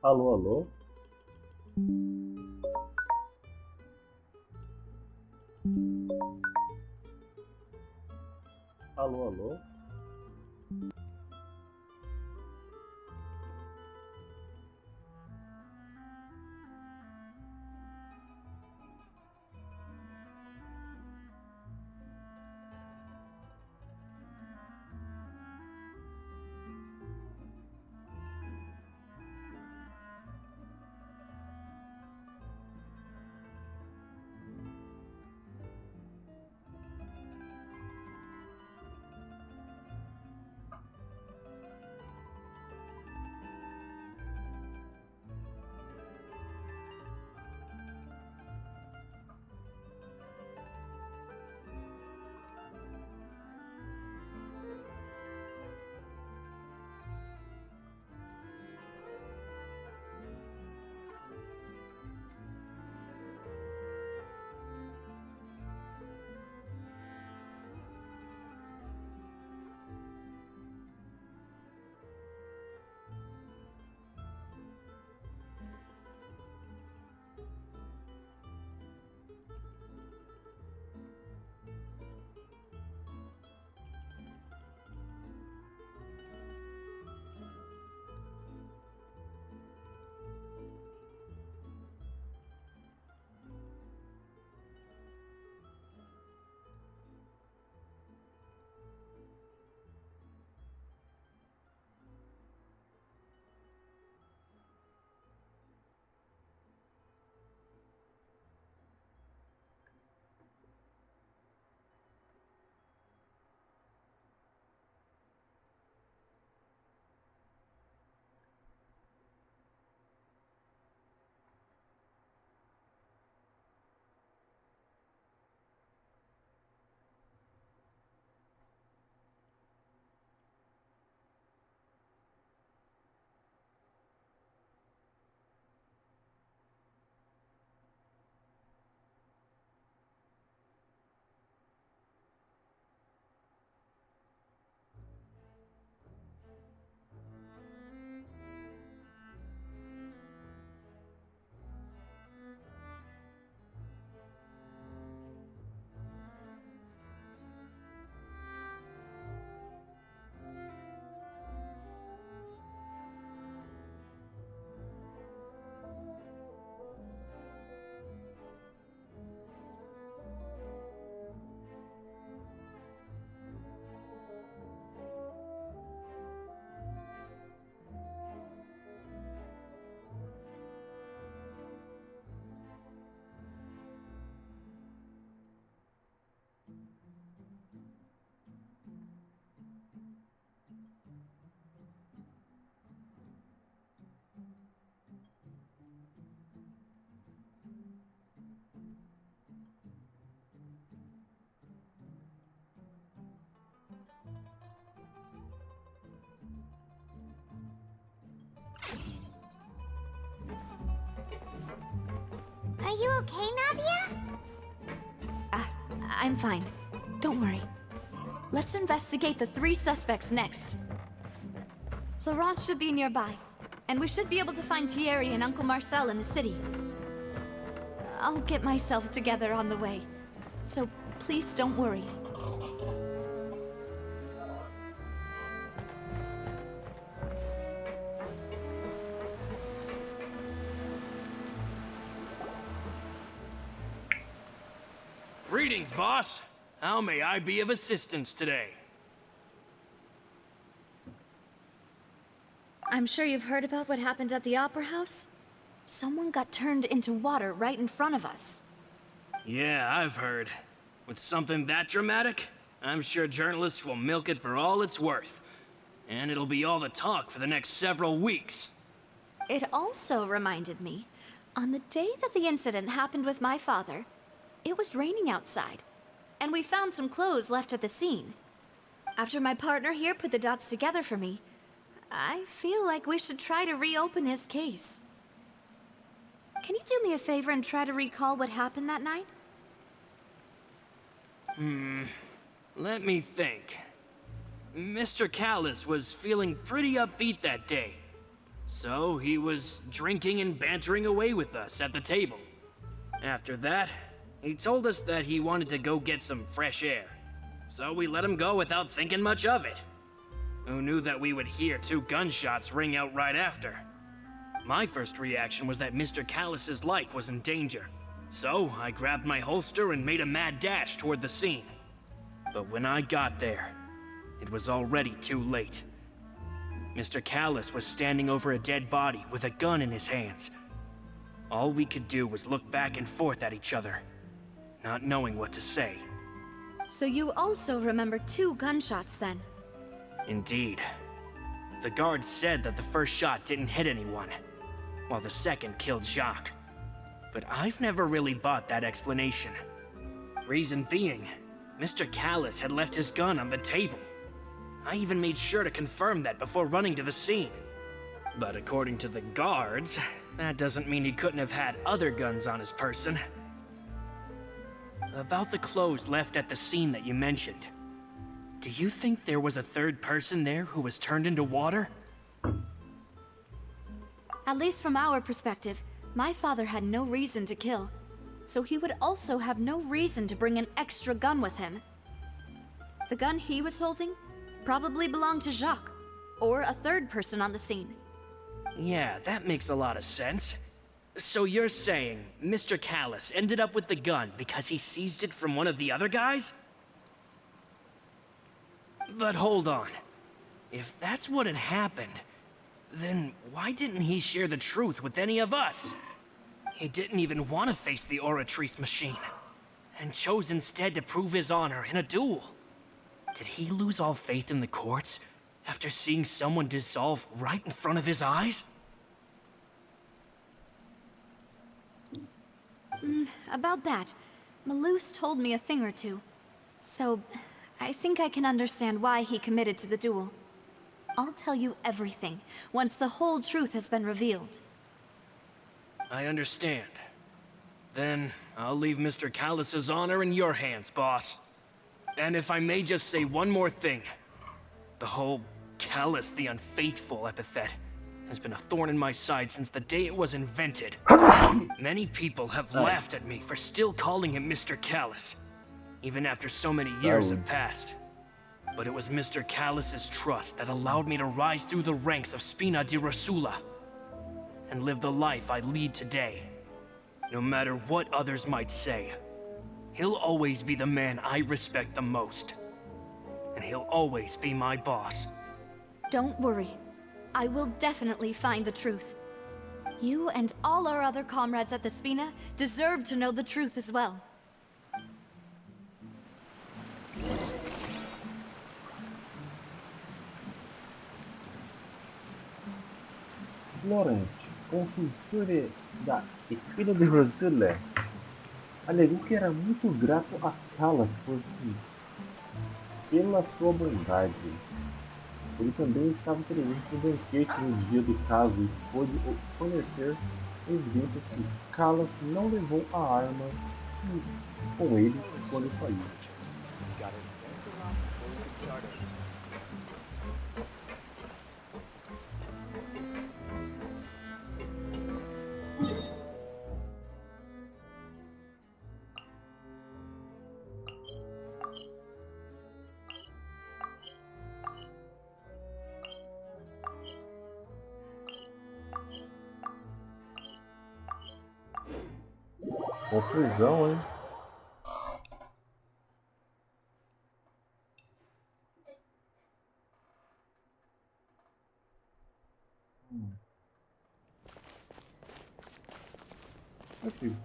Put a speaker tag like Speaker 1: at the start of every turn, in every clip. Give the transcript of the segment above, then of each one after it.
Speaker 1: Alô, alô? Alô, alô?
Speaker 2: Are you okay, Navia?
Speaker 3: I'm fine. Don't worry. Let's investigate the three suspects next. Florence should be nearby, and we should be able to find Thierry and Uncle Marcel in the city. I'll get myself together on the way, so please don't worry.
Speaker 4: Greetings, boss. How may I be of assistance today?
Speaker 3: I'm sure you've heard about what happened at the Opera House. Someone got turned into water right in front of us.
Speaker 4: Yeah, I've heard. With something that dramatic, I'm sure journalists will milk it for all it's worth. And it'll be all the talk for the next several weeks.
Speaker 3: It also reminded me, on the day that the incident happened with my father, it was raining outside, and we found some clothes left at the scene. After my partner here put the dots together for me, I feel like we should try to reopen his case. Can you do me a favor and try to recall what happened that night?
Speaker 4: Let me think. Mr. Callis was feeling pretty upbeat that day. So he was drinking and bantering away with us at the table. After that, he told us that he wanted to go get some fresh air. So we let him go without thinking much of it. Who knew that we would hear 2 gunshots ring out right after? My first reaction was that Mr. Callus's life was in danger. So I grabbed my holster and made a mad dash toward the scene. But when I got there, it was already too late. Mr. Callus was standing over a dead body with a gun in his hands. All we could do was look back and forth at each other, not knowing what to say.
Speaker 3: So you also remember 2 gunshots then?
Speaker 4: Indeed. The guard said that the first shot didn't hit anyone, while the second killed Jacques. But I've never really bought that explanation. Reason being, Mr. Callus had left his gun on the table. I even made sure to confirm that before running to the scene. But according to the guards, that doesn't mean he couldn't have had other guns on his person. About the clothes left at the scene that you mentioned, do you think there was a third person there who was turned into water?
Speaker 3: At least from our perspective, my father had no reason to kill. So he would also have no reason to bring an extra gun with him. The gun he was holding probably belonged to Jacques, or a third person on the scene.
Speaker 4: Yeah, that makes a lot of sense. So you're saying Mr. Callus ended up with the gun because he seized it from one of the other guys? But hold on. If that's what had happened, then why didn't he share the truth with any of us? He didn't even want to face the Oratrice machine, and chose instead to prove his honor in a duel. Did he lose all faith in the courts after seeing someone dissolve right in front of his eyes?
Speaker 3: About that, Malus told me a thing or two. So, I think I can understand why he committed to the duel. I'll tell you everything once the whole truth has been revealed.
Speaker 4: I understand. Then I'll leave Mr. Callus's honor in your hands, boss. And if I may just say one more thing. The whole Callus the Unfaithful epithet has been a thorn in my side since the day it was invented. Many people have laughed at me for still calling him Mr. Callus, even after so many years have passed. But it was Mr. Callus's trust that allowed me to rise through the ranks of Spina di Rosula and live the life I lead today. No matter what others might say, he'll always be the man I respect the most. And he'll always be my boss.
Speaker 3: Don't worry. I will definitely find the truth. You and all our other comrades at the Spina deserve to know the truth as well.
Speaker 1: Laurent, consultor da Espina de Rosula, alegou que era muito grato a Callas pela sua bondade. Ele também estava presente no banquete no dia do caso e pôde fornecer evidências que Callas não levou a arma com ele quando saiu. Confusão, hein? Aqui.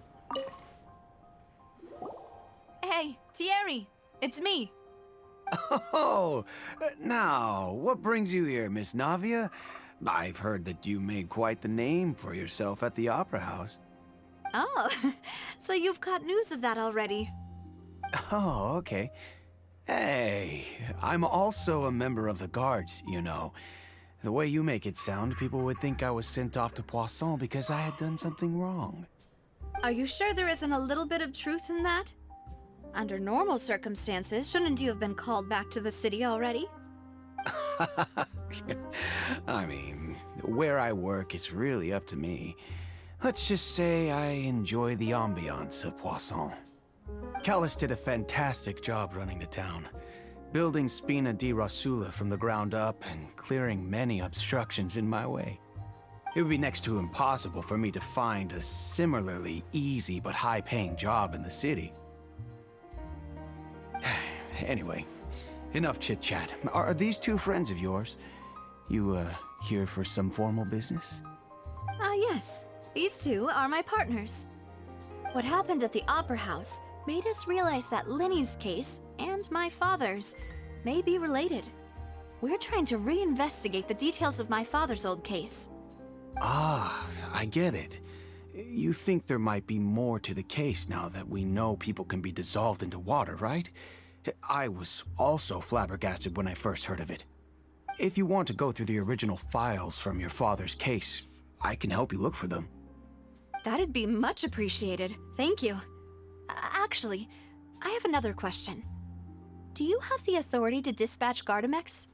Speaker 3: Hey, Thierry! It's me!
Speaker 5: Oh, now, what brings you here, Miss Navia? I've heard that you made quite the name for yourself at the Opera House.
Speaker 3: Oh, so you've caught news of that already.
Speaker 5: Oh, okay. Hey, I'm also a member of the guards, you know. The way you make it sound, people would think I was sent off to Poisson because I had done something wrong.
Speaker 3: Are you sure there isn't a little bit of truth in that? Under normal circumstances, shouldn't you have been called back to the city already?
Speaker 5: I mean, where I work is really up to me. Let's just say I enjoy the ambiance of Poisson. Callus did a fantastic job running the town, building Spina di Rosula from the ground up and clearing many obstructions in my way. It would be next to impossible for me to find a similarly easy but high-paying job in the city. Anyway, enough chit-chat. Are these two friends of yours? You, here for some formal business?
Speaker 3: Yes. These two are my partners. What happened at the Opera House made us realize that Linny's case and my father's may be related. We're trying to reinvestigate the details of my father's old case.
Speaker 5: Ah, I get it. You think there might be more to the case now that we know people can be dissolved into water, right? I was also flabbergasted when I first heard of it. If you want to go through the original files from your father's case, I can help you look for them.
Speaker 3: That'd be much appreciated. Thank you. Actually, I have another question. Do you have the authority to dispatch Gardamex?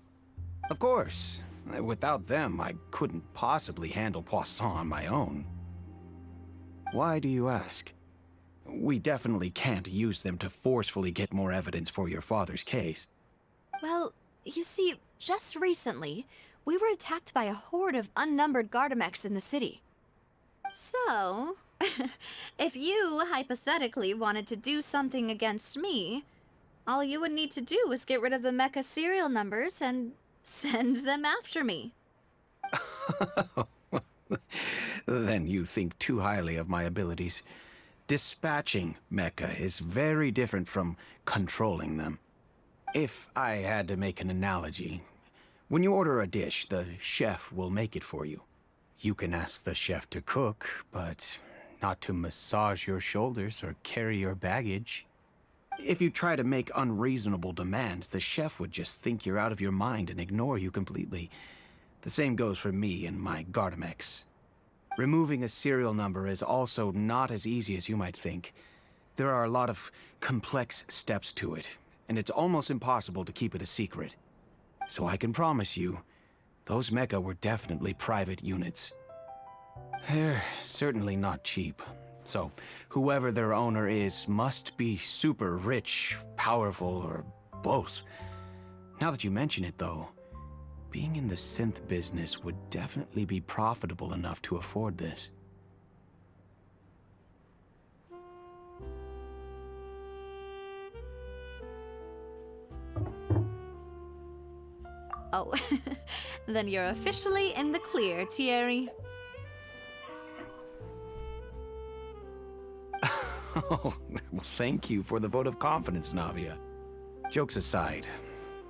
Speaker 5: Of course. Without them, I couldn't possibly handle Poisson on my own. Why do you ask? We definitely can't use them to forcefully get more evidence for your father's case.
Speaker 3: Well, you see, just recently, we were attacked by a horde of unnumbered Gardamex in the city. So, if you hypothetically wanted to do something against me, all you would need to do is get rid of the mecha serial numbers and send them after me.
Speaker 5: Then you think too highly of my abilities. Dispatching mecha is very different from controlling them. If I had to make an analogy, when you order a dish, the chef will make it for you. You can ask the chef to cook, but not to massage your shoulders or carry your baggage. If you try to make unreasonable demands, the chef would just think you're out of your mind and ignore you completely. The same goes for me and my Gardamex. Removing a serial number is also not as easy as you might think. There are a lot of complex steps to it, and it's almost impossible to keep it a secret. So I can promise you, those mecha were definitely private units. They're certainly not cheap. So, whoever their owner is must be super rich, powerful, or both. Now that you mention it, though, being in the synth business would definitely be profitable enough to afford this.
Speaker 3: Oh, then you're officially in the clear, Thierry.
Speaker 5: Oh, well, thank you for the vote of confidence, Navia. Jokes aside,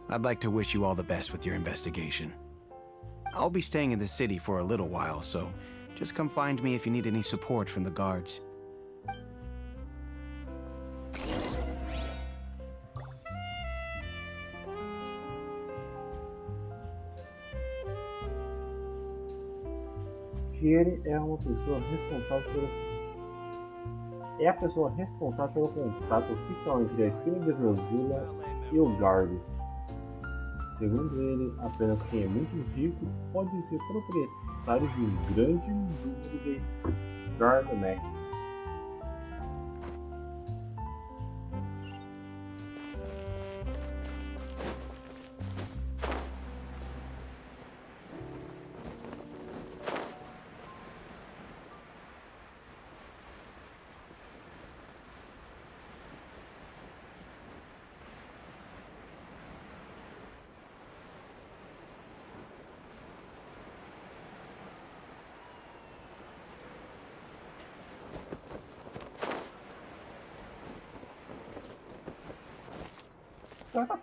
Speaker 5: I'd like to wish you all the best with your investigation. I'll be staying in the city for a little while, so just come find me if you need any support from the guards.
Speaker 1: Thierry é uma pessoa responsável pelo é a pessoa responsável pelo contrato oficial entre a Spina de Rosula e o Gardes. Segundo ele, apenas quem é muito rico pode ser proprietário de um grande número de Gardamex.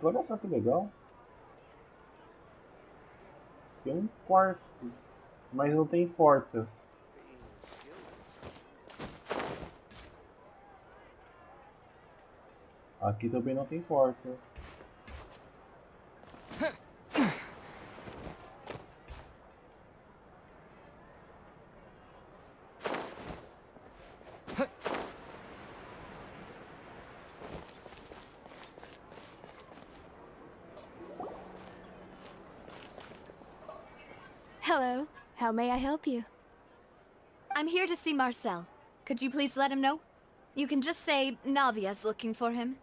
Speaker 1: Olha só que legal. Tem um quarto, mas não tem porta. Aqui também não tem porta.
Speaker 6: Hello. How may I help you?
Speaker 3: I'm here to see Marcel. Could you please let him know? You can just say Navia's looking for him.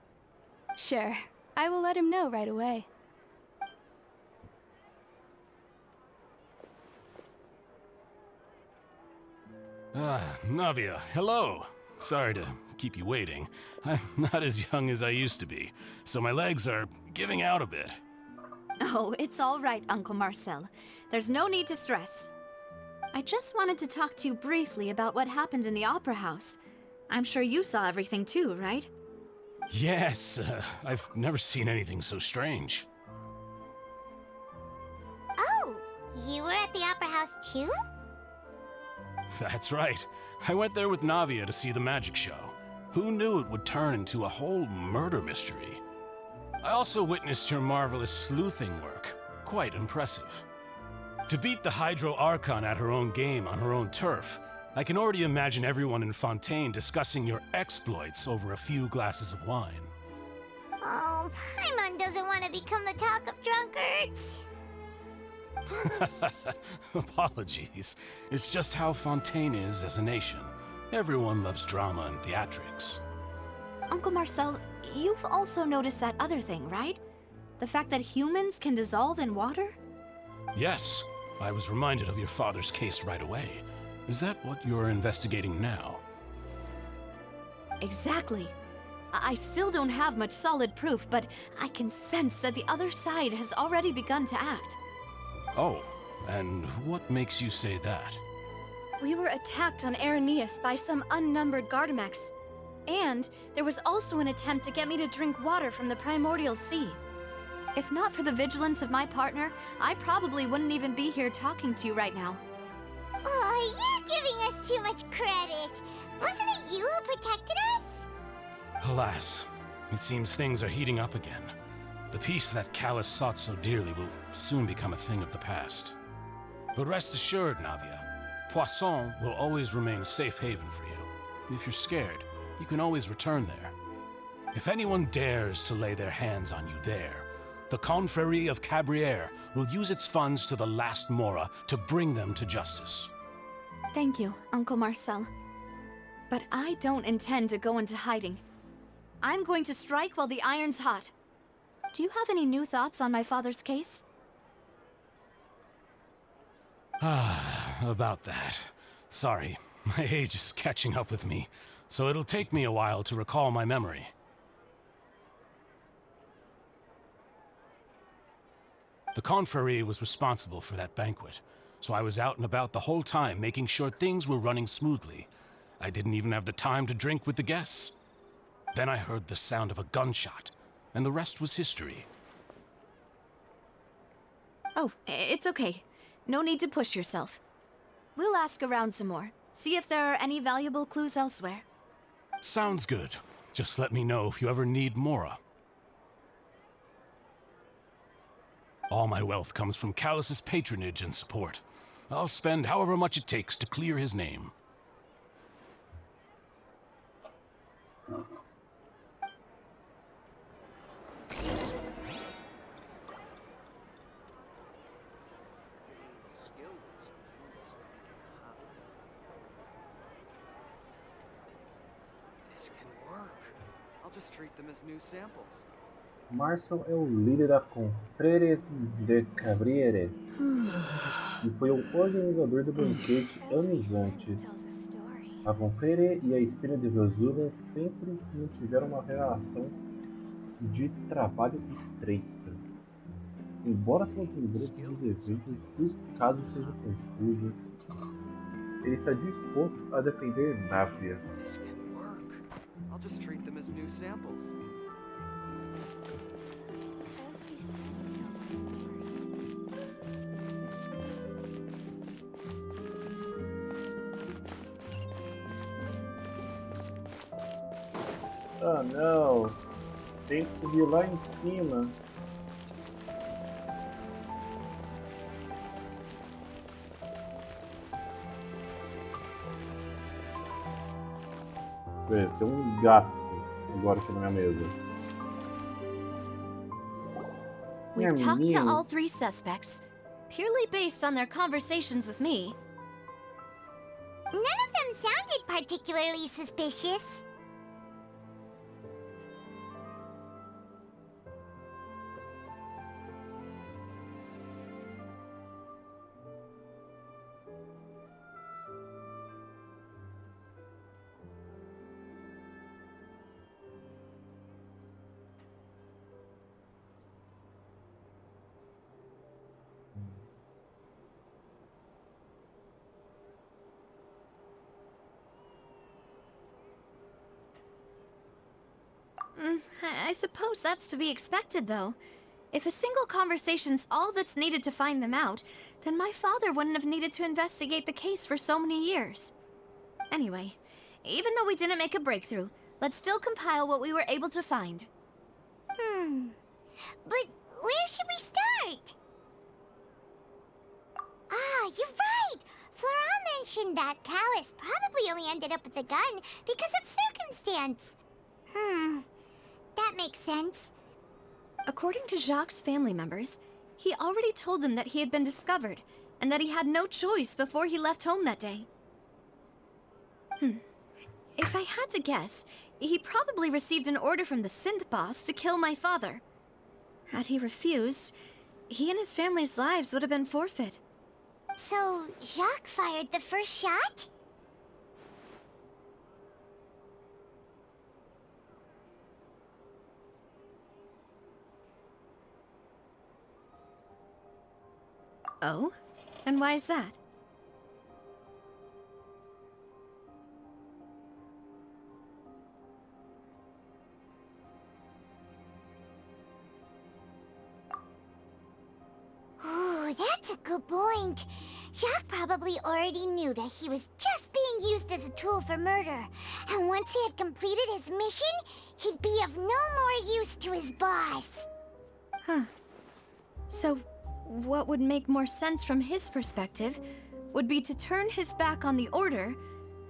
Speaker 6: Sure. I will let him know right away.
Speaker 7: Navia, hello. Sorry to keep you waiting. I'm not as young as I used to be, so my legs are giving out a bit.
Speaker 3: Oh, it's all right, Uncle Marcel. There's no need to stress. I just wanted to talk to you briefly about what happened in the opera house. I'm sure you saw everything too, right?
Speaker 7: Yes, I've never seen anything so strange.
Speaker 2: Oh, you were at the opera house too?
Speaker 7: That's right. I went there with Navia to see the magic show. Who knew it would turn into a whole murder mystery? I also witnessed your marvelous sleuthing work. Quite impressive. To beat the Hydro Archon at her own game on her own turf, I can already imagine everyone in Fontaine discussing your exploits over a few glasses of wine.
Speaker 2: Oh, Paimon doesn't want to become the talk of drunkards.
Speaker 7: Apologies. It's just how Fontaine is as a nation. Everyone loves drama and theatrics.
Speaker 3: Uncle Marcel, you've also noticed that other thing, right? The fact that humans can dissolve in water?
Speaker 7: Yes, I was reminded of your father's case right away. Is that what you're investigating now?
Speaker 3: Exactly. I still don't have much solid proof, but I can sense that the other side has already begun to act.
Speaker 7: Oh, and what makes you say that?
Speaker 6: We were attacked on Araneus by some unnumbered Gardamex. And there was also an attempt to get me to drink water from the primordial sea.
Speaker 3: If not for the vigilance of my partner, I probably wouldn't even be here talking to you right now.
Speaker 2: Oh, you're giving us too much credit. Wasn't it you who protected us?
Speaker 7: Alas, it seems things are heating up again. The peace that Callus sought so dearly will soon become a thing of the past. But rest assured, Navia, Poisson will always remain a safe haven for you. If you're scared, you can always return there. If anyone dares to lay their hands on you there, the Confrérie of Cabrières will use its funds to the last Mora to bring them to justice.
Speaker 3: Thank you, Uncle Marcel. But I don't intend to go into hiding. I'm going to strike while the iron's hot. Do you have any new thoughts on my father's case?
Speaker 7: About that. Sorry, my age is catching up with me, so it'll take me a while to recall my memory. The Confrérie was responsible for that banquet, so I was out and about the whole time making sure things were running smoothly. I didn't even have the time to drink with the guests. Then I heard the sound of a gunshot, and the rest was history.
Speaker 3: Oh, it's okay. No need to push yourself. We'll ask around some more, see if there are any valuable clues elsewhere.
Speaker 7: Sounds good. Just let me know if you ever need Mora. All my wealth comes from Callus's patronage and support. I'll spend however much it takes to clear his name.
Speaker 8: This can work. I'll just treat them as new samples.
Speaker 1: Marcel é o líder da Confrérie de Cabrières e foi o organizador do banquete anos antes. A Confrérie e a Espina de Vesúvia sempre mantiveram uma relação de trabalho estreita. Embora suas lembranças dos eventos do caso sejam confusas, ele está disposto a defender Navia.
Speaker 8: This can work. I'll just treat them as new samples.
Speaker 6: Every sample tells a story.
Speaker 1: Ah não! Tem que subir lá em cima. Beleza, tem um gato agora aqui na minha mesa.
Speaker 3: We've talked to
Speaker 1: menino.
Speaker 3: all three suspects. purely based on their conversations with me.
Speaker 2: None of them sounded particularly suspicious.
Speaker 3: I suppose that's to be expected, though. If a single conversation's all that's needed to find them out, then my father wouldn't have needed to investigate the case for so many years. Anyway, even though we didn't make a breakthrough, let's still compile what we were able to find.
Speaker 2: But where should we start? Ah, you're right! Flora mentioned that Callus probably only ended up with the gun because of circumstance. That makes sense.
Speaker 3: According to Jacques' family members, he already told them that he had been discovered, and that he had no choice before he left home that day. If I had to guess, he probably received an order from the synth boss to kill my father. Had he refused, he and his family's lives would have been forfeit.
Speaker 2: So, Jacques fired the first shot?
Speaker 3: Oh? And why is that?
Speaker 2: Ooh, that's a good point. Jacques probably already knew that he was just being used as a tool for murder. And once he had completed his mission, he'd be of no more use to his boss.
Speaker 3: So, what would make more sense from his perspective would be to turn his back on the Order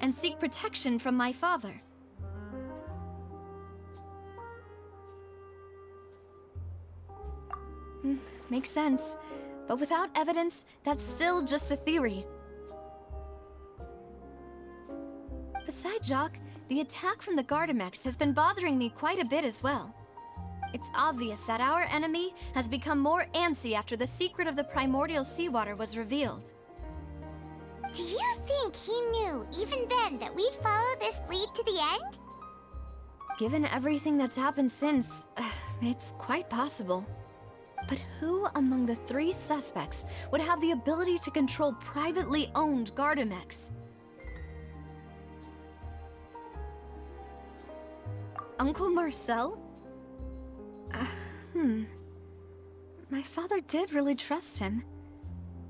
Speaker 3: and seek protection from my father. Makes sense. But without evidence, that's still just a theory. Besides Jacques, the attack from the Gardamex has been bothering me quite a bit as well. It's obvious that our enemy has become more antsy after the secret of the primordial seawater was revealed.
Speaker 2: Do you think he knew, even then, that we'd follow this lead to the end?
Speaker 3: Given everything that's happened since, it's quite possible. But who among the three suspects would have the ability to control privately owned Gardamex? Uncle Marcel? My father did really trust him.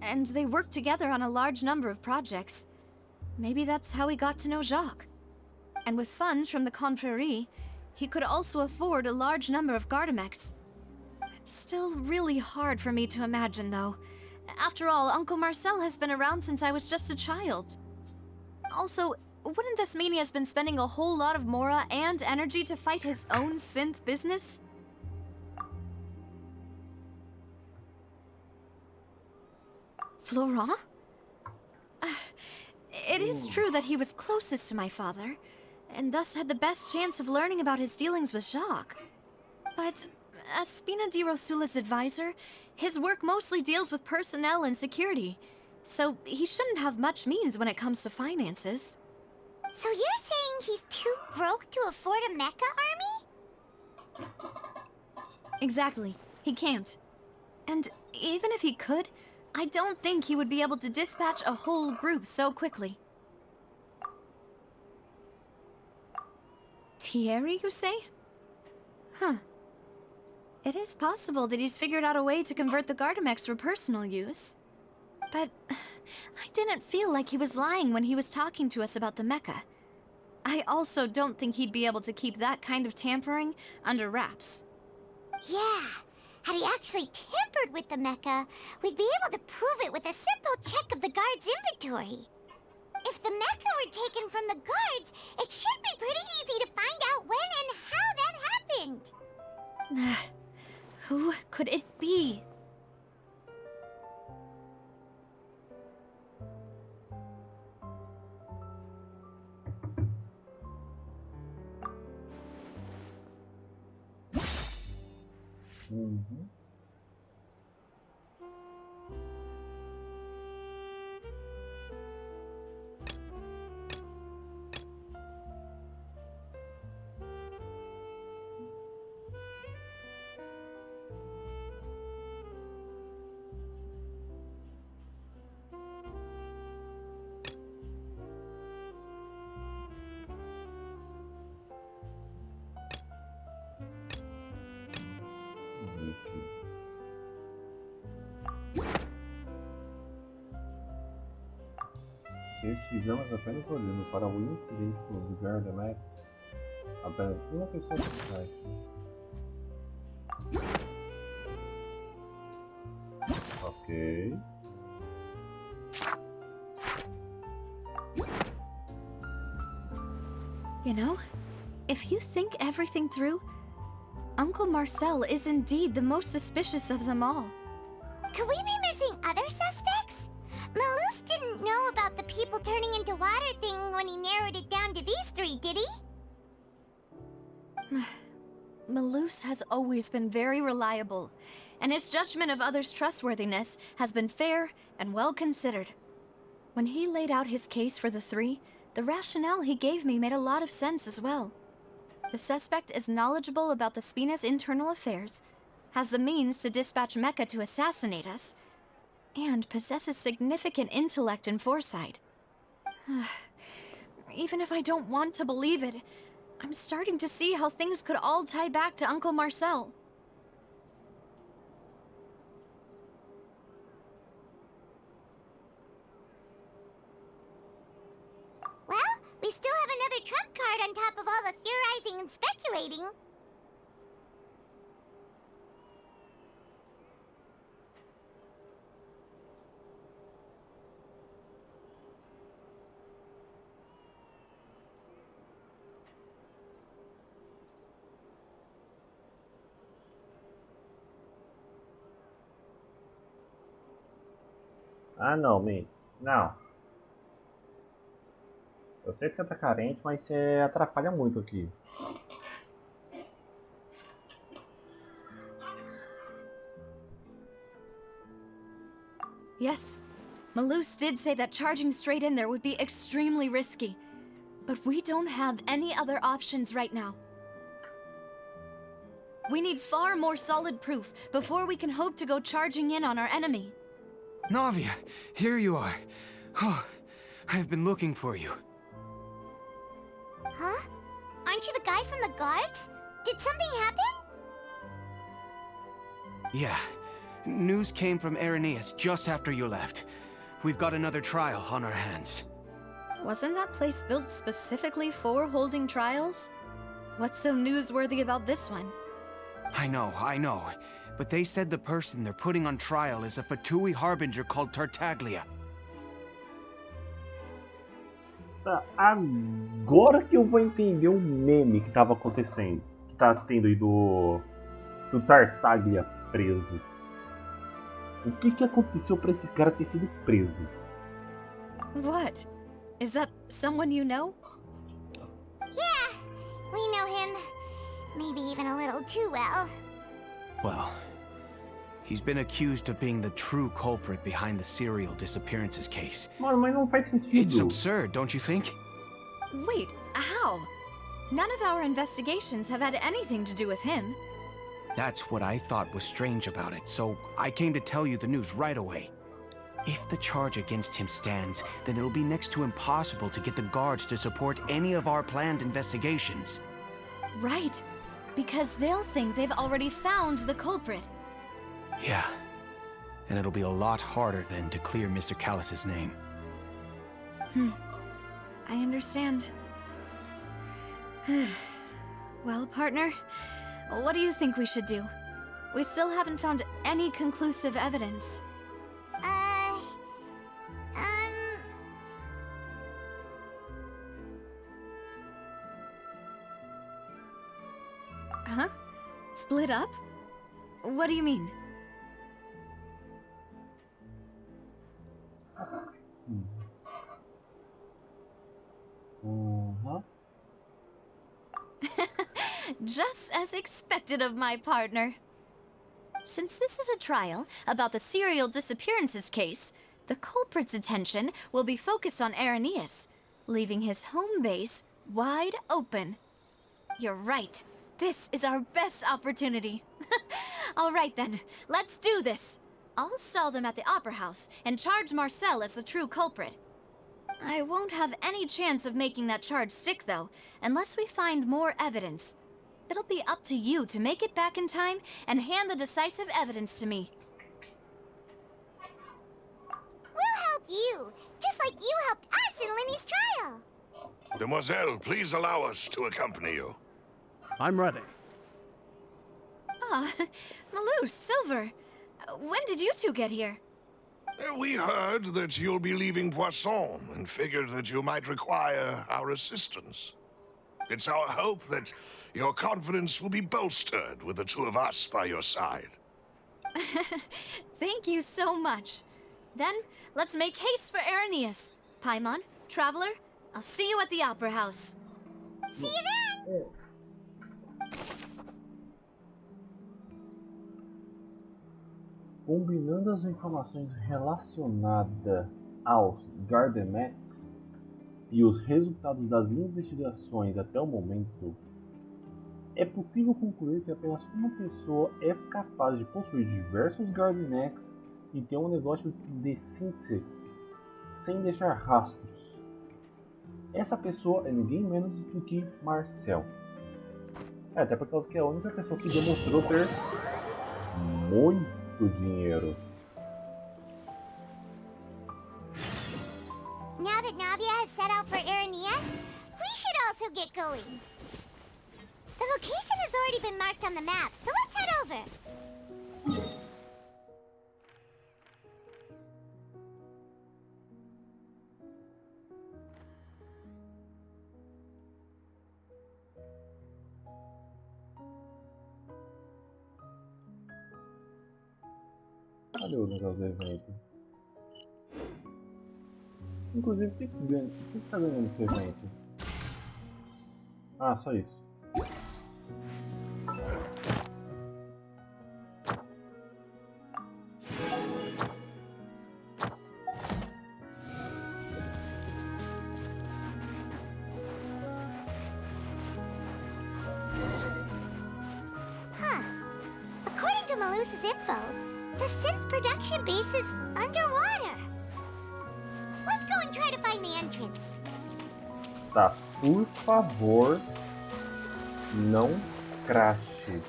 Speaker 3: And they worked together on a large number of projects. Maybe that's how he got to know Jacques. And with funds from the Confrérie, he could also afford a large number of Gardamex. It's still really hard for me to imagine, though. After all, Uncle Marcel has been around since I was just a child. Also, wouldn't this mean he has been spending a whole lot of mora and energy to fight his own synth business? Florent? It is true that he was closest to my father, and thus had the best chance of learning about his dealings with Jacques. But as Spina di Rosula's advisor, his work mostly deals with personnel and security, so he shouldn't have much means when it comes to finances.
Speaker 2: So you're saying he's too broke to afford a mecha army?
Speaker 3: Exactly. He can't. And even if he could, I don't think he would be able to dispatch a whole group so quickly. Thierry, you say? It is possible that he's figured out a way to convert the Gardamex for personal use. But I didn't feel like he was lying when he was talking to us about the mecha. I also don't think he'd be able to keep that kind of tampering under wraps.
Speaker 2: Yeah. Had he actually tampered with the mecha, we'd be able to prove it with a simple check of the guard's inventory. If the mecha were taken from the guards, it should be pretty easy to find out when and how that happened.
Speaker 3: Who could it be?
Speaker 1: Uhum. Vamos ver aqui. Se estivermos apenas olhando para o incidente no lugar da Max, apenas uma pessoa sai. Ok.
Speaker 3: You know, if you think everything through, Uncle Marcel is indeed the most suspicious of them all.
Speaker 2: Could we be missing other suspects? Malus didn't know about the people turning into water thing when he narrowed it down to these three, did he?
Speaker 3: Malus has always been very reliable, and his judgment of others' trustworthiness has been fair and well considered. When he laid out his case for the three, the rationale he gave me made a lot of sense as well. The suspect is knowledgeable about the Spina's internal affairs, has the means to dispatch Mecha to assassinate us, and possesses significant intellect and foresight. Even if I don't want to believe it, I'm starting to see how things could all tie back to Uncle Marcel.
Speaker 2: Well, we still have another trump card on top of all the theorizing and speculating.
Speaker 1: Ah, não, May. Não. Eu sei que você tá carente, mas você atrapalha muito aqui.
Speaker 3: Yes, Malus did say that charging straight in there would be extremely risky. But we don't have any other options right now. We need far more solid proof before we can hope to go charging in on our enemy.
Speaker 5: Navia, here you are. Oh, I've been looking for you.
Speaker 2: Huh? Aren't you the guy from the guards? Did something happen?
Speaker 5: Yeah. News came from Irenaeus just after you left. We've got another trial on our hands.
Speaker 3: Wasn't that place built specifically for holding trials? What's so newsworthy about this one?
Speaker 5: I know. But they said the person they're putting on trial is a Fatui harbinger called Tartaglia.
Speaker 1: Tá, agora que eu vou entender o meme que tava acontecendo. Que tá tendo aí do Tartaglia preso. O que aconteceu pra esse cara ter sido preso?
Speaker 3: What? Is that someone you know?
Speaker 2: Yeah, we know him. Maybe even a little too well.
Speaker 5: Well, he's been accused of being the true culprit behind the serial disappearances case.
Speaker 1: Mano, mas não faz
Speaker 5: It's
Speaker 1: sentido.
Speaker 5: absurd, don't you think?
Speaker 3: Wait, how? None of our investigations have had anything to do with him.
Speaker 5: That's what I thought was strange about it, so I came to tell you the news right away. If the charge against him stands, then it'll be next to impossible to get the guards to support any of our planned investigations.
Speaker 3: Right, because they'll think they've already found the culprit.
Speaker 5: Yeah, and it'll be a lot harder then to clear Mr. Callus's name.
Speaker 3: I understand. Well, partner, what do you think we should do? We still haven't found any conclusive evidence. Huh? Split up? What do you mean? Just as expected of my partner. Since this is a trial about the serial disappearances case, the culprit's attention will be focused on Irenaeus, leaving his home base wide open. You're right. This is our best opportunity. All right then, let's do this. I'll stall them at the Opera House and charge Marcel as the true culprit. I won't have any chance of making that charge stick, though, unless we find more evidence. It'll be up to you to make it back in time and hand the decisive evidence to me.
Speaker 2: We'll help you, just like you helped us in Linny's trial.
Speaker 9: Demoiselle, please allow us to accompany you.
Speaker 10: I'm ready.
Speaker 3: Ah, Malou, Silver. When did you two get here?
Speaker 9: We heard that you'll be leaving Poisson and figured that you might require our assistance. It's our hope that your confidence will be bolstered with the two of us by your side.
Speaker 3: Thank you so much. Then, let's make haste for Irenaeus. Paimon, Traveler, I'll see you at the Opera House.
Speaker 2: See you then!
Speaker 1: Combinando as informações relacionadas aos Gardemax e os resultados das investigações até o momento, é possível concluir que apenas uma pessoa é capaz de possuir diversos Gardemax e ter um negócio de síntese sem deixar rastros. Essa pessoa é ninguém menos do que Marcel. Até por causa que é a única pessoa que demonstrou ter muito dinheiro.
Speaker 2: Now that Navia has set out for Irenaeus, we should also get going. The location has already been marked on the map, so let's head over.
Speaker 1: Cadê o negócio do evento? Inclusive, o que tá ganhando esse evento? Ah, só isso.
Speaker 2: According to Malusa's info, the synth production base is underwater. Let's go and try to find the entrance.
Speaker 1: Tá, por favor, não crashe.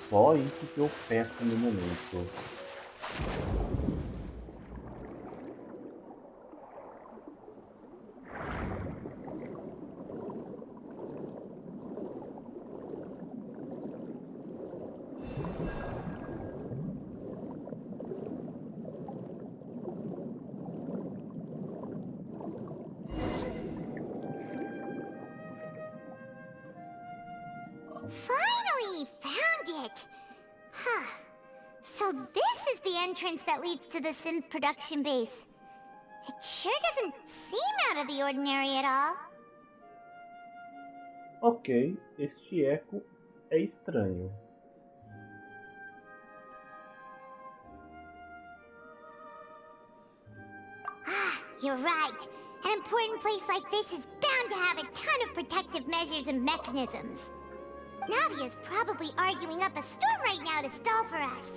Speaker 1: Só isso que eu peço no momento.
Speaker 2: Finally found it! Huh. So this is the entrance that leads to the synth production base. It sure doesn't seem out of the ordinary at all.
Speaker 1: Ok, este eco é estranho.
Speaker 2: You're right. An important place like this is bound to have a ton of protective measures and mechanisms. Navia's probably arguing up a storm right now to stall for us.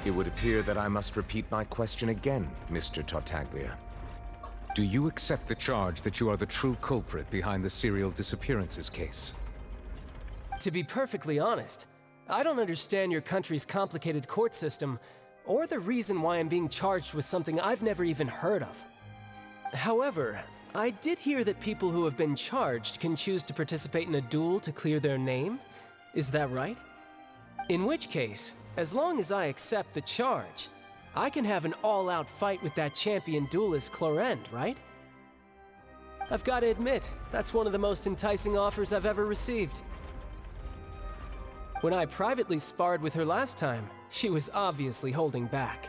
Speaker 11: It would appear that I must repeat my question again, Mr. Tartaglia. Do you accept the charge that you are the true culprit behind the serial disappearances case?
Speaker 12: To be perfectly honest, I don't understand your country's complicated court system, or the reason why I'm being charged with something I've never even heard of. However, I did hear that people who have been charged can choose to participate in a duel to clear their name. Is that right? In which case, as long as I accept the charge, I can have an all-out fight with that champion duelist Clorend, right? I've got to admit, that's one of the most enticing offers I've ever received. When I privately sparred with her last time, she was obviously holding back.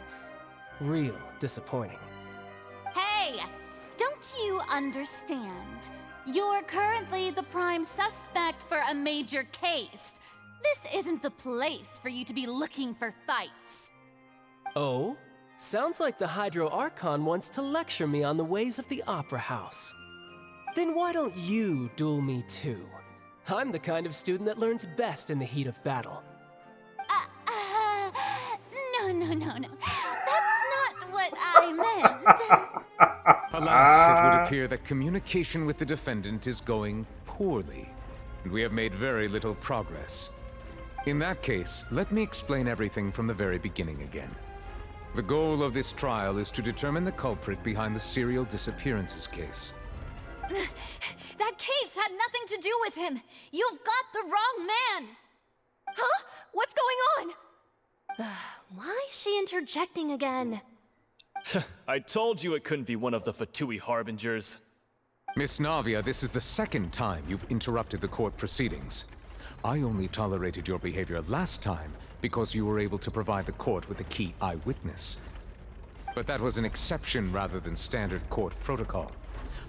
Speaker 12: Real disappointing.
Speaker 10: Hey! Don't you understand? You're currently the prime suspect for a major case. This isn't the place for you to be looking for fights.
Speaker 12: Oh? Sounds like the Hydro Archon wants to lecture me on the ways of the Opera House. Then why don't you duel me too? I'm the kind of student that learns best in the heat of battle.
Speaker 10: No. That's not what I meant.
Speaker 11: Alas, it would appear that communication with the defendant is going poorly, and we have made very little progress. In that case, let me explain everything from the very beginning again. The goal of this trial is to determine the culprit behind the serial disappearances case.
Speaker 6: That case had nothing to do with him. You've got the wrong man. Huh? What's going on? Why is she interjecting again?
Speaker 13: I told you it couldn't be one of the Fatui harbingers.
Speaker 11: Miss Navia, this is the second time you've interrupted the court proceedings. I only tolerated your behavior last time because you were able to provide the court with a key eyewitness. But that was an exception rather than standard court protocol.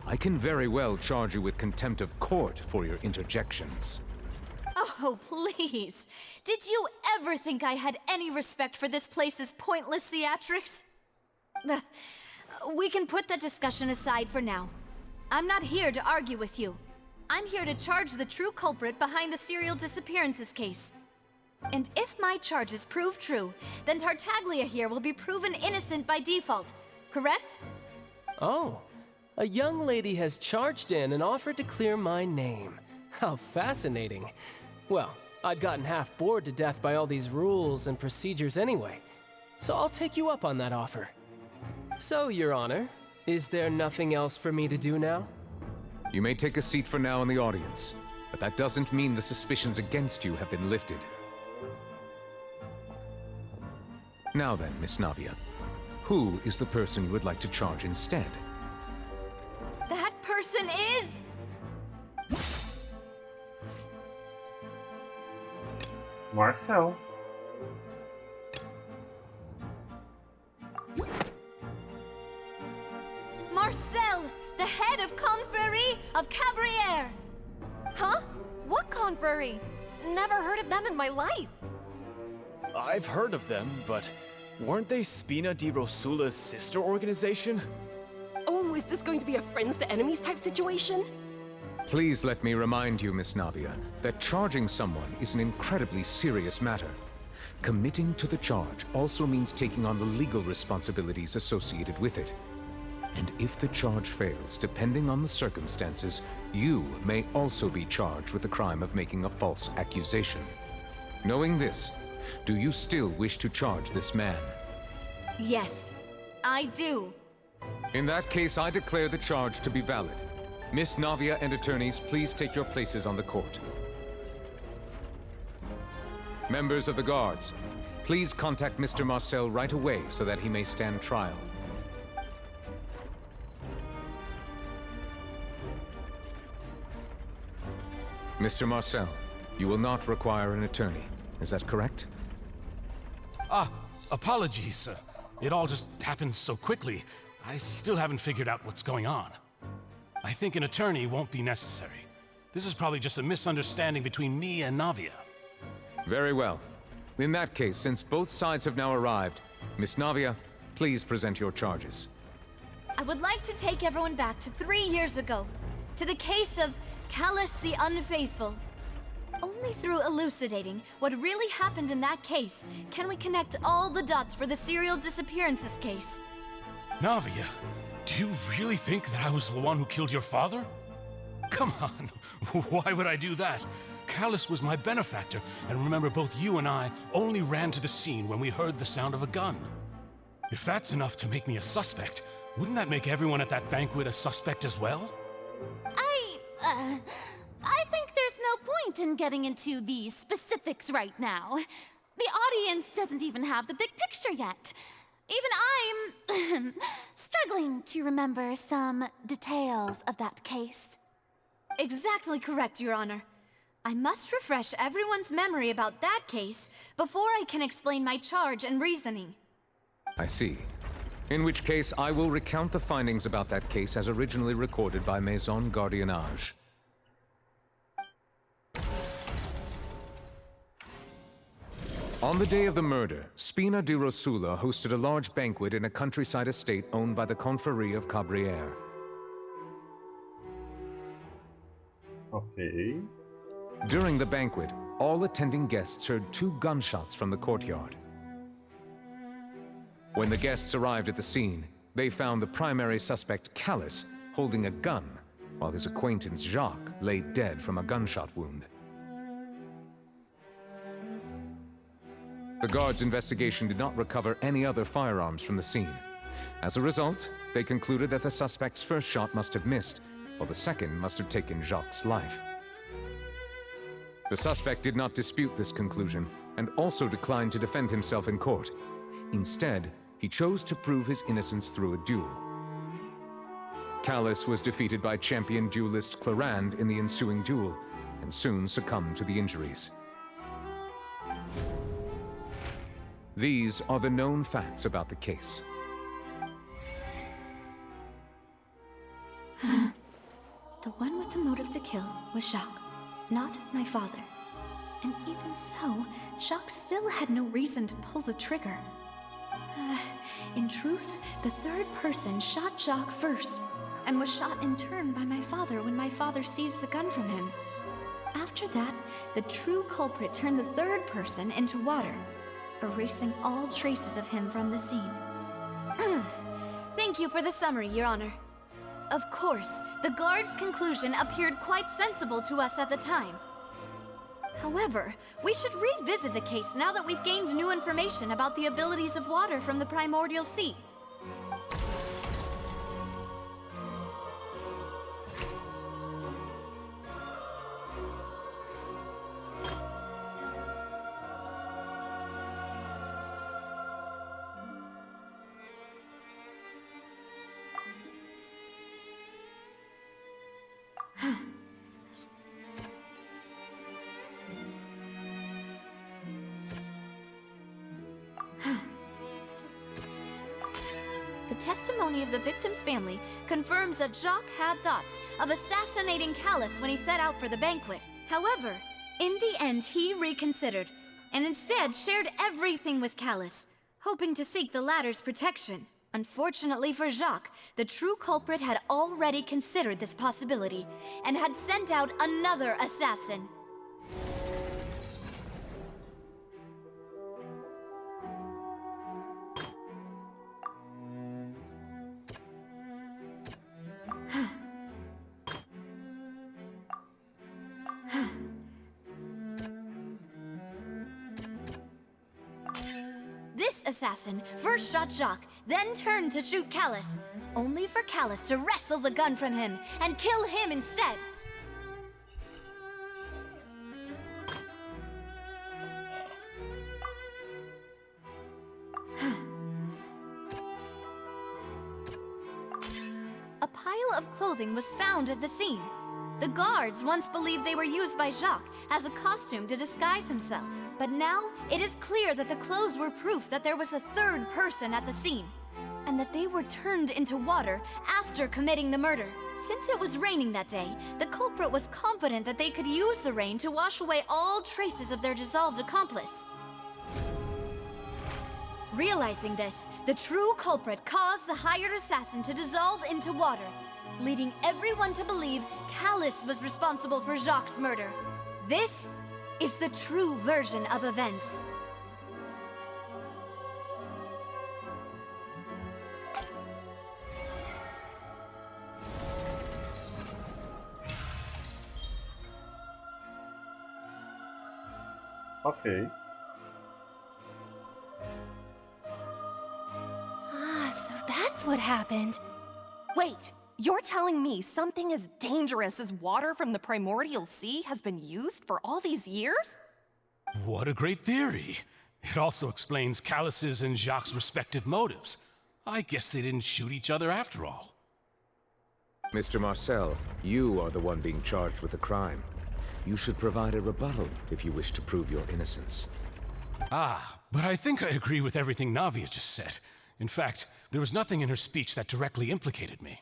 Speaker 11: I can very well charge you with contempt of court for your interjections.
Speaker 6: Oh, please. Did you ever think I had any respect for this place's pointless theatrics? We can put that discussion aside for now. I'm not here to argue with you. I'm here to charge the true culprit behind the serial disappearances case. And if my charges prove true, then Tartaglia here will be proven innocent by default, correct?
Speaker 12: Oh, a young lady has charged in and offered to clear my name. How fascinating. Well, I'd gotten half bored to death by all these rules and procedures anyway, so I'll take you up on that offer. So, Your Honor, is there nothing else for me to do now?
Speaker 11: You may take a seat for now in the audience, but that doesn't mean the suspicions against you have been lifted. Now then, Miss Navia, who is the person you would like to charge instead?
Speaker 6: That person is...
Speaker 1: Marcel.
Speaker 6: Marcel, the head of Confrérie of Cabrières! Huh? What Confrérie? Never heard of them in my life.
Speaker 13: I've heard of them, but weren't they Spina di Rosula's sister organization?
Speaker 14: Oh, is this going to be a friends to enemies type situation?
Speaker 11: Please let me remind you, Miss Navia, that charging someone is an incredibly serious matter. Committing to the charge also means taking on the legal responsibilities associated with it. And if the charge fails, depending on the circumstances, you may also be charged with the crime of making a false accusation. Knowing this, do you still wish to charge this man?
Speaker 6: Yes, I do.
Speaker 11: In that case, I declare the charge to be valid. Miss Navia and attorneys, please take your places on the court. Members of the guards, please contact Mr. Marcel right away so that he may stand trial. Mr. Marcel, you will not require an attorney. Is that correct?
Speaker 7: Apologies. It all just happened so quickly. I still haven't figured out what's going on. I think an attorney won't be necessary. This is probably just a misunderstanding between me and Navia.
Speaker 11: Very well. In that case, since both sides have now arrived, Miss Navia, please present your charges.
Speaker 6: I would like to take everyone back to 3 years ago, to the case of Callus the Unfaithful. Only through elucidating what really happened in that case can we connect all the dots for the serial disappearances case.
Speaker 7: Navia, do you really think that I was the one who killed your father? Come on, why would I do that? Callus was my benefactor, and remember both you and I only ran to the scene when we heard the sound of a gun. If that's enough to make me a suspect, wouldn't that make everyone at that banquet a suspect as well?
Speaker 10: I think there's no point in getting into the specifics right now. The audience doesn't even have the big picture yet. Even I'm struggling to remember some details of that case.
Speaker 3: Exactly correct, Your Honor. I must refresh everyone's memory about that case before I can explain my charge and reasoning.
Speaker 11: I see. In which case, I will recount the findings about that case as originally recorded by Maison Gardiennage. On the day of the murder, Spina di Rosula hosted a large banquet in a countryside estate owned by the Confrérie of Cabrières.
Speaker 1: Ok.
Speaker 11: During the banquet, all attending guests heard 2 gunshots from the courtyard. When the guests arrived at the scene, they found the primary suspect, Callus, holding a gun, while his acquaintance, Jacques, lay dead from a gunshot wound. The guards' investigation did not recover any other firearms from the scene. As a result, they concluded that the suspect's first shot must have missed, while the second must have taken Jacques' life. The suspect did not dispute this conclusion, and also declined to defend himself in court. Instead, he chose to prove his innocence through a duel. Callus was defeated by champion duelist Clarand in the ensuing duel, and soon succumbed to the injuries. These are the known facts about the case.
Speaker 3: The one with the motive to kill was Jacques, not my father. And even so, Jacques still had no reason to pull the trigger. In truth, the third person shot Jacques first, and was shot in turn by my father when my father seized the gun from him. After that, the true culprit turned the third person into water, erasing all traces of him from the scene. Thank you for the summary, Your Honor. Of course, the guard's conclusion appeared quite sensible to us at the time. However, we should revisit the case now that we've gained new information about the abilities of water from the primordial sea. The testimony of the victim's family confirms that Jacques had thoughts of assassinating Callus when he set out for the banquet. However, in the end, he reconsidered, and instead shared everything with Callus, hoping to seek the latter's protection. Unfortunately for Jacques, the true culprit had already considered this possibility, and had sent out another assassin. This assassin first shot Jacques, then turned to shoot Callus, only for Callus to wrestle the gun from him and kill him instead. A pile of clothing was found at the scene. The guards once believed they were used by Jacques as a costume to disguise himself. But now, it is clear that the clothes were proof that there was a third person at the scene, and that they were turned into water after committing the murder. Since it was raining that day, the culprit was confident that they could use the rain to wash away all traces of their dissolved accomplice. Realizing this, the true culprit caused the hired assassin to dissolve into water, leading everyone to believe Callus was responsible for Jacques' murder. This is the true version of events.
Speaker 1: Ok.
Speaker 14: So that's what happened. Wait, you're telling me something as dangerous as water from the primordial sea has been used for all these years?
Speaker 7: What a great theory. It also explains Callus's and Jacques' respective motives. I guess they didn't shoot each other after all.
Speaker 11: Mr. Marcel, you are the one being charged with the crime. You should provide a rebuttal if you wish to prove your innocence.
Speaker 7: Ah, but I think I agree with everything Navia just said. In fact, there was nothing in her speech that directly implicated me.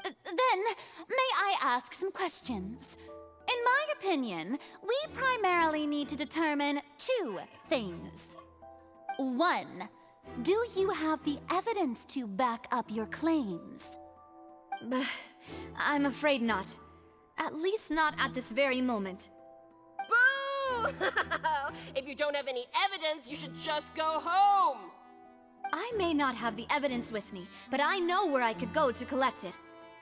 Speaker 10: Then, may I ask some questions? In my opinion, we primarily need to determine two things. One, do you have the evidence to back up your claims?
Speaker 3: I'm afraid not. At least not at this very moment.
Speaker 15: Boo! If you don't have any evidence, you should just go home!
Speaker 3: I may not have the evidence with me, but I know where I could go to collect it.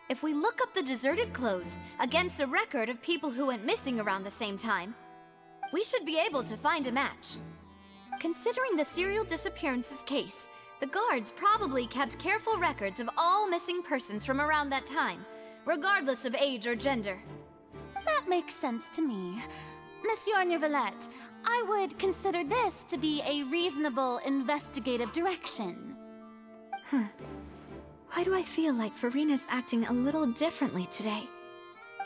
Speaker 3: If we look up the deserted clothes against a record of people who went missing around the same time, we should be able to find a match. Considering the serial disappearances case, the guards probably kept careful records of all missing persons from around that time, regardless of age or gender.
Speaker 10: That makes sense to me. Monsieur Neuvillette, I would consider this to be a reasonable investigative direction.
Speaker 3: Why do I feel like Farina's acting a little differently today?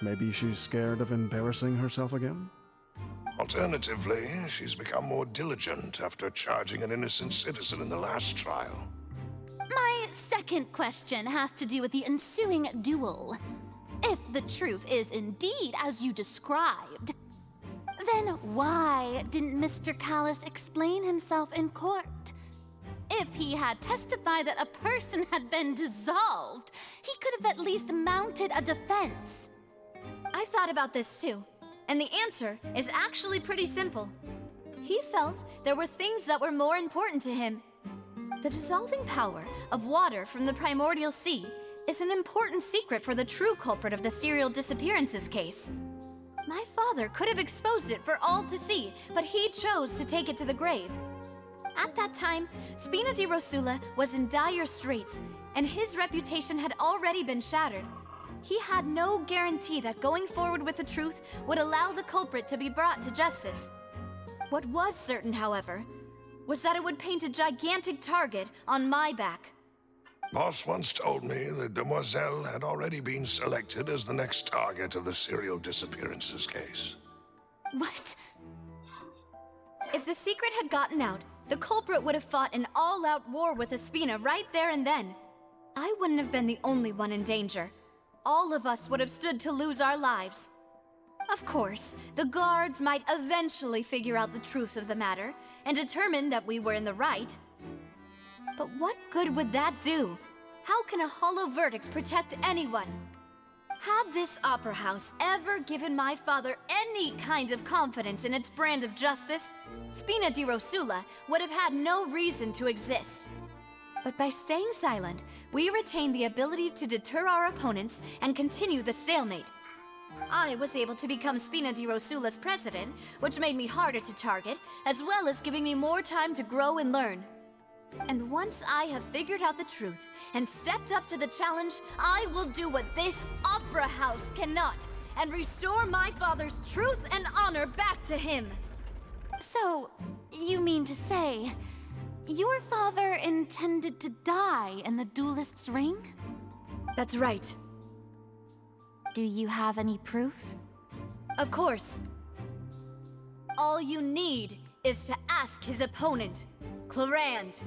Speaker 16: Maybe she's scared of embarrassing herself again?
Speaker 9: Alternatively, she's become more diligent after charging an innocent citizen in the last trial.
Speaker 10: My second question has to do with the ensuing duel. If the truth is indeed as you described, then why didn't Mr. Callus explain himself in court? If he had testified that a person had been dissolved, he could have at least mounted a defense.
Speaker 3: I've thought about this too, and the answer is actually pretty simple. He felt there were things that were more important to him. The dissolving power of water from the primordial sea is an important secret for the true culprit of the serial disappearances case. My father could have exposed it for all to see, but he chose to take it to the grave. At that time, Spina di Rosula was in dire straits, and his reputation had already been shattered. He had no guarantee that going forward with the truth would allow the culprit to be brought to justice. What was certain, however, was that it would paint a gigantic target on my back.
Speaker 9: Boss once told me that Demoiselle had already been selected as the next target of the serial disappearances case.
Speaker 10: What?
Speaker 3: If the secret had gotten out, the culprit would have fought an all-out war with Espina right there and then. I wouldn't have been the only one in danger. All of us would have stood to lose our lives. Of course, the guards might eventually figure out the truth of the matter and determine that we were in the right. But what good would that do? How can a hollow verdict protect anyone? Had this opera house ever given my father any kind of confidence in its brand of justice, Spina di Rosula would have had no reason to exist. But by staying silent, we retained the ability to deter our opponents and continue the stalemate. I was able to become Spina di Rosula's president, which made me harder to target, as well as giving me more time to grow and learn. And once I have figured out the truth and stepped up to the challenge, I will do what this opera house cannot and restore my father's truth and honor back to him.
Speaker 10: So, you mean to say, your father intended to die in the duelist's ring?
Speaker 3: That's right.
Speaker 10: Do you have any proof?
Speaker 3: Of course. All you need is to ask his opponent, Clarand.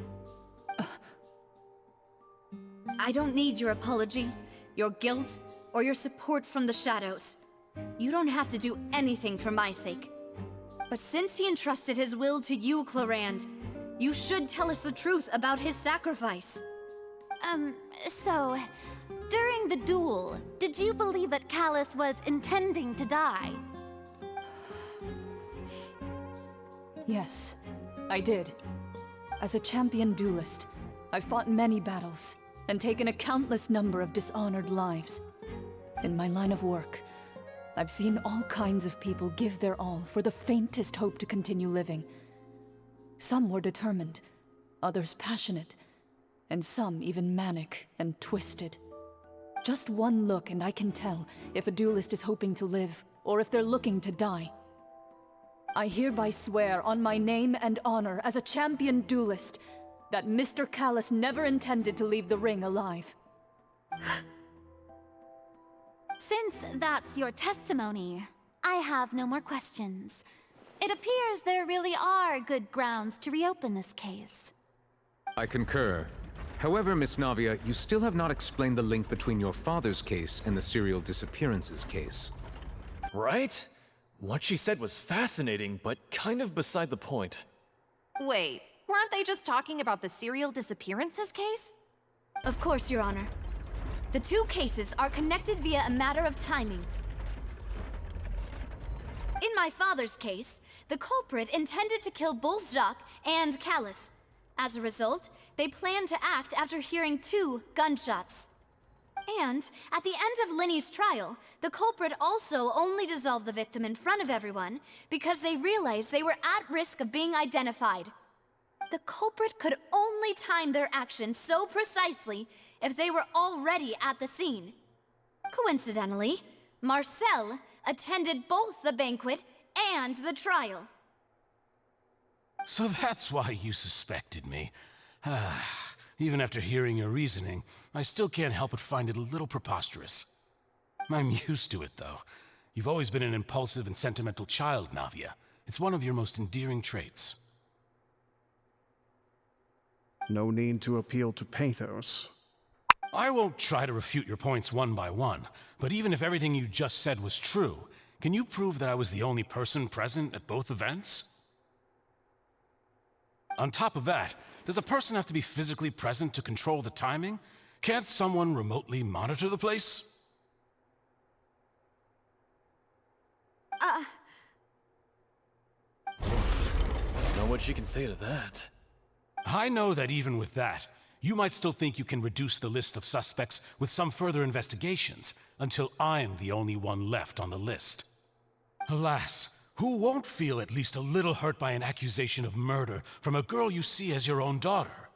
Speaker 3: I don't need your apology, your guilt, or your support from the shadows. You don't have to do anything for my sake. But since he entrusted his will to you, Clarand, you should tell us the truth about his sacrifice.
Speaker 10: So, during the duel, did you believe that Callus was intending to die?
Speaker 17: Yes, I did. As a champion duelist, I've fought many battles and taken a countless number of dishonored lives. In my line of work, I've seen all kinds of people give their all for the faintest hope to continue living. Some were determined, others passionate, and some even manic and twisted. Just one look and I can tell if a duelist is hoping to live or if they're looking to die. I hereby swear on my name and honor as a champion duelist that Mr. Callus never intended to leave the ring alive.
Speaker 10: Since that's your testimony, I have no more questions. It appears there really are good grounds to reopen this case.
Speaker 11: I concur. However, Miss Navia, you still have not explained the link between your father's case and the serial disappearances case.
Speaker 13: Right? What she said was fascinating, but kind of beside the point.
Speaker 14: Wait, weren't they just talking about the serial disappearances case?
Speaker 3: Of course, Your Honor. The two cases are connected via a matter of timing. In my father's case, the culprit intended to kill both Jacques and Callus. As a result, they planned to act after hearing 2 gunshots. And at the end of Linny's trial, the culprit also only dissolved the victim in front of everyone because they realized they were at risk of being identified. The culprit could only time their actions so precisely if they were already at the scene. Coincidentally, Marcel attended both the banquet and the trial.
Speaker 7: So that's why you suspected me. Even after hearing your reasoning, I still can't help but find it a little preposterous. I'm used to it, though. You've always been an impulsive and sentimental child, Navia. It's one of your most endearing traits.
Speaker 16: No need to appeal to pathos.
Speaker 7: I won't try to refute your points one by one, but even if everything you just said was true, can you prove that I was the only person present at both events? On top of that, does a person have to be physically present to control the timing? Can't someone remotely monitor the place?
Speaker 13: Know what she can say to that.
Speaker 7: I know that even with that, you might still think you can reduce the list of suspects with some further investigations, until I'm the only one left on the list. Alas, who won't feel at least a little hurt by an accusation of murder from a girl you see as your own daughter?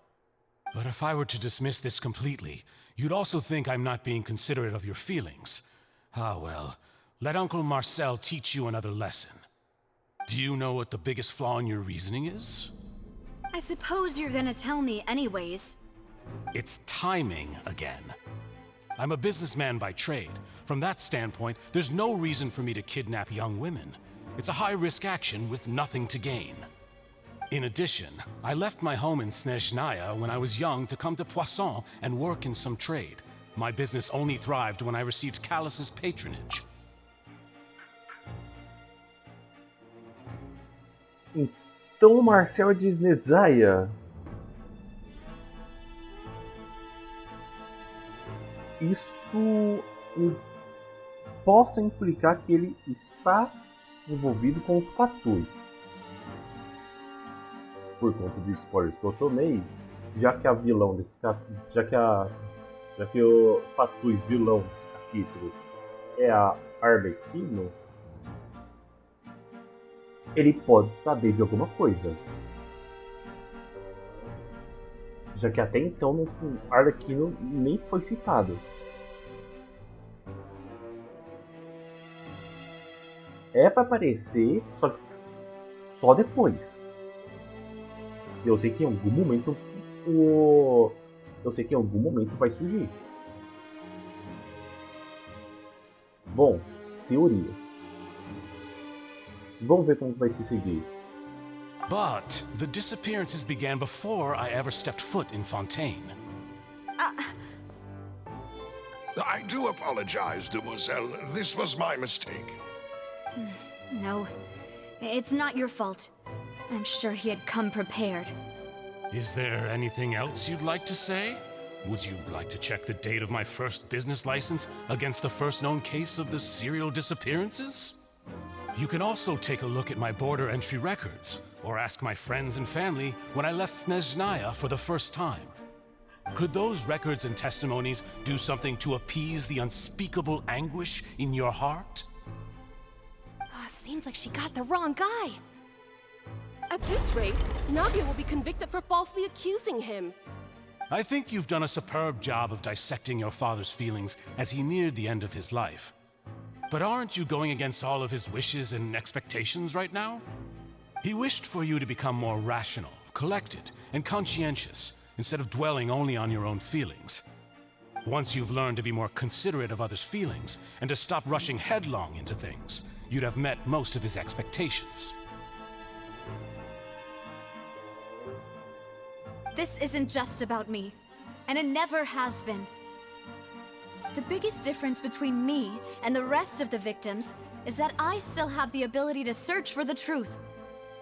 Speaker 7: But if I were to dismiss this completely, you'd also think I'm not being considerate of your feelings. Ah well, let Uncle Marcel teach you another lesson. Do you know what the biggest flaw in your reasoning is?
Speaker 3: I suppose you're gonna tell me anyways.
Speaker 7: It's timing again. I'm a businessman by trade. From that standpoint, there's no reason for me to kidnap young women. It's a high-risk action with nothing to gain. In addition, I left my home in Snezhnaya when I was young to come to Poisson and work in some trade. My business only thrived when I received Callus's patronage.
Speaker 1: Então o Marcel é de Snezhnaya. Isso possa implicar que ele está envolvido com o Fatui. Por conta dos spoilers que eu tomei, já que o Fatui vilão desse capítulo é a Arlequino, ele pode saber de alguma coisa. Já que até então o Arlequino nem foi citado. É para aparecer, só depois. Eu sei que em algum momento vai surgir. Bom, teorias. Vamos ver como vai se seguir.
Speaker 7: But the disappearances began before I ever stepped foot in Fontaine.
Speaker 9: I do apologize, demoiselle. This was my mistake.
Speaker 3: No, it's not your fault. I'm sure he had come prepared.
Speaker 7: Is there anything else you'd like to say? Would you like to check the date of my first business license against the first known case of the serial disappearances? You can also take a look at my border entry records, or ask my friends and family when I left Snezhnaya for the first time. Could those records and testimonies do something to appease the unspeakable anguish in your heart?
Speaker 14: Seems like she got the wrong guy.
Speaker 15: At this rate, Navia will be convicted for falsely accusing him.
Speaker 7: I think you've done a superb job of dissecting your father's feelings as he neared the end of his life. But aren't you going against all of his wishes and expectations right now? He wished for you to become more rational, collected, and conscientious, instead of dwelling only on your own feelings. Once you've learned to be more considerate of others' feelings, and to stop rushing headlong into things, you'd have met most of his expectations.
Speaker 3: This isn't just about me, and it never has been. The biggest difference between me and the rest of the victims is that I still have the ability to search for the truth,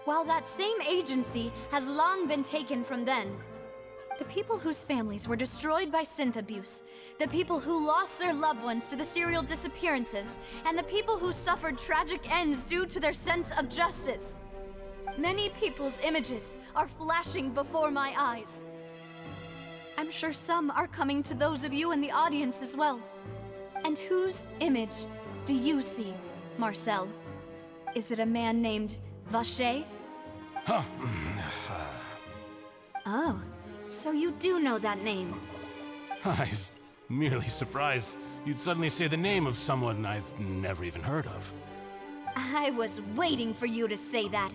Speaker 3: while that same agency has long been taken from them. The people whose families were destroyed by synth abuse, the people who lost their loved ones to the serial disappearances, and the people who suffered tragic ends due to their sense of justice. Many people's images are flashing before my eyes. I'm sure some are coming to those of you in the audience as well. And whose image do you see, Marcel? Is it a man named Vacher?
Speaker 7: Huh.
Speaker 3: Oh, so you do know that name.
Speaker 7: I'm merely surprised you'd suddenly say the name of someone I've never even heard of.
Speaker 3: I was waiting for you to say that.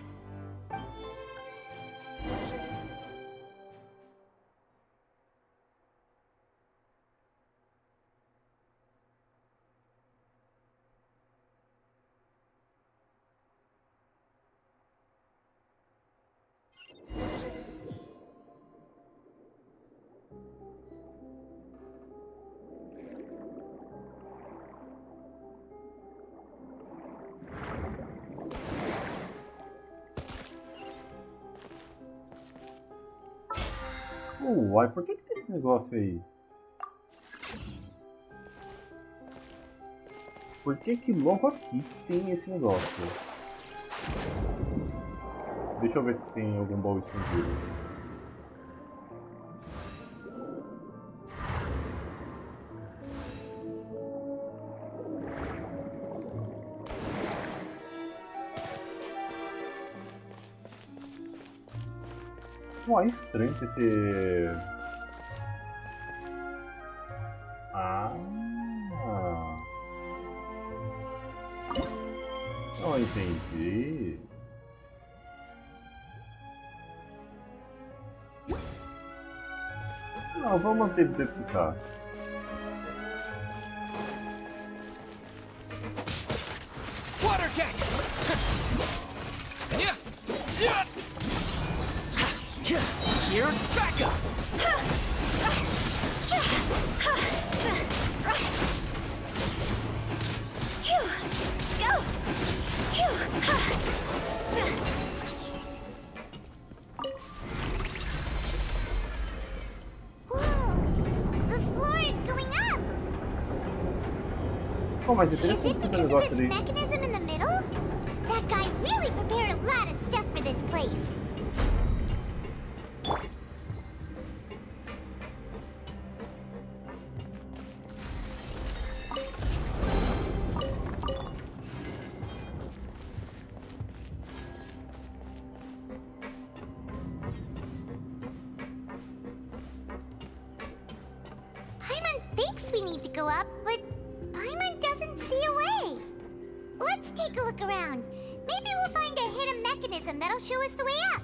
Speaker 1: Uai, por que tem esse negócio aí? Por que logo aqui tem esse negócio? Deixa eu ver se tem algum baú escondido. Uai, estranho que esse... Não entendi. Não, vamos manter do jeito que tá.
Speaker 4: Water jet! Here's backup!
Speaker 1: Oh, mas eu queria
Speaker 2: Is it because of this mechanism in the middle? That guy really prepared a lot of stuff for this place. Paimon thinks we need to go up, but Paimon doesn't see a way. Let's take a look around. Maybe we'll find a hidden mechanism that'll show us the way up.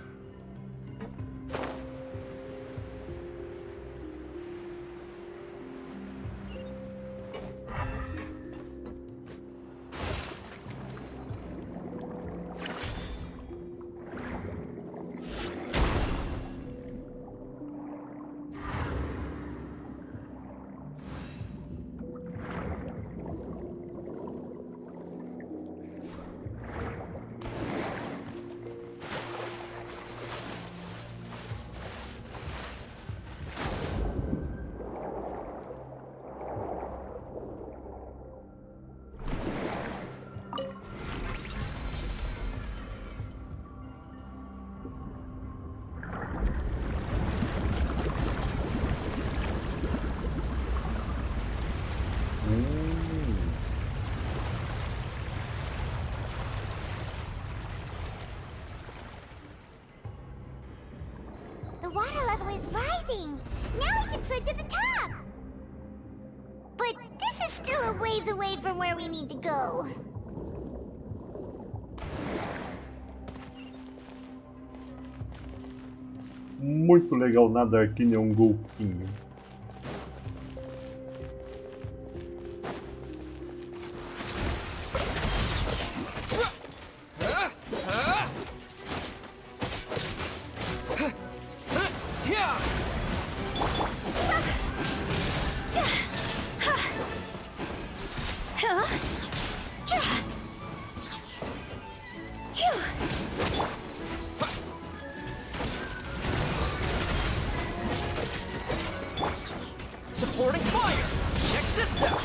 Speaker 2: The water level is rising. Now we can swim to the top. But this is still a a ways away from where we need to go.
Speaker 1: Muito legal nadar que nem um golfinho.
Speaker 12: Supporting fire! Check this out!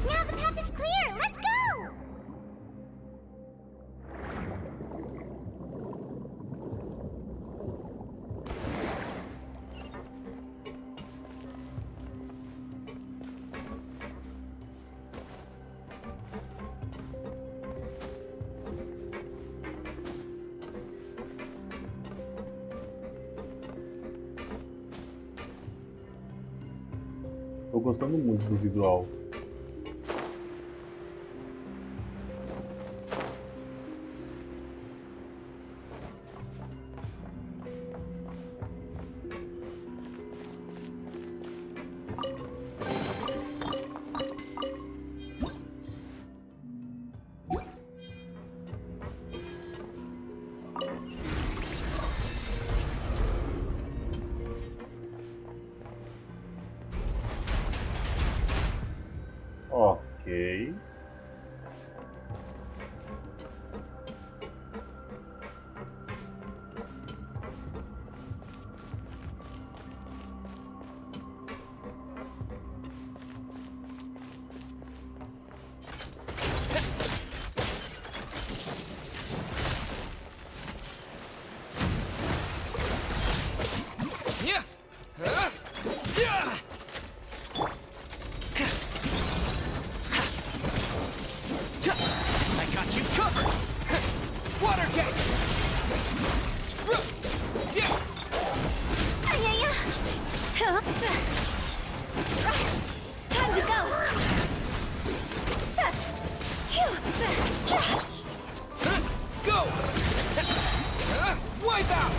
Speaker 2: Now the path is clear. Let's go.
Speaker 1: Tô gostando muito do visual. Ok.
Speaker 12: I got you covered! Water jet!
Speaker 2: Time to go.
Speaker 12: Go! Wipe out!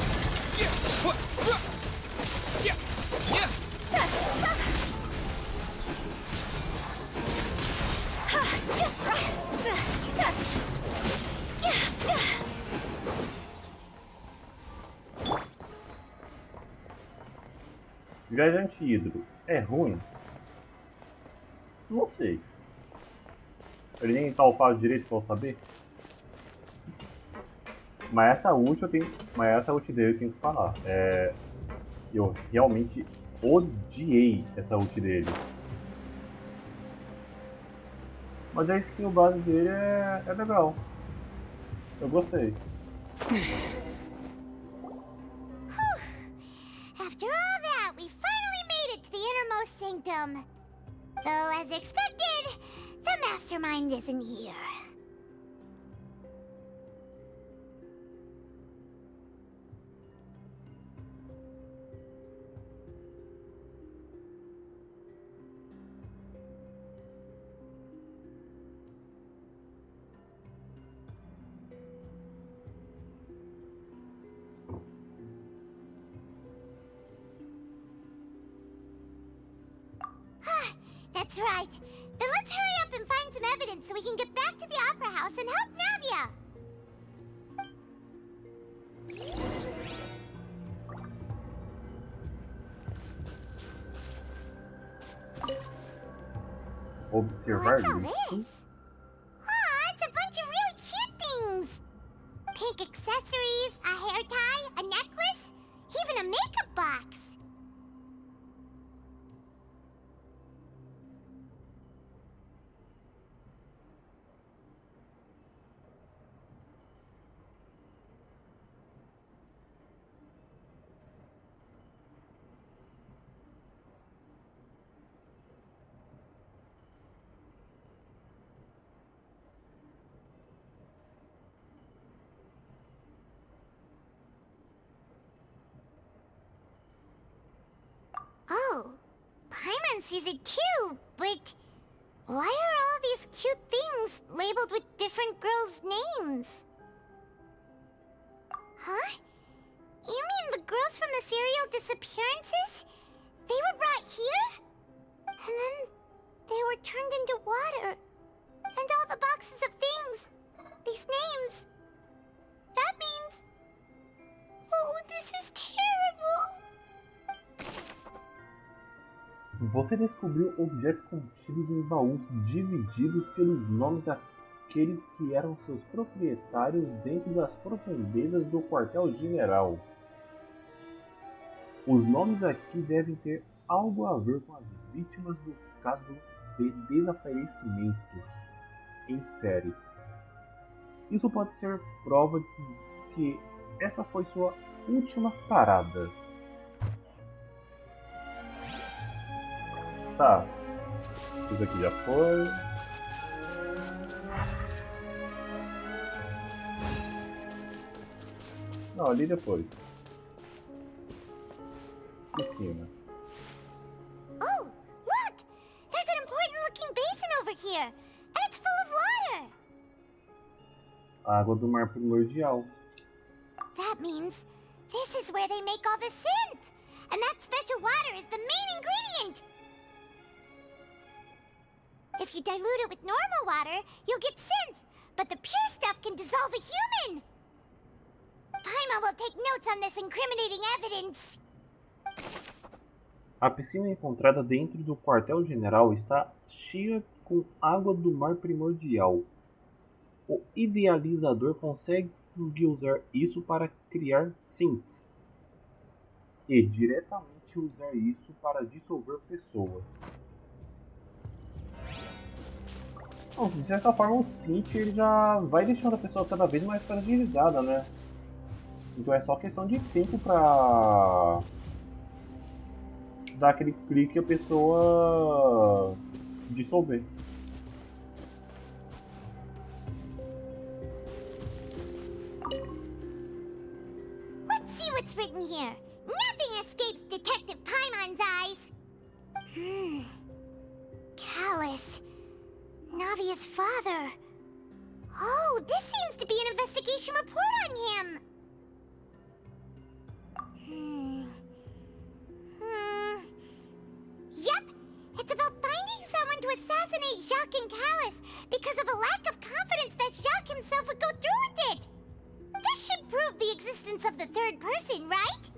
Speaker 1: Viajante hídrico é ruim? Não sei. Ele nem tá upado direito pra eu saber. Mas essa ult dele eu tenho que falar. Eu realmente odiei essa ult dele. Mas a skin base dele é legal. Eu gostei.
Speaker 2: After all that, we finally made it to the innermost sanctum. Though, as expected, the mastermind isn't here. That's right. Then let's hurry up and find some evidence so we can get back to the Opera House and help Navia.
Speaker 1: Observar
Speaker 2: What's all this? Aw, it's a bunch of really cute things. sees it too, but why are all these cute things labeled with different girls' names? Huh? You mean the girls from the serial disappearances? They were brought here? And then they were turned into water. And all the boxes of things. These names. That means... Oh, this is terrible.
Speaker 1: Você descobriu objetos contidos em baús divididos pelos nomes daqueles que eram seus proprietários dentro das profundezas do quartel-general. Os nomes aqui devem ter algo a ver com as vítimas do caso de desaparecimentos em série. Isso pode ser prova de que essa foi sua última parada. Tá, isso aqui já foi. Não, ali depois. Piscina.
Speaker 2: Oh, look! There's an important looking basin over here, and it's full of water!
Speaker 1: Água do mar primordial.
Speaker 2: That means this is where they make all the synth! And that special water is the main ingredient! If you dilute it with normal water, you'll get synth, but the pure stuff can dissolve a human! Paimon will take notes on this incriminating evidence.
Speaker 1: A piscina encontrada dentro do quartel-general está cheia com água do mar primordial. O idealizador consegue usar isso para criar synths e diretamente usar isso para dissolver pessoas. Bom, de certa forma o synth ele já vai deixando a pessoa cada vez mais fragilizada, né? Então é só questão de tempo para dar aquele clique e a pessoa dissolver.
Speaker 2: Let's see what's written here. Nothing escapes Detective Paimon's eyes. Callus. Navia's father. Oh, this seems to be an investigation report on him. Yep, it's about finding someone to assassinate Jacques and Callus because of a lack of confidence that Jacques himself would go through with it. This should prove the existence of the third person, right?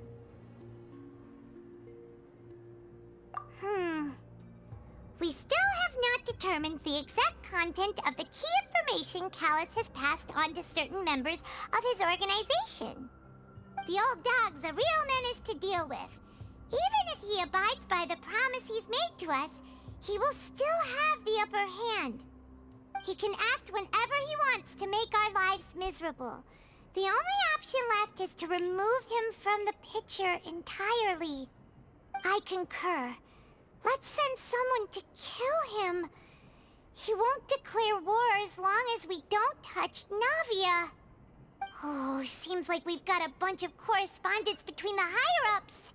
Speaker 2: We still have not determined the exact content of the key information Callus has passed on to certain members of his organization. The old dog's a real menace to deal with. Even if he abides by the promise he's made to us, he will still have the upper hand. He can act whenever he wants to make our lives miserable. The only option left is to remove him from the picture entirely. I concur. Let's send someone to kill him. He won't declare war as long as we don't touch Navia. Oh, seems like we've got a bunch of correspondence between the higher-ups.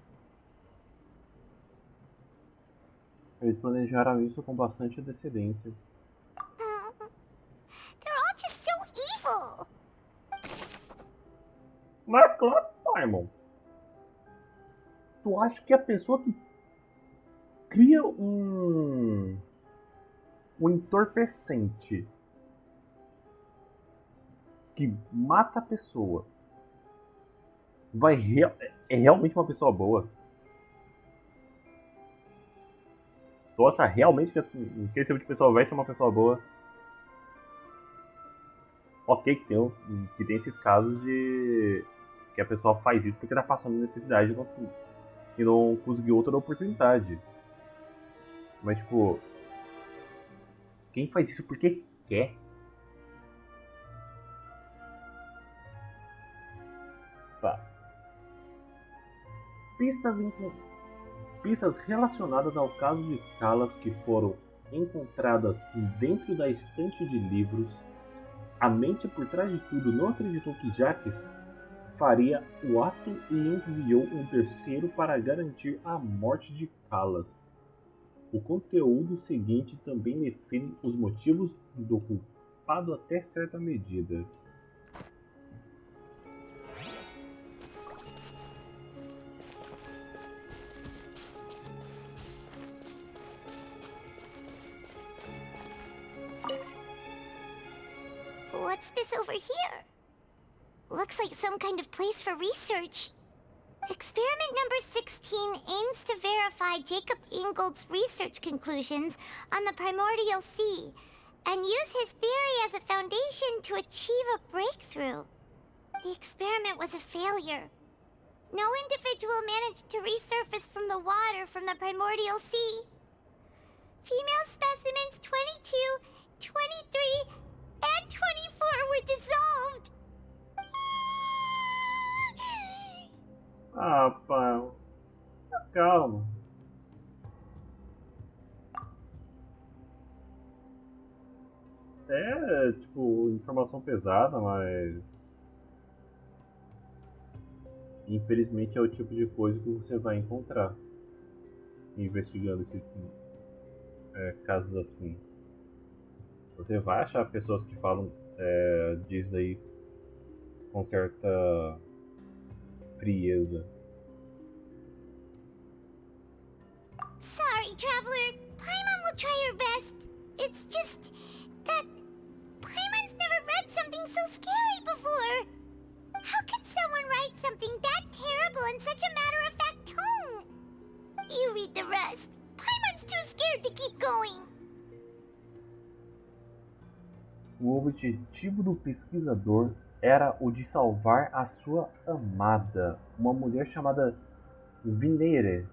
Speaker 1: Eles planejaram isso com bastante antecedência.
Speaker 2: They're all just so evil.
Speaker 1: Mas claro, Paimon. Tu acha que a pessoa que cria um entorpecente que mata a pessoa é realmente uma pessoa boa? Tu acha realmente que esse tipo de pessoa vai ser uma pessoa boa? Ok, que tem esses casos de que a pessoa faz isso porque tá passando necessidade e não conseguiu outra oportunidade. Mas, tipo, quem faz isso porque quer? Tá. Pistas relacionadas ao caso de Callus que foram encontradas dentro da estante de livros. A mente por trás de tudo não acreditou que Jacques faria o ato e enviou um terceiro para garantir a morte de Callus. O conteúdo seguinte também define os motivos do culpado até certa medida.
Speaker 2: What's this over here? Looks like some kind of place for research. Experiment number 16 aims to verify Jacob Ingold's research conclusions on the primordial sea and use his theory as a foundation to achieve a breakthrough. The experiment was a failure. No individual managed to resurface from the water from the primordial sea. Female specimens 22, 23, and 24 were dissolved.
Speaker 1: Ah, pá. Calma. É, tipo, informação pesada, mas... Infelizmente é o tipo de coisa que você vai encontrar investigando casos assim. Você vai achar pessoas que falam disso aí com certa frieza.
Speaker 2: Sorry, traveler. Paimon will try her best. It's just that Paimon's never read something so scary before. How can someone write something that terrible in such a matter-of-fact tone? You read the rest. Paimon's too scared to keep going.
Speaker 1: O objetivo do pesquisador era o de salvar a sua amada, uma mulher chamada Vineire,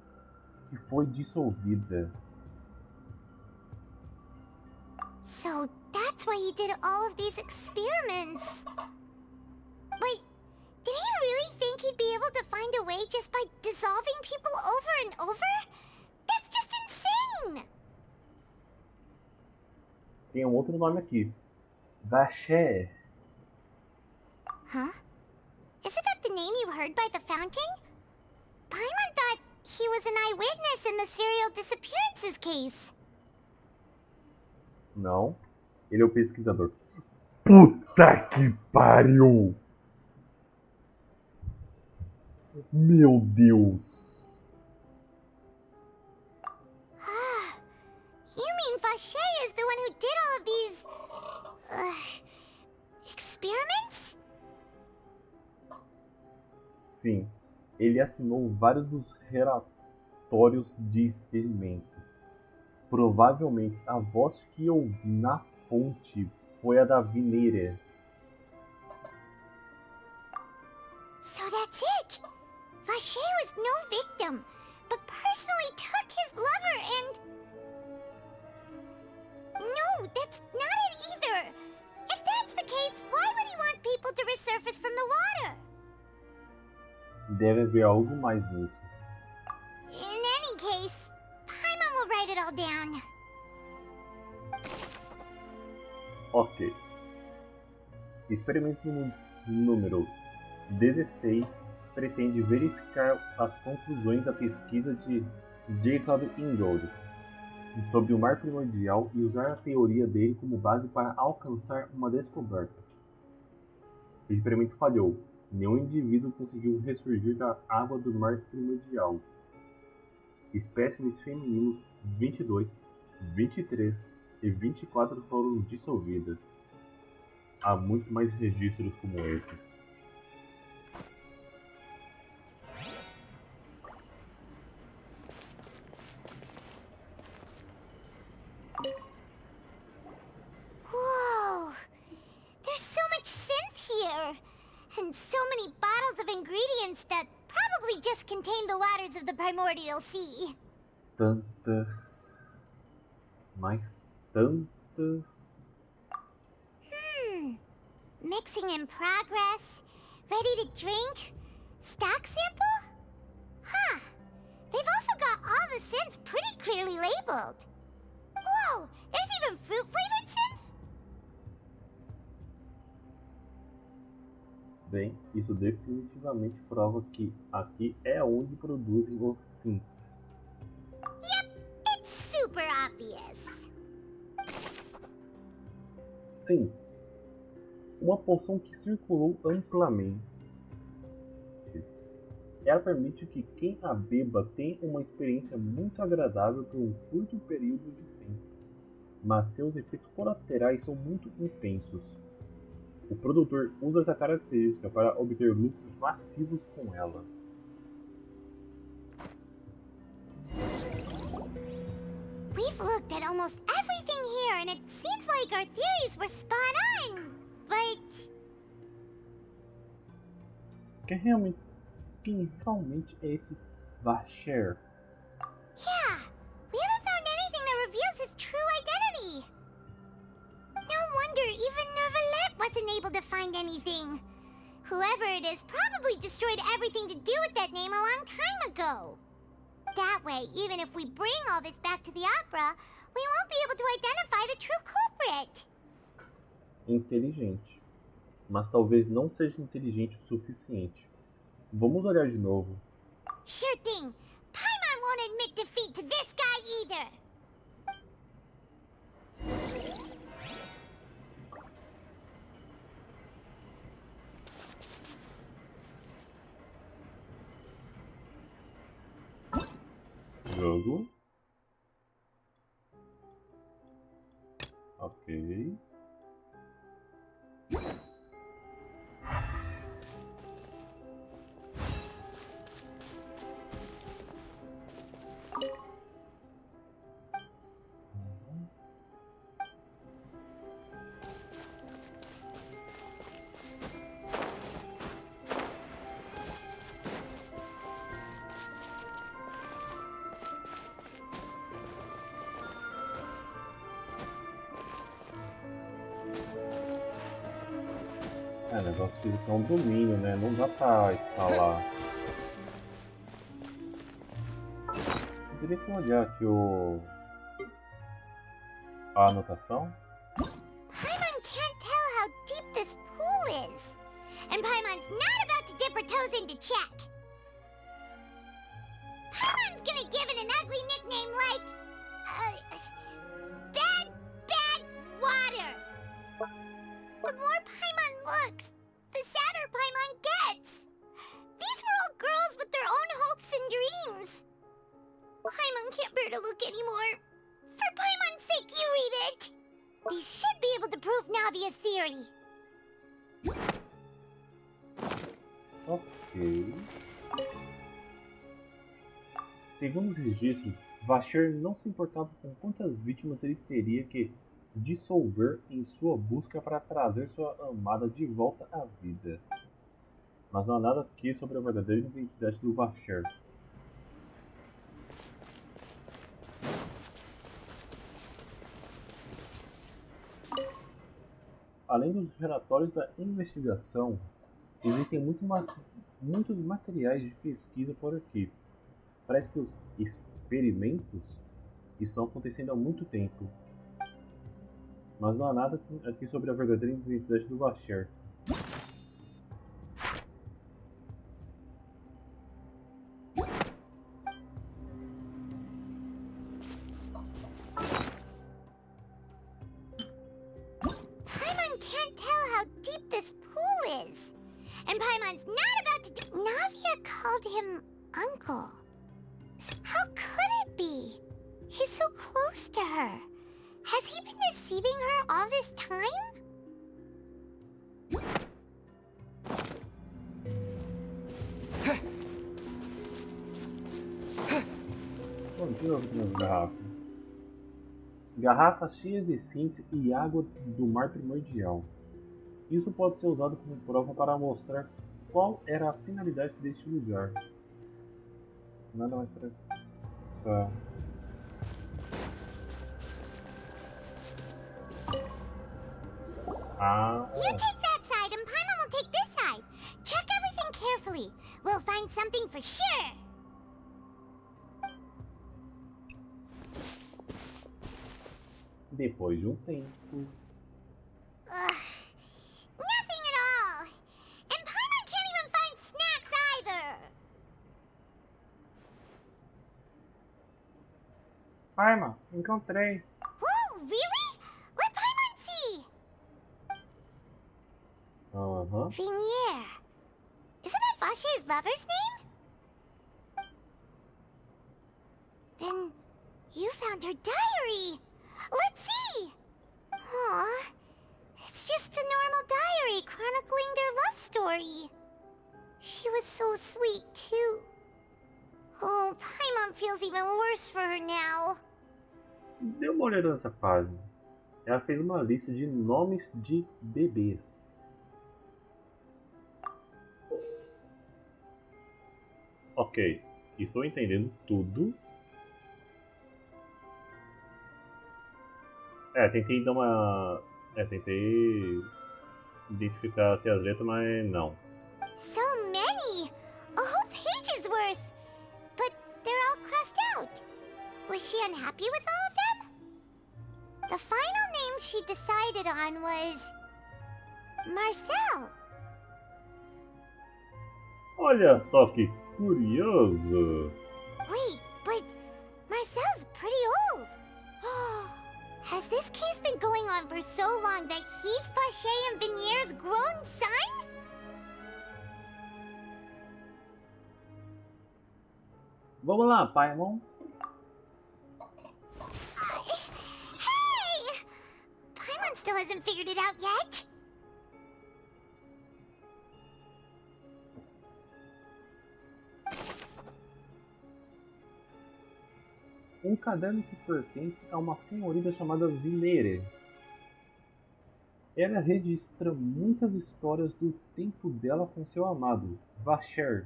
Speaker 1: que foi dissolvida.
Speaker 2: So that's why he did all of these experiments. But did he really think he'd be able to find a way just by dissolving people over and over? That's just insane!
Speaker 1: Tem um outro nome aqui. Baixar.
Speaker 2: Huh? Isn't that the name you heard by the fountain? Paimon thought he was an eyewitness in the serial disappearances case.
Speaker 1: Não, ele é o pesquisador. Puta que pariu! Meu Deus!
Speaker 2: You mean Vache is the one who did all of these... experiments?
Speaker 1: Sim, ele assinou vários dos relatórios de experimento. Provavelmente a voz que ouvi na fonte foi a da Vineire.
Speaker 2: So that's it! Vache was no victim, but personally took his lover and... No, that's not it either! If that's the case, why would he want people to resurface from the water?
Speaker 1: Deve haver algo mais nisso.
Speaker 2: In any case, Paimon will write it all down.
Speaker 1: Ok. Experimento número 16 pretende verificar as conclusões da pesquisa de Jacob Ingold sobre o mar primordial e usar a teoria dele como base para alcançar uma descoberta. O experimento falhou. Nenhum indivíduo conseguiu ressurgir da água do mar primordial. Espécimes femininos 22, 23 e 24 foram dissolvidas. Há muito mais registros como esses.
Speaker 2: Whoa! There's so much synth here! And so many bottles of ingredients that probably just contain the waters of the primordial sea.
Speaker 1: Tantas... mais tantas...
Speaker 2: Mixing in progress, ready to drink, stock sample? Huh. They've also got all the synth pretty clearly labeled. Whoa, there's even fruit-flavored synth?
Speaker 1: Bem, isso definitivamente prova que aqui é onde produzem os synths.
Speaker 2: Yep, it's super obvious.
Speaker 1: Scent. Uma poção que circulou amplamente. Ela permite que quem a beba tenha uma experiência muito agradável por um curto período de tempo, mas seus efeitos colaterais são muito intensos. O produtor usa essa característica para obter lucros massivos com ela.
Speaker 2: We've looked at almost everything here, and it seems like our theories were spot on. But
Speaker 1: Quem realmente é esse baixar?
Speaker 2: yeah, we haven't found anything that reveals his true identity. No wonder even Nervalette wasn't able to find anything. Whoever it is probably destroyed everything to do with that name a long time ago. That way, even if we bring all this back to the opera, we won't be able to identify the true culprit.
Speaker 1: Inteligente. Mas talvez não seja inteligente o suficiente. Vamos olhar de novo.
Speaker 2: Sure thing. Paimon won't admit defeat to this guy either.
Speaker 1: Jogo. Ok. É, o negócio que ele tem um domínio, né? Não dá pra escalar. Eu teria que olhar aqui a anotação.
Speaker 2: Paimon can't tell how deep this pool is. And Paimon's not about to dip her toes in to check. Paimon's gonna give it an ugly nickname like... Bad Water. The more Paimon looks, the sadder Paimon gets. These were all girls with their own hopes and dreams. Paimon can't bear to look anymore. For Paimon's sake, you read it. These should be able to prove Navia's theory.
Speaker 1: Ok. Segundo os registros, Baixar não se importava com quantas vítimas ele teria que dissolver em sua busca para trazer sua amada de volta à vida. Mas não há nada aqui sobre a verdadeira identidade do Baixar. Além dos relatórios da investigação, existem muitos materiais de pesquisa por aqui. Parece que os experimentos estão acontecendo há muito tempo. Mas não há nada aqui sobre a verdadeira identidade do Baixar.
Speaker 2: Paimon can't tell how deep this pool is. And Paimon's not about to do... Navia called him Uncle. How could it be? He's so close to her. Has he been deceiving her all this time?
Speaker 1: Continua nas garrafas. Garrafas cheias de cinza e água do mar primordial. Isso pode ser usado como prova para mostrar qual era a finalidade deste lugar. Nada mais parece. Tá.
Speaker 2: You take that side and Paimon will take this side. Check everything carefully. We'll find something for sure.
Speaker 1: Depois de um tempo.
Speaker 2: Nothing at all. And Paimon can't even find snacks either.
Speaker 1: Paimon, encontrei.
Speaker 2: Whoa, really? Let Paimon see. Vinier. Isn't that Vache's lover's name? Then you found her diary. Let's see. Aw, it's just a normal diary chronicling their love story. She was so sweet, too. Oh, Paimon feels even worse for her now.
Speaker 1: Dê uma olhada nessa página. Ela fez uma lista de nomes de bebês. Ok, estou entendendo tudo. Tentei dar uma... tentei identificar até as letras, mas não.
Speaker 2: So many! A whole page's worth! But they're all crossed out. Was she unhappy with all of them? The final name she decided on was... Marcel.
Speaker 1: Olha só que curioso!
Speaker 2: Wait, but Marcel's pretty old. Has this case been going on for so long that he's Vache and Vinier's grown son?
Speaker 1: Vamos lá, Paimon.
Speaker 2: Hey! Paimon still hasn't figured it out yet.
Speaker 1: Um caderno que pertence a uma senhorita chamada Vinere. Ela registra muitas histórias do tempo dela com seu amado, Baixar.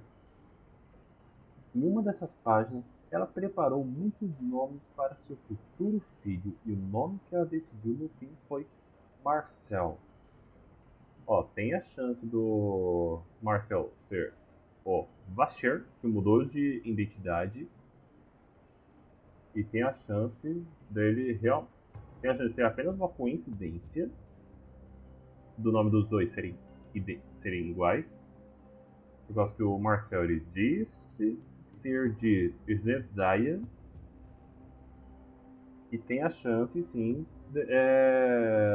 Speaker 1: Em uma dessas páginas, ela preparou muitos nomes para seu futuro filho e o nome que ela decidiu no fim foi Marcel. Tem a chance do Marcel ser o Baixar, que mudou de identidade. E tem a chance dele tem a chance de ser apenas uma coincidência do nome dos dois serem iguais. Por causa que o Marcel ele disse ser de Zendaya. E tem a chance sim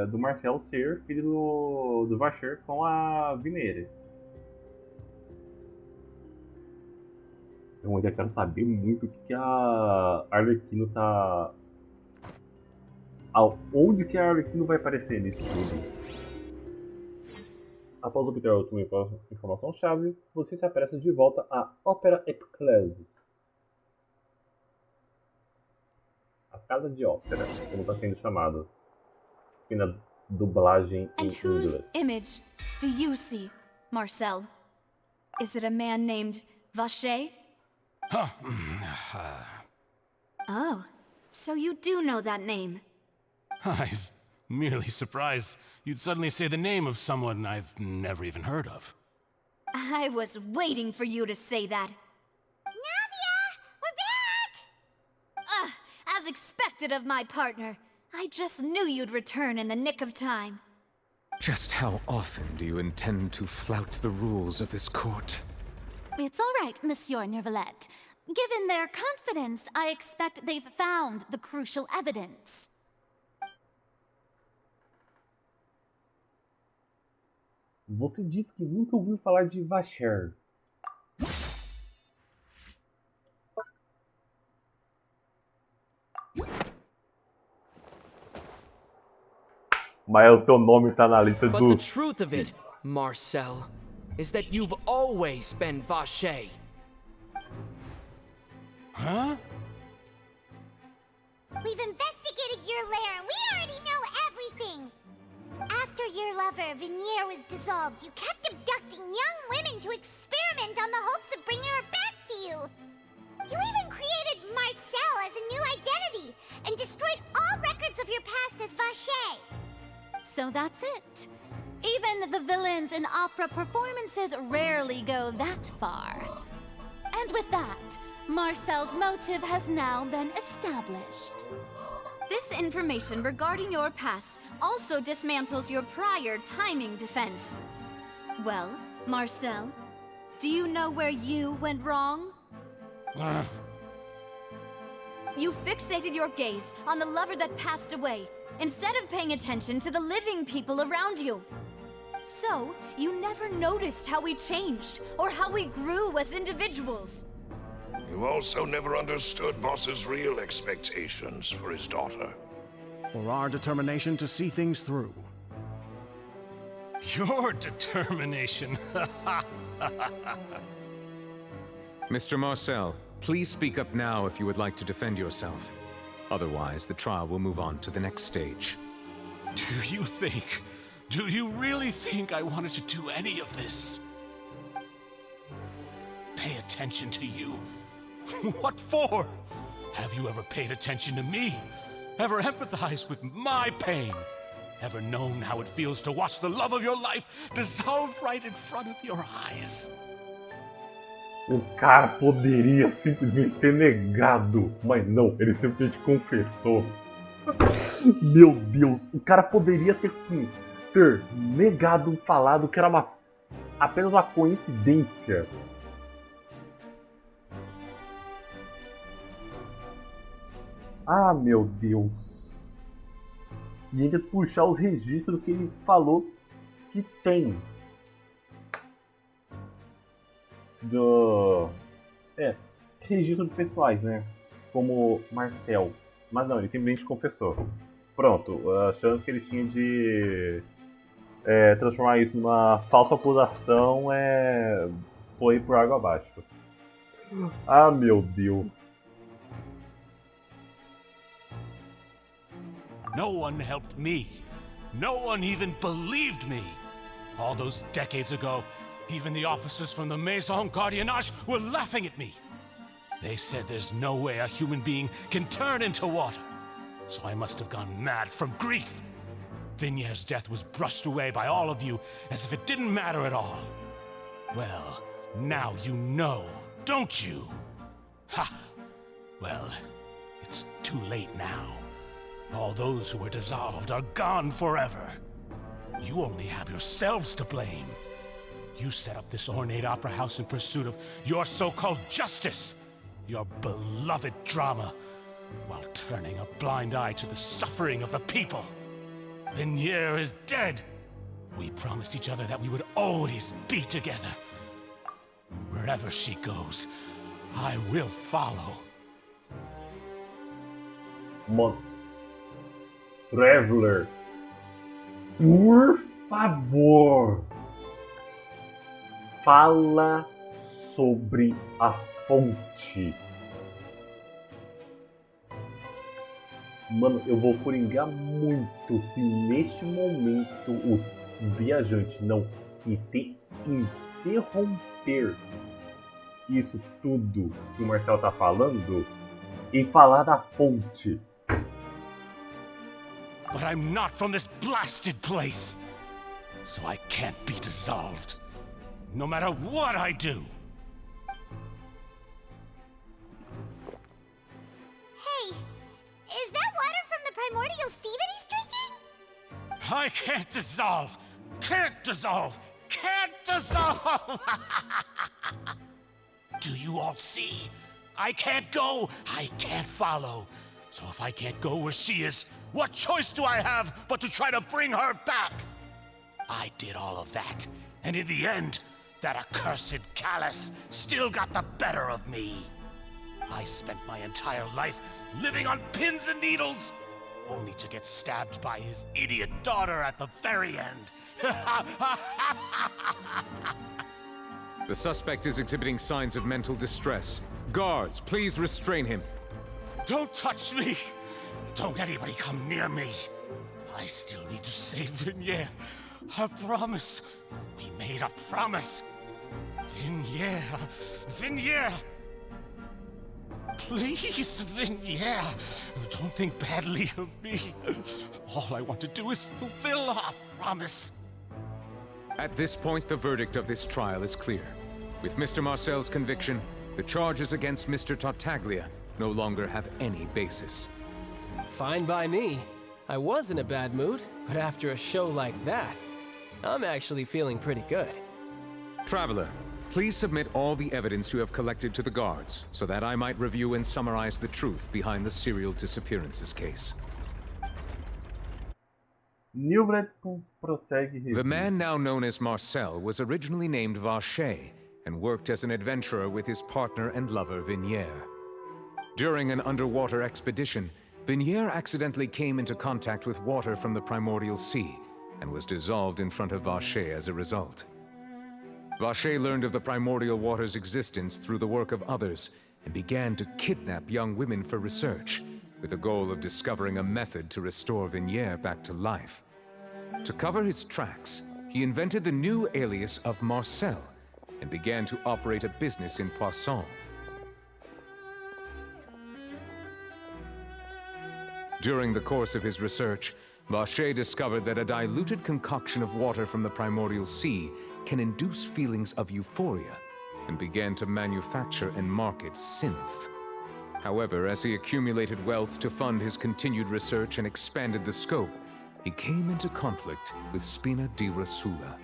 Speaker 1: do Marcel ser filho do Vacher com a Vinere. Eu ainda quero saber muito o que a Arlequino tá... Onde que a Arlequino vai aparecer nisso tudo? Após obter a última informação-chave, você se apressa de volta à Ópera Eclese. A Casa de Ópera, como está sendo chamado. E na dublagem em
Speaker 3: And whose
Speaker 1: inglês.
Speaker 3: image do you see, Marcel? Is it a man named Vache? Oh, so you do know that name.
Speaker 7: I'm merely surprised you'd suddenly say the name of someone I've never even heard of.
Speaker 3: I was waiting for you to say that.
Speaker 2: Navia! We're back!
Speaker 3: As expected of my partner. I just knew you'd return in the nick of time.
Speaker 11: Just how often do you intend to flout the rules of this court?
Speaker 10: It's all right, Monsieur Nervalette. Given their confidence, I expect they've found the crucial evidence.
Speaker 1: Você disse que nunca ouviu falar de Vacher. Mas o seu nome tá na lista
Speaker 18: But
Speaker 1: dos...
Speaker 18: the truth of it, Marcel, is that you've always been Vache.
Speaker 7: Huh?
Speaker 2: We've investigated your lair and we already know everything! After your lover, Vinier, was dissolved, you kept abducting young women to experiment on the hopes of bringing her back to you! You even created Marcel as a new identity and destroyed all records of your past as Vache!
Speaker 10: So that's it. Even the villains in opera performances rarely go that far. And with that, Marcel's motive has now been established.
Speaker 3: This information regarding your past also dismantles your prior timing defense. Well, Marcel, do you know where you went wrong?
Speaker 6: You fixated your gaze on the lover that passed away, instead of paying attention to the living people around you. So, you never noticed how we changed, or how we grew as individuals.
Speaker 9: You also never understood Boss's real expectations for his daughter.
Speaker 16: Or our determination to see things through.
Speaker 7: Your determination.
Speaker 11: Mr. Marcel, please speak up now if you would like to defend yourself. Otherwise, the trial will move on to the next stage.
Speaker 7: Do you really think I wanted to do any of this? Pay attention to you? What for? Have you ever paid attention to me? Ever empathized with my pain? Ever known how it feels to watch the love of your life dissolve right in front of your eyes?
Speaker 1: O cara poderia simplesmente ter negado, mas não, ele simplesmente confessou. Meu Deus, o cara poderia ter negado, falado que era apenas uma coincidência. Ah, meu Deus. E ainda puxar os registros que ele falou que tem. Registros pessoais, né? Como Marcel. Mas não, ele simplesmente confessou. Pronto, a chance que ele tinha de transformar isso numa falsa acusação foi por água abaixo. Ah, meu Deus.
Speaker 7: No one helped me. No one even believed me. All those decades ago, even the officers from the Maison Gardiennage were laughing at me. They said there's no way a human being can turn into water. So I must have gone mad from grief. Vignier's death was brushed away by all of you as if it didn't matter at all. Well, now you know, don't you? Ha! Well, it's too late now. All those who were dissolved are gone forever. You only have yourselves to blame. You set up this ornate opera house in pursuit of your so-called justice, your beloved drama, while turning a blind eye to the suffering of the people. Vignier is dead. We promised each other that we would always be together. Wherever she goes, I will follow.
Speaker 1: Traveler, por favor, fala sobre a fonte. Mano, eu vou coringar muito se neste momento o viajante não interromper isso tudo que o Marcel tá falando e falar da fonte.
Speaker 7: But I'm not from this blasted place, so I can't be dissolved, no matter what I do.
Speaker 2: Hey, is that water from the primordial sea that he's drinking?
Speaker 7: I can't dissolve! Can't dissolve! Can't dissolve! Do you all see? I can't go, I can't follow. So if I can't go where she is, what choice do I have but to try to bring her back? I did all of that, and in the end, that accursed Callus still got the better of me. I spent my entire life living on pins and needles, only to get stabbed by his idiot daughter at the very end.
Speaker 11: The suspect is exhibiting signs of mental distress. Guards, please restrain him.
Speaker 7: Don't touch me! Don't anybody come near me! I still need to save Vignier. A promise. We made a promise. Vignier. Vignier. Please, Vignier. Don't think badly of me. All I want to do is fulfill our promise.
Speaker 11: At this point, the verdict of this trial is clear. With Mr. Marcel's conviction, the charges against Mr. Tartaglia no longer have any basis.
Speaker 12: Fine by me. I was in a bad mood, but after a show like that, I'm actually feeling pretty good.
Speaker 11: Traveler, Please submit all the evidence you have collected to the guards, so that I might review and summarize the truth behind the serial disappearances case.
Speaker 1: Nilbred prossegue.
Speaker 11: The man now known as Marcel was originally named Vacher and worked as an adventurer with his partner and lover Vignier. During an underwater expedition, Vignier accidentally came into contact with water from the primordial sea and was dissolved in front of Vacher as a result. Vacher learned of the primordial water's existence through the work of others and began to kidnap young women for research, with the goal of discovering a method to restore Vignier back to life. To cover his tracks, he invented the new alias of Marcel and began to operate a business in Poisson. During the course of his research, Vacher discovered that a diluted concoction of water from the primordial sea can induce feelings of euphoria, and began to manufacture and market synth. However, as he accumulated wealth to fund his continued research and expanded the scope, he came into conflict with Spina di Rosula.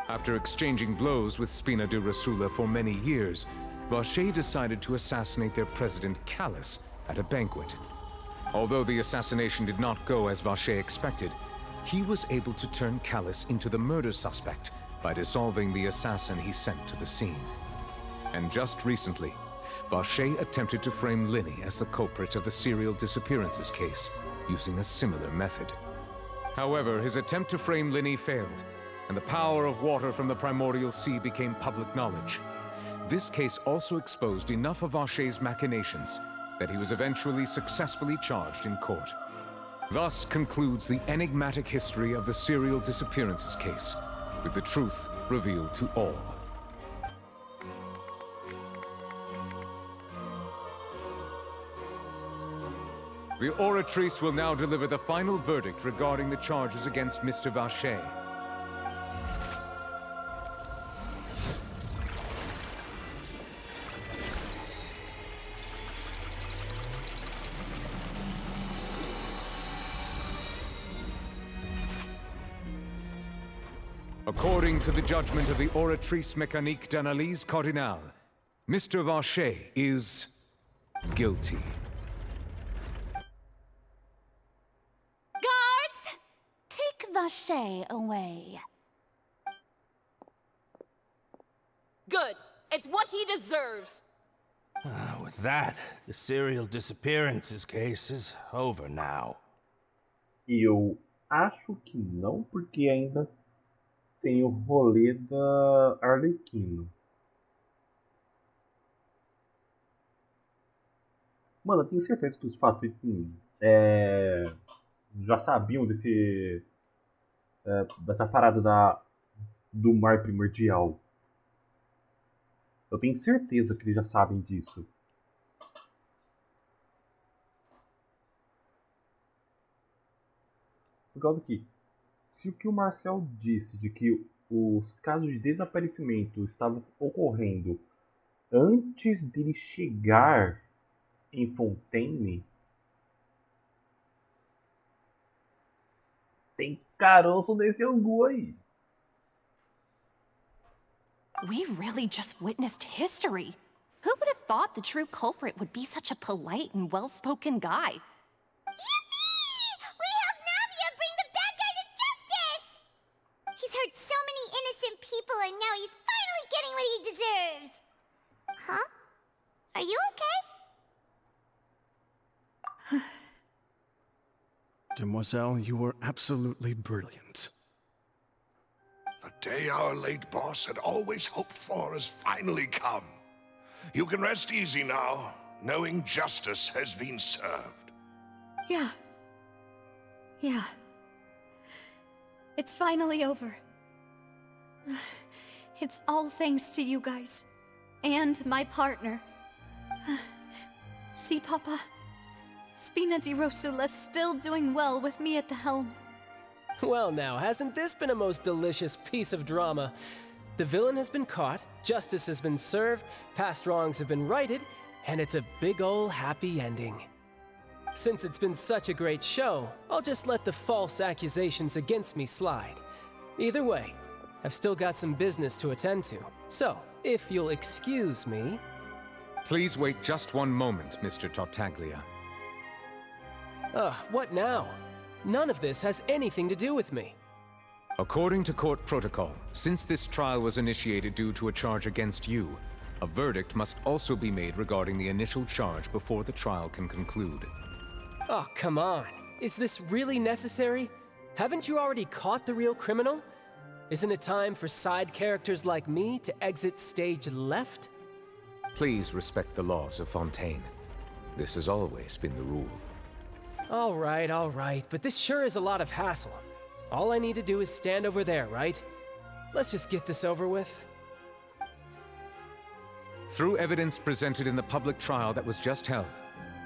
Speaker 11: After exchanging blows with Spina di Rosula for many years, Vacher decided to assassinate their president Callus at a banquet. Although the assassination did not go as Vacher expected, he was able to turn Callus into the murder suspect by dissolving the assassin he sent to the scene. And just recently, Vacher attempted to frame Linny as the culprit of the serial disappearances case, using a similar method. However, his attempt to frame Linny failed, and the power of water from the primordial sea became public knowledge. This case also exposed enough of Vacher's machinations that he was eventually successfully charged in court. Thus concludes the enigmatic history of the serial disappearances case, with the truth revealed to all. The oratrice will now deliver the final verdict regarding the charges against Mr. Vacher. According to the judgment of the Oratrice Mécanique d'Analyse Cardinale, Mr. Vacher is guilty.
Speaker 10: Guards! Take Vacher away.
Speaker 15: Good. It's what he deserves.
Speaker 19: With that, the serial disappearances case is over now.
Speaker 1: Eu acho que não, porque ainda tem o rolê da Arlequino. Mano, eu tenho certeza que os fatos já sabiam dessa parada do mar primordial. Eu tenho certeza que eles já sabem disso. Por causa que, se o que o Marcel disse de que os casos de desaparecimento estavam ocorrendo antes dele chegar em Fontaine, tem caroço nesse angu aí.
Speaker 14: We really just witnessed history. Who would have thought the true culprit would be such a polite and well-spoken guy?
Speaker 2: He's hurt so many innocent people and now he's finally getting what he deserves. Huh? Are you okay?
Speaker 16: Demoiselle, you were absolutely brilliant.
Speaker 9: The day our late boss had always hoped for has finally come. You can rest easy now, knowing justice has been served.
Speaker 3: Yeah. It's finally over. It's all thanks to you guys. And my partner. See, Papa? Spina di Rosula's still doing well with me at the helm.
Speaker 12: Well now, hasn't this been a most delicious piece of drama? The villain has been caught, justice has been served, past wrongs have been righted, and it's a big ol' happy ending. Since it's been such a great show, I'll just let the false accusations against me slide. Either way, I've still got some business to attend to. So, if you'll excuse me...
Speaker 11: Please wait just one moment, Mr. Tartaglia.
Speaker 12: What now? None of this has anything to do with me.
Speaker 11: According to court protocol, since this trial was initiated due to a charge against you, a verdict must also be made regarding the initial charge before the trial can conclude.
Speaker 12: Oh, come on. Is this really necessary? Haven't you already caught the real criminal? Isn't it time for side characters like me to exit stage left?
Speaker 11: Please respect the laws of Fontaine. This has always been the rule.
Speaker 12: All right, but this sure is a lot of hassle. All I need to do is stand over there, right? Let's just get this over with.
Speaker 11: Through evidence presented in the public trial that was just held,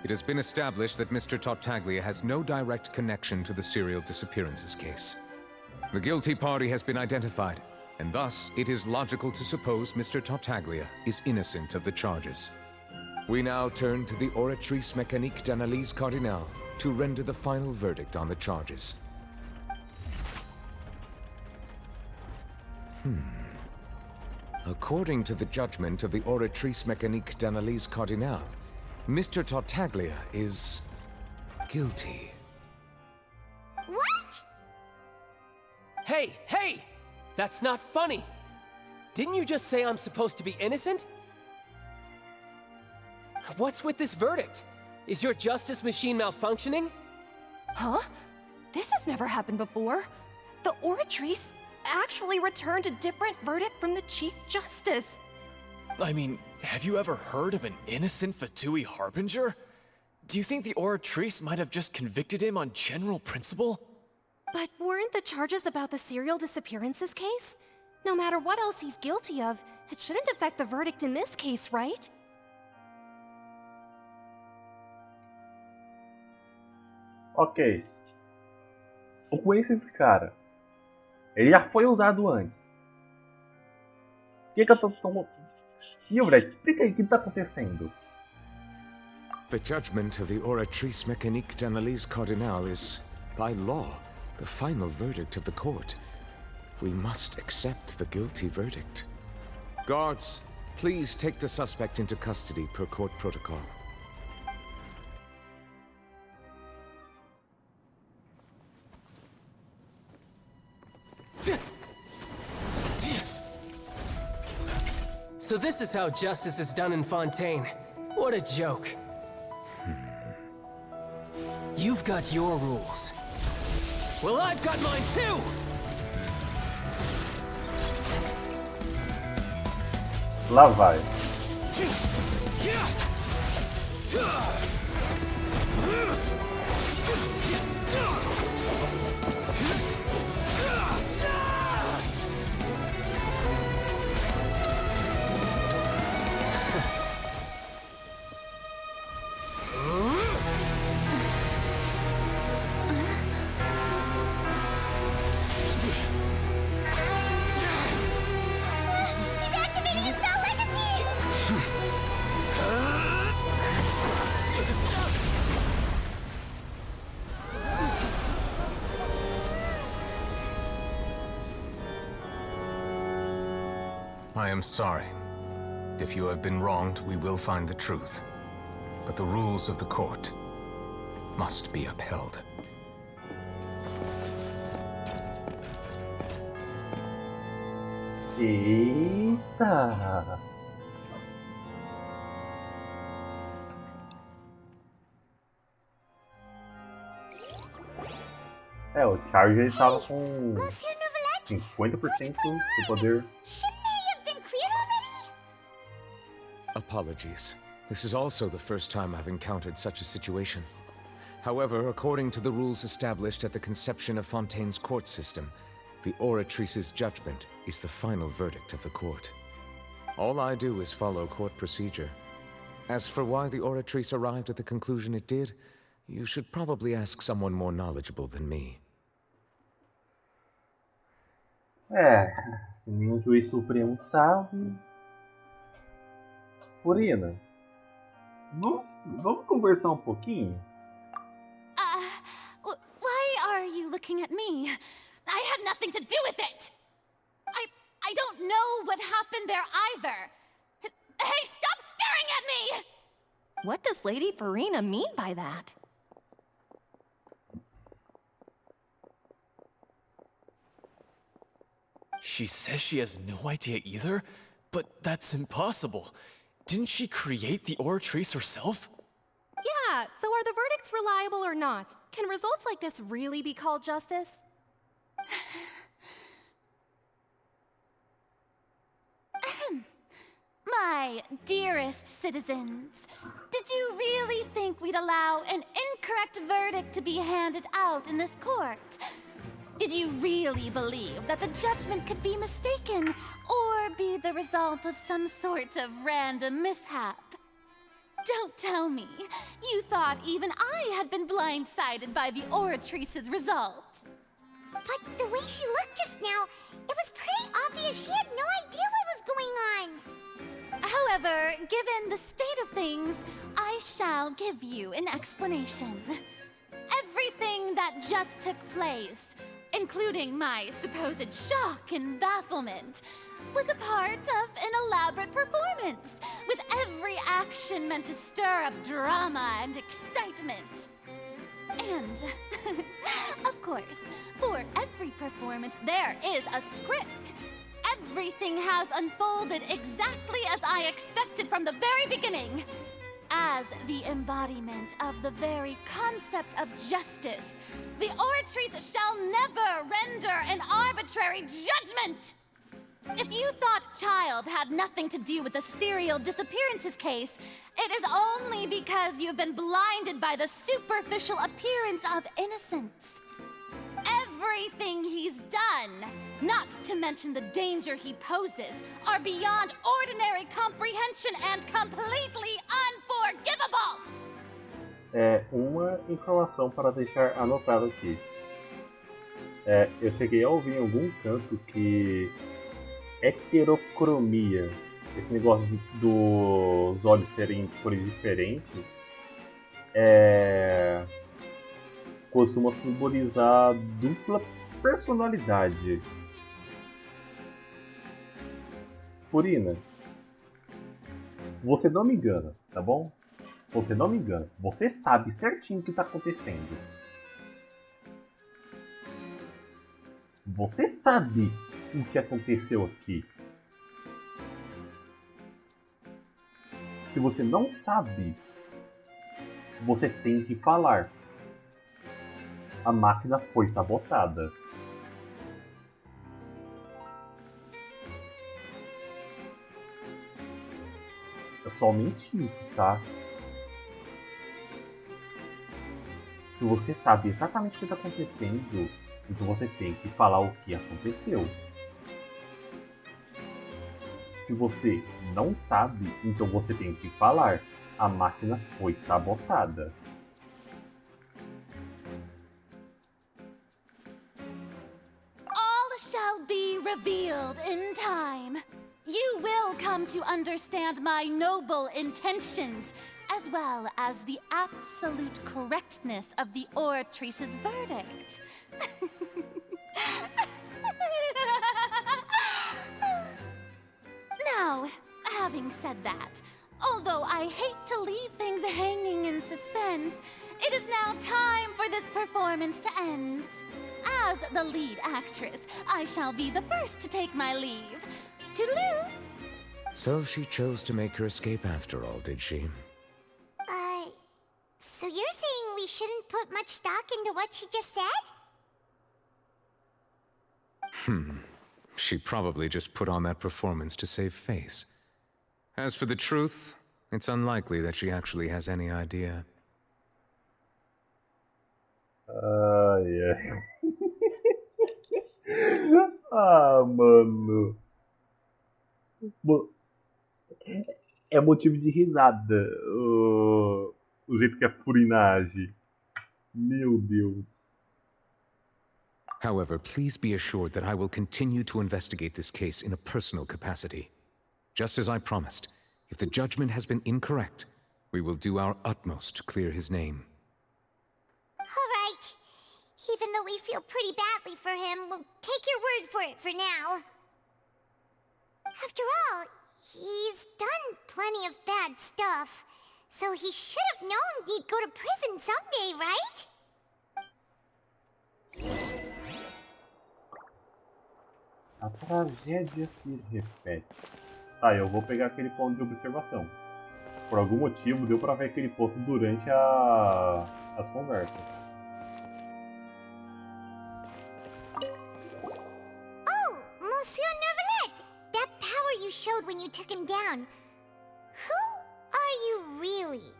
Speaker 11: it has been established that Mr. Tartaglia has no direct connection to the serial disappearances case. The guilty party has been identified, and thus it is logical to suppose Mr. Tartaglia is innocent of the charges. We now turn to the oratrice mécanique d'analyse cardinale to render the final verdict on the charges. According to the judgment of the oratrice mécanique d'analyse cardinale, Mr. Tartaglia is guilty.
Speaker 2: What?
Speaker 12: Hey! That's not funny! Didn't you just say I'm supposed to be innocent? What's with this verdict? Is your justice machine malfunctioning?
Speaker 14: Huh? This has never happened before. The oratrice actually returned a different verdict from the Chief Justice.
Speaker 13: I mean, have you ever heard of an innocent Fatui Harbinger? Do you think the oratrice might have just convicted him on general principle?
Speaker 6: But weren't the charges about the serial disappearances case? No matter what else he's guilty of, it shouldn't affect the verdict in this case, right?
Speaker 1: Ok. Eu conheço esse cara. Ele já foi usado antes. Por que eu tô tão... Fred, explica aí o que tá acontecendo.
Speaker 11: The judgment of the oratrice mécanique d'analyse cardinale is, by law, the final verdict of the court. We must accept the guilty verdict. Guards, please take the suspect into custody per court protocol.
Speaker 12: So this is how justice is done in Fontaine. What a joke. You've got your rules. Well, I've got mine too!
Speaker 1: Lá vai.
Speaker 11: I am sorry. If you have been wronged, we will find the truth. But the rules of the court must be upheld.
Speaker 1: Eita! O Charge ele tava com 50% do poder.
Speaker 11: Apologies. This is also the first time I've encountered such a situation. However, according to the rules established at the conception of Fontaine's court system, the oratrice's judgment is the final verdict of the court. All I do is follow court procedure. As for why the oratrice arrived at the conclusion it did, you should probably ask someone more knowledgeable than me.
Speaker 1: Se nem o juiz supremo sabe... Furina, vamos conversar um pouquinho?
Speaker 10: Why are you looking at me? I had nothing to do with it! I don't know what happened there either. Hey, stop staring at me!
Speaker 14: What does Lady Farina mean by that?
Speaker 13: She says she has no idea either, but that's impossible. Didn't she create the Oratrice herself?
Speaker 14: Yeah, so are the verdicts reliable or not? Can results like this really be called justice?
Speaker 10: My dearest citizens, did you really think we'd allow an incorrect verdict to be handed out in this court? Did you really believe that the judgment could be mistaken or be the result of some sort of random mishap? Don't tell me. You thought even I had been blindsided by the Oratrice's result.
Speaker 2: But the way she looked just now, it was pretty obvious she had no idea what was going on.
Speaker 10: However, given the state of things, I shall give you an explanation. Everything that just took place, including my supposed shock and bafflement, was a part of an elaborate performance, with every action meant to stir up drama and excitement. And, of course, for every performance there is a script. Everything has unfolded exactly as I expected from the very beginning. As the embodiment of the very concept of justice, the Oratrice shall never render an arbitrary judgment! If you thought Child had nothing to do with the serial disappearances case, it is only because you've been blinded by the superficial appearance of innocence. Everything he's done, not to mention the danger he poses, are beyond ordinary comprehension and completely unforgivable!
Speaker 1: Uma informação para deixar anotado aqui. Eu cheguei a ouvir em algum canto que heterocromia, esse negócio dos olhos serem de cores diferentes, costuma simbolizar dupla personalidade. Furina, você não me engana, tá bom? Você não me engana. Você sabe certinho o que está acontecendo. Você sabe o que aconteceu aqui. Se você não sabe, você tem que falar. A máquina foi sabotada. É somente isso, tá? Se você sabe exatamente o que está acontecendo, então você tem que falar o que aconteceu. Se você não sabe, então você tem que falar. A máquina foi sabotada.
Speaker 10: All shall be revealed in time. You will come to understand my noble intentions, as well as the absolute correctness of the Oratrice's verdict. Now, having said that, although I hate to leave things hanging in suspense, it is now time for this performance to end. As the lead actress, I shall be the first to take my leave. Toodaloo!
Speaker 11: So she chose to make her escape after all, did she?
Speaker 2: So you're saying we shouldn't put much stock into what she just said?
Speaker 11: She probably just put on that performance to save face. As for the truth, it's unlikely that she actually has any idea.
Speaker 1: Yeah. Mano. É motivo de risada o jeito que a Furina age. Meu Deus.
Speaker 11: However, please be assured that I will continue to investigate this case in a personal capacity. Just as I promised, if the judgment has been incorrect, we will do our utmost to clear his name.
Speaker 2: All right. Even though we feel pretty badly for him, we'll take your word for it for now. After all, he's done plenty of bad stuff, so he should have known he'd go to prison someday, right?
Speaker 1: A tragédia se repete. Tá, eu vou pegar aquele ponto de observação. Por algum motivo, deu pra ver aquele ponto durante as conversas.
Speaker 2: Oh, Monsieur Neuvillette! That power you showed when you took him down. Who are you really?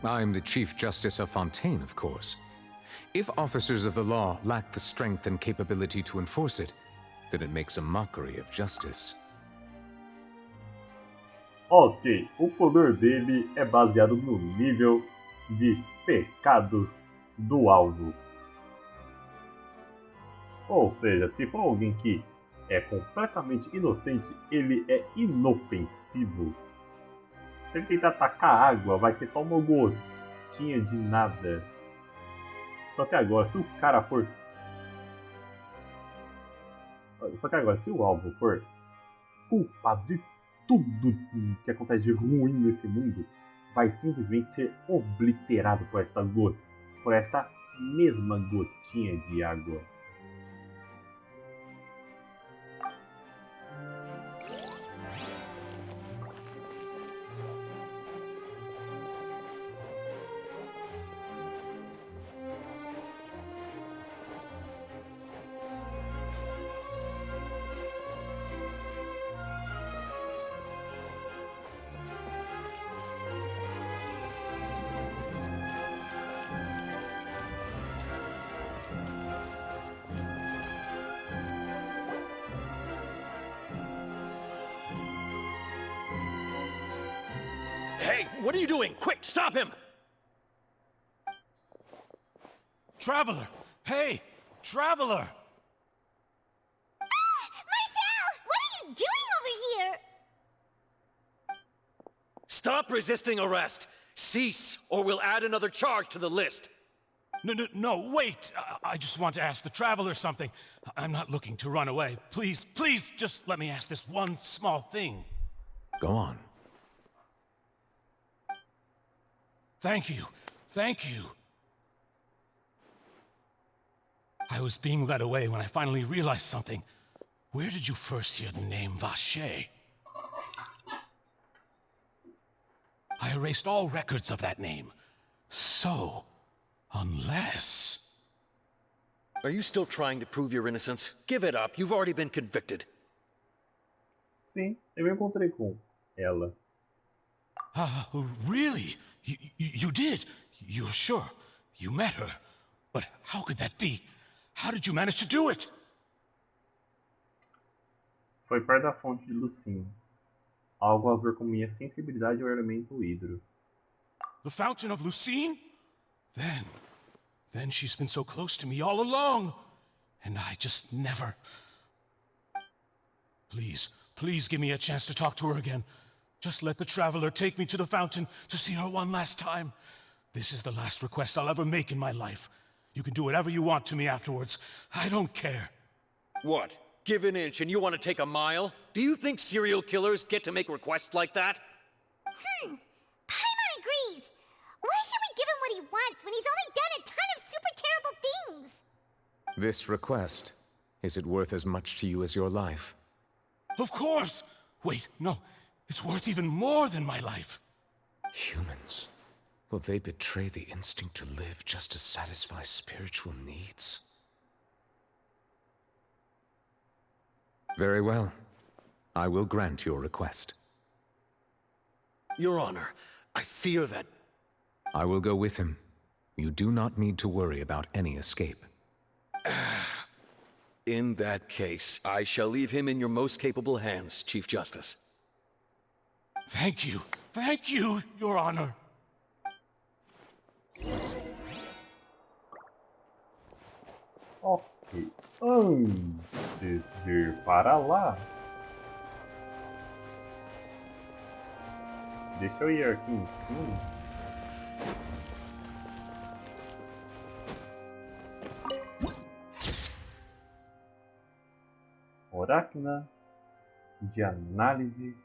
Speaker 11: I'm the Chief Justice of Fontaine, of course. If officers of the law lack the strength and capability to enforce it, then it makes a mockery of justice.
Speaker 1: Ok, o poder dele é baseado no nível de pecados do alvo. Ou seja, se for alguém que é completamente inocente, ele é inofensivo. Se ele tentar atacar água, vai ser só uma gotinha de nada. Só que agora, se o cara for... Só que agora, se o alvo for culpado de tudo que acontece de ruim nesse mundo, vai simplesmente ser obliterado por esta mesma gotinha de água.
Speaker 20: Hey, what are you doing? Quick, stop him!
Speaker 7: Traveler! Hey! Traveler!
Speaker 2: Marcel! What are you doing over here?
Speaker 20: Stop resisting arrest! Cease, or we'll add another charge to the list!
Speaker 7: No, wait! I just want to ask the Traveler something. I'm not looking to run away. Please, just let me ask this one small thing.
Speaker 11: Go on.
Speaker 7: Thank you. I was being led away when I finally realized something. Where did you first hear the name Vacher? I erased all records of that name. So, unless...
Speaker 20: Are you still trying to prove your innocence? Give it up. You've already been convicted.
Speaker 1: Sim, eu me encontrei com ela.
Speaker 7: Really? You did? You're sure? You met her? But how could that be? How did you manage to do it?
Speaker 1: Foi perto da fonte de Lucine. Algo a ver com minha sensibilidade ao elemento hidro.
Speaker 7: The fountain of Lucine? Then she's been so close to me all along. And I just never... Please give me a chance to talk to her again. Just let the Traveler take me to the fountain to see her one last time. This is the last request I'll ever make in my life. You can do whatever you want to me afterwards. I don't care.
Speaker 20: What? Give an inch and you want to take a mile? Do you think serial killers get to make requests like that?
Speaker 2: Paimon agrees. Why should we give him what he wants when he's only done a ton of super terrible things?
Speaker 11: This request, is it worth as much to you as your life?
Speaker 7: Of course! Wait, no. It's worth even more than my life.
Speaker 11: Humans. Will they betray the instinct to live just to satisfy spiritual needs? Very well. I will grant your request.
Speaker 20: Your Honor, I fear that...
Speaker 11: I will go with him. You do not need to worry about any escape.
Speaker 20: In that case, I shall leave him in your most capable hands, Chief Justice.
Speaker 7: Thank you, Your Honor.
Speaker 1: Ok, antes de ir para lá, deixa eu ir aqui em cima. Oracna, de análise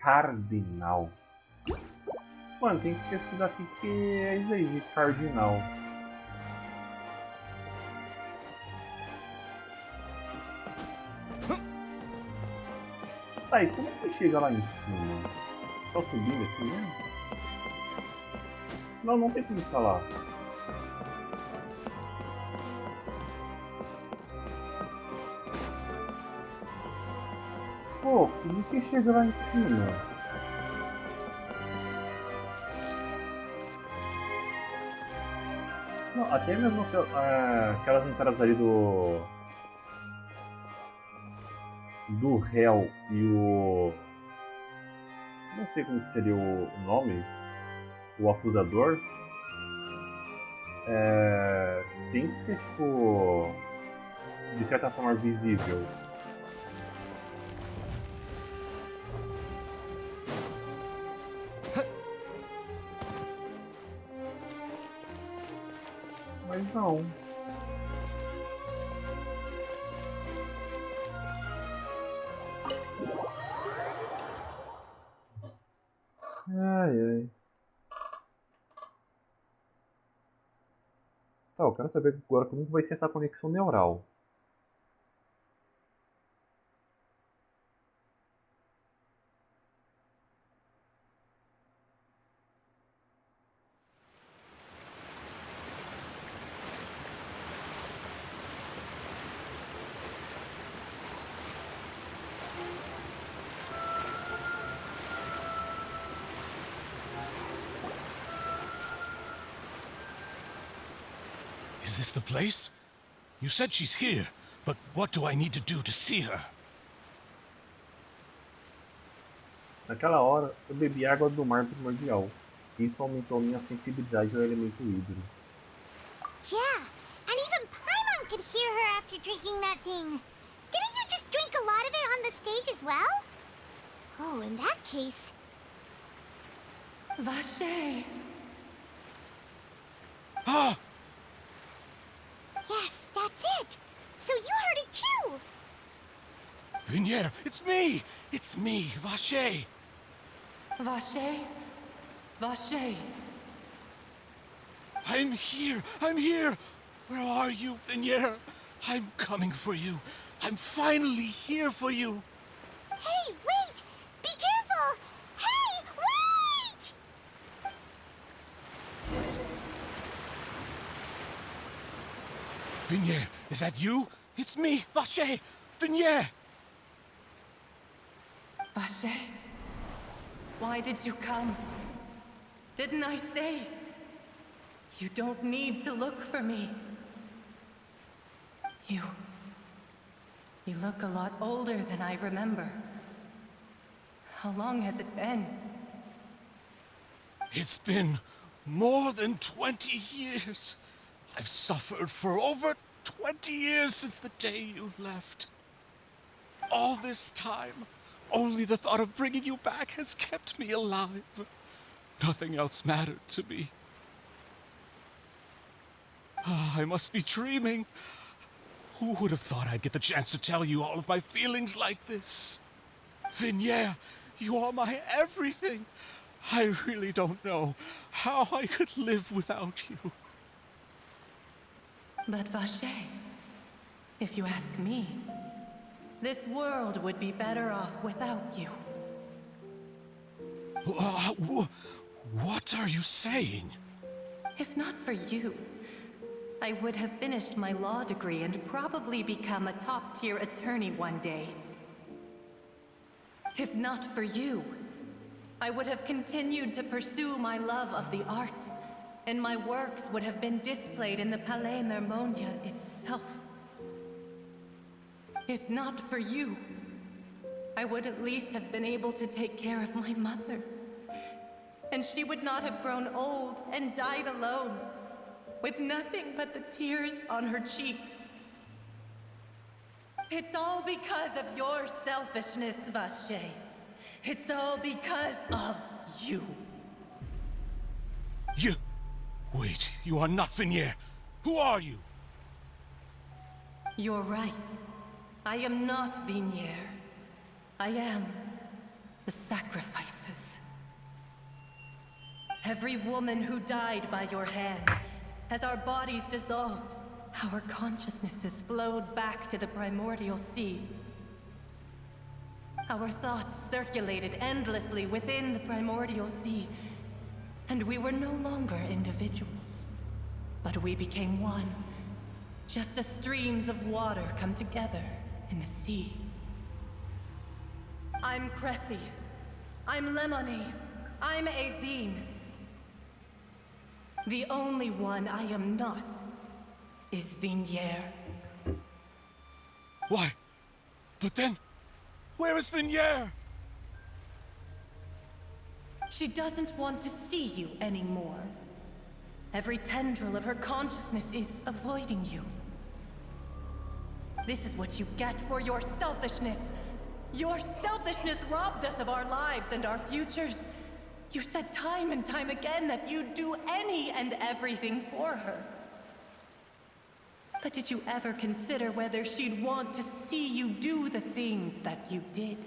Speaker 1: cardinal. Mano, tem que pesquisar aqui que é isso aí de cardinal. Tá, e como que chega lá em cima? Só subindo aqui, né? Não, não tem como escalar. Pô, como que chega lá em cima? Não, até mesmo aquelas entradas ali do réu e o... não sei como que seria o nome, o acusador, tem que ser, tipo, de certa forma visível. Mas não. Ai, ai. Tá, eu quero saber agora como vai ser essa conexão neural.
Speaker 7: Is this the place? You said she's here, but what do I need to do to see her?
Speaker 1: Naquela hora, eu bebi água do mar primordial. Isso aumentou minha sensibilidade ao elemento hídrico.
Speaker 2: Yeah, and even Paimon could hear her after drinking that thing. Didn't you just drink a lot of it on the stage as well? Oh, in that case...
Speaker 17: Vache!
Speaker 7: Ah!
Speaker 2: Yes, that's it! So you heard it too!
Speaker 7: Vinier, it's me! It's me, Vache!
Speaker 17: Vache? Vache?
Speaker 7: I'm here! I'm here! Where are you, Vinier? I'm coming for you. I'm finally here for you.
Speaker 2: Hey, wait! Be careful! Hey, wait!
Speaker 7: Vinier, is that you? It's me, Vache! Vinier!
Speaker 17: Vache? Why did you come? Didn't I say? You don't need to look for me. You look a lot older than I remember. How long has it been?
Speaker 7: It's been more than 20 years. I've suffered for over 20 years since the day you left. All this time, only the thought of bringing you back has kept me alive. Nothing else mattered to me. I must be dreaming. Who would have thought I'd get the chance to tell you all of my feelings like this? Vinier, you are my everything. I really don't know how I could live without you.
Speaker 17: But Vache, if you ask me, this world would be better off without you.
Speaker 7: What are you saying?
Speaker 17: If not for you, I would have finished my law degree and probably become a top-tier attorney one day. If not for you, I would have continued to pursue my love of the arts, and my works would have been displayed in the Palais Mermonia itself. If not for you, I would at least have been able to take care of my mother. And she would not have grown old and died alone, with nothing but the tears on her cheeks. It's all because of your selfishness, Vache. It's all because of you.
Speaker 7: You... Wait, you are not Vinier. Who are you?
Speaker 17: You're right. I am not Vinier.
Speaker 21: I am the sacrifices. Every woman who died by your hand, as our bodies dissolved, our consciousnesses flowed back to the primordial sea. Our thoughts circulated endlessly within the primordial sea, and we were no longer individuals, but we became one, just as streams of water come together in the sea. I'm Cressy. I'm Lemony. I'm Azine. The only one I am not is Vignier.
Speaker 19: Why? But then, where is Vignier?
Speaker 21: She doesn't want to see you anymore. Every tendril of her consciousness is avoiding you. This is what you get for your selfishness. Your selfishness robbed us of our lives and our futures. You said time and time again that you'd do any and everything for her. But did you ever consider whether she'd want to see you do the things that you did?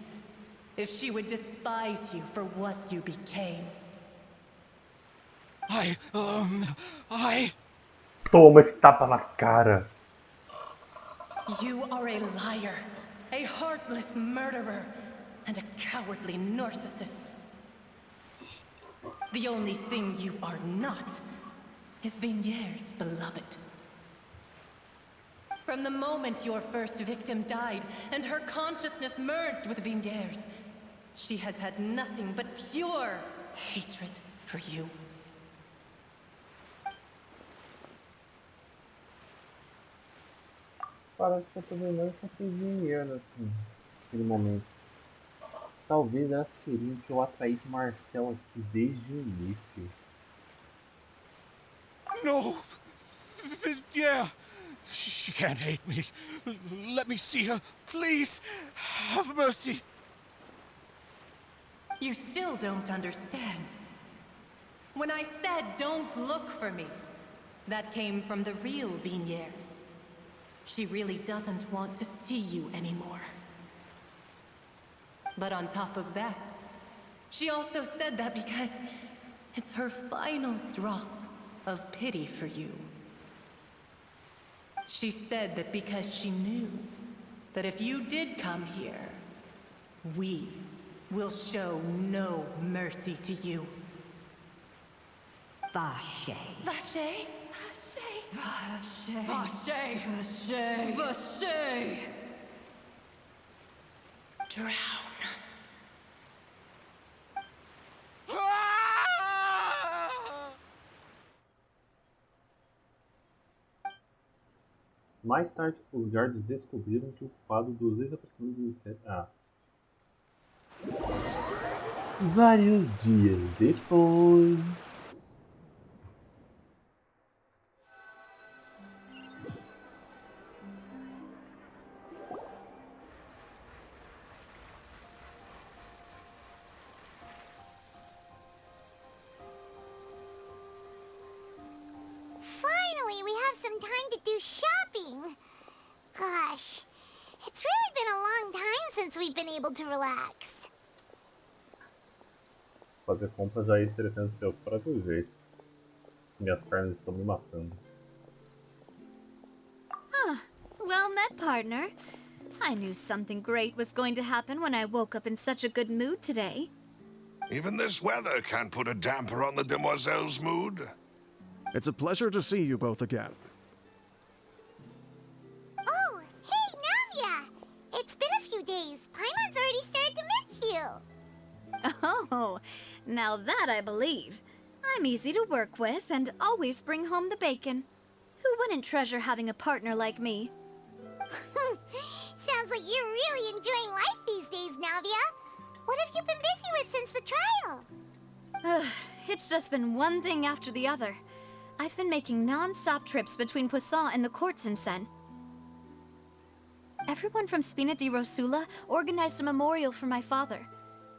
Speaker 21: If she would despise you for what you became?
Speaker 1: Toma esse tapa na cara.
Speaker 21: You are a liar, a heartless murderer, and a cowardly narcissist. The only thing you are not is Vignier's beloved. From the moment your first victim died and her consciousness merged with Vignier's, she has had nothing but pure hatred for you.
Speaker 1: Parece que eu tô vendo que eu fiz dinheiro assim, naquele momento. Talvez elas queriam que eu atraísse Marcel aqui desde o início.
Speaker 19: No! Vignier! She can't hate me. Let me see her, please. Have mercy.
Speaker 21: You still don't understand. When I said don't look for me, that came from the real Vignier. She really doesn't want to see you anymore. But on top of that, she also said that because it's her final drop of pity for you. She said that because she knew that if you did come here, we will show no mercy to you.
Speaker 22: Vache.
Speaker 21: Vache? Vache. Vache. Vache. Vache. Drown.
Speaker 1: Mais tarde, os guardas descobriram que o culpado dos desaparecimentos do inseto. Vários dias depois.
Speaker 2: Finally, we have some time to do shopping. Gosh, it's really been a long time since we've been able to relax.
Speaker 1: Fazer compras já é estressante do seu próprio jeito. Minhas pernas estão me matando.
Speaker 3: Ah, well met, partner. I knew something great was going to happen when I woke up in such a good mood today.
Speaker 9: Even this weather can't put a damper on the demoiselle's mood.
Speaker 16: It's a pleasure to see you both again.
Speaker 2: Oh, hey, Navia! It's been a few days. Paimon's already started to miss you.
Speaker 3: Oh, now that I believe. I'm easy to work with and always bring home the bacon. Who wouldn't treasure having a partner like me?
Speaker 2: Sounds like you're really enjoying life these days, Navia. What have you been busy with since the trial?
Speaker 3: It's just been one thing after the other. I've been making non-stop trips between Poisson and the courts in Seine. Everyone from Spina di Rosula organized a memorial for my father.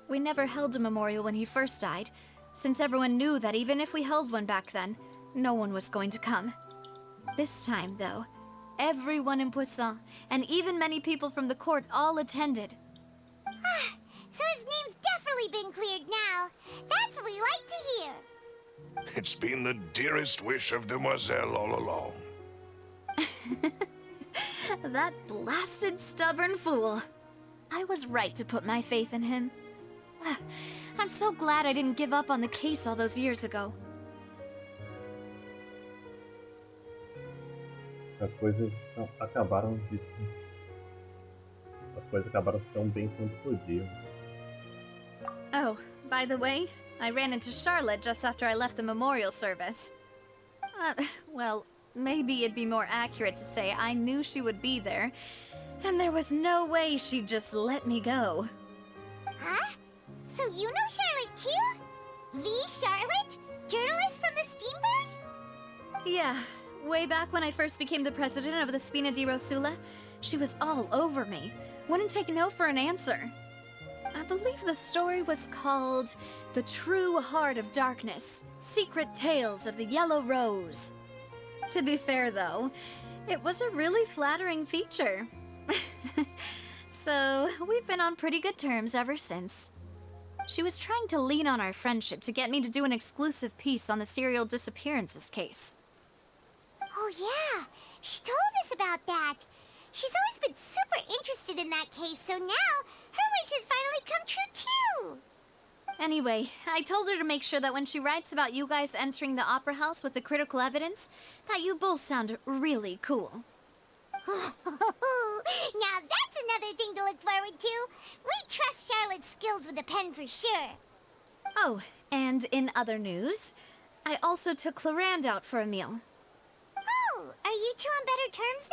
Speaker 3: We never held a memorial when he first died, since everyone knew that even if we held one back then, no one was going to come. This time, though, everyone in Poisson, and even many people from the court, all attended.
Speaker 2: So his name's definitely been cleared now. That's what we like to hear.
Speaker 9: It's been the dearest wish of Demoiselle all along.
Speaker 3: That blasted stubborn fool. I was right to put my faith in him. I'm so glad I didn't give up on the case all those years ago.
Speaker 1: As coisas acabaram tão bem quanto podiam.
Speaker 3: Oh, by the way, I ran into Charlotte just after I left the memorial service. Well, maybe it'd be more accurate to say I knew she would be there, and there was no way she'd just let me go.
Speaker 2: Huh? So you know Charlotte too? The Charlotte? Journalist from the Steambird?
Speaker 3: Yeah, way back when I first became the president of the Spina di Rosula, she was all over me. Wouldn't take no for an answer. I believe the story was called The True Heart of Darkness, Secret Tales of the Yellow Rose. To be fair, though, it was a really flattering feature. So, we've been on pretty good terms ever since. She was trying to lean on our friendship to get me to do an exclusive piece on the serial disappearances case.
Speaker 2: Oh yeah, she told us about that. She's always been super interested in that case, so now her wish has finally come true too.
Speaker 3: Anyway, I told her to make sure that when she writes about you guys entering the opera house with the critical evidence, that you both sound really cool.
Speaker 2: Now that's another thing to look forward to. We trust Charlotte's skills with a pen for sure.
Speaker 3: Oh, and in other news, I also took Clarand out for a meal.
Speaker 2: Oh, are you two on better terms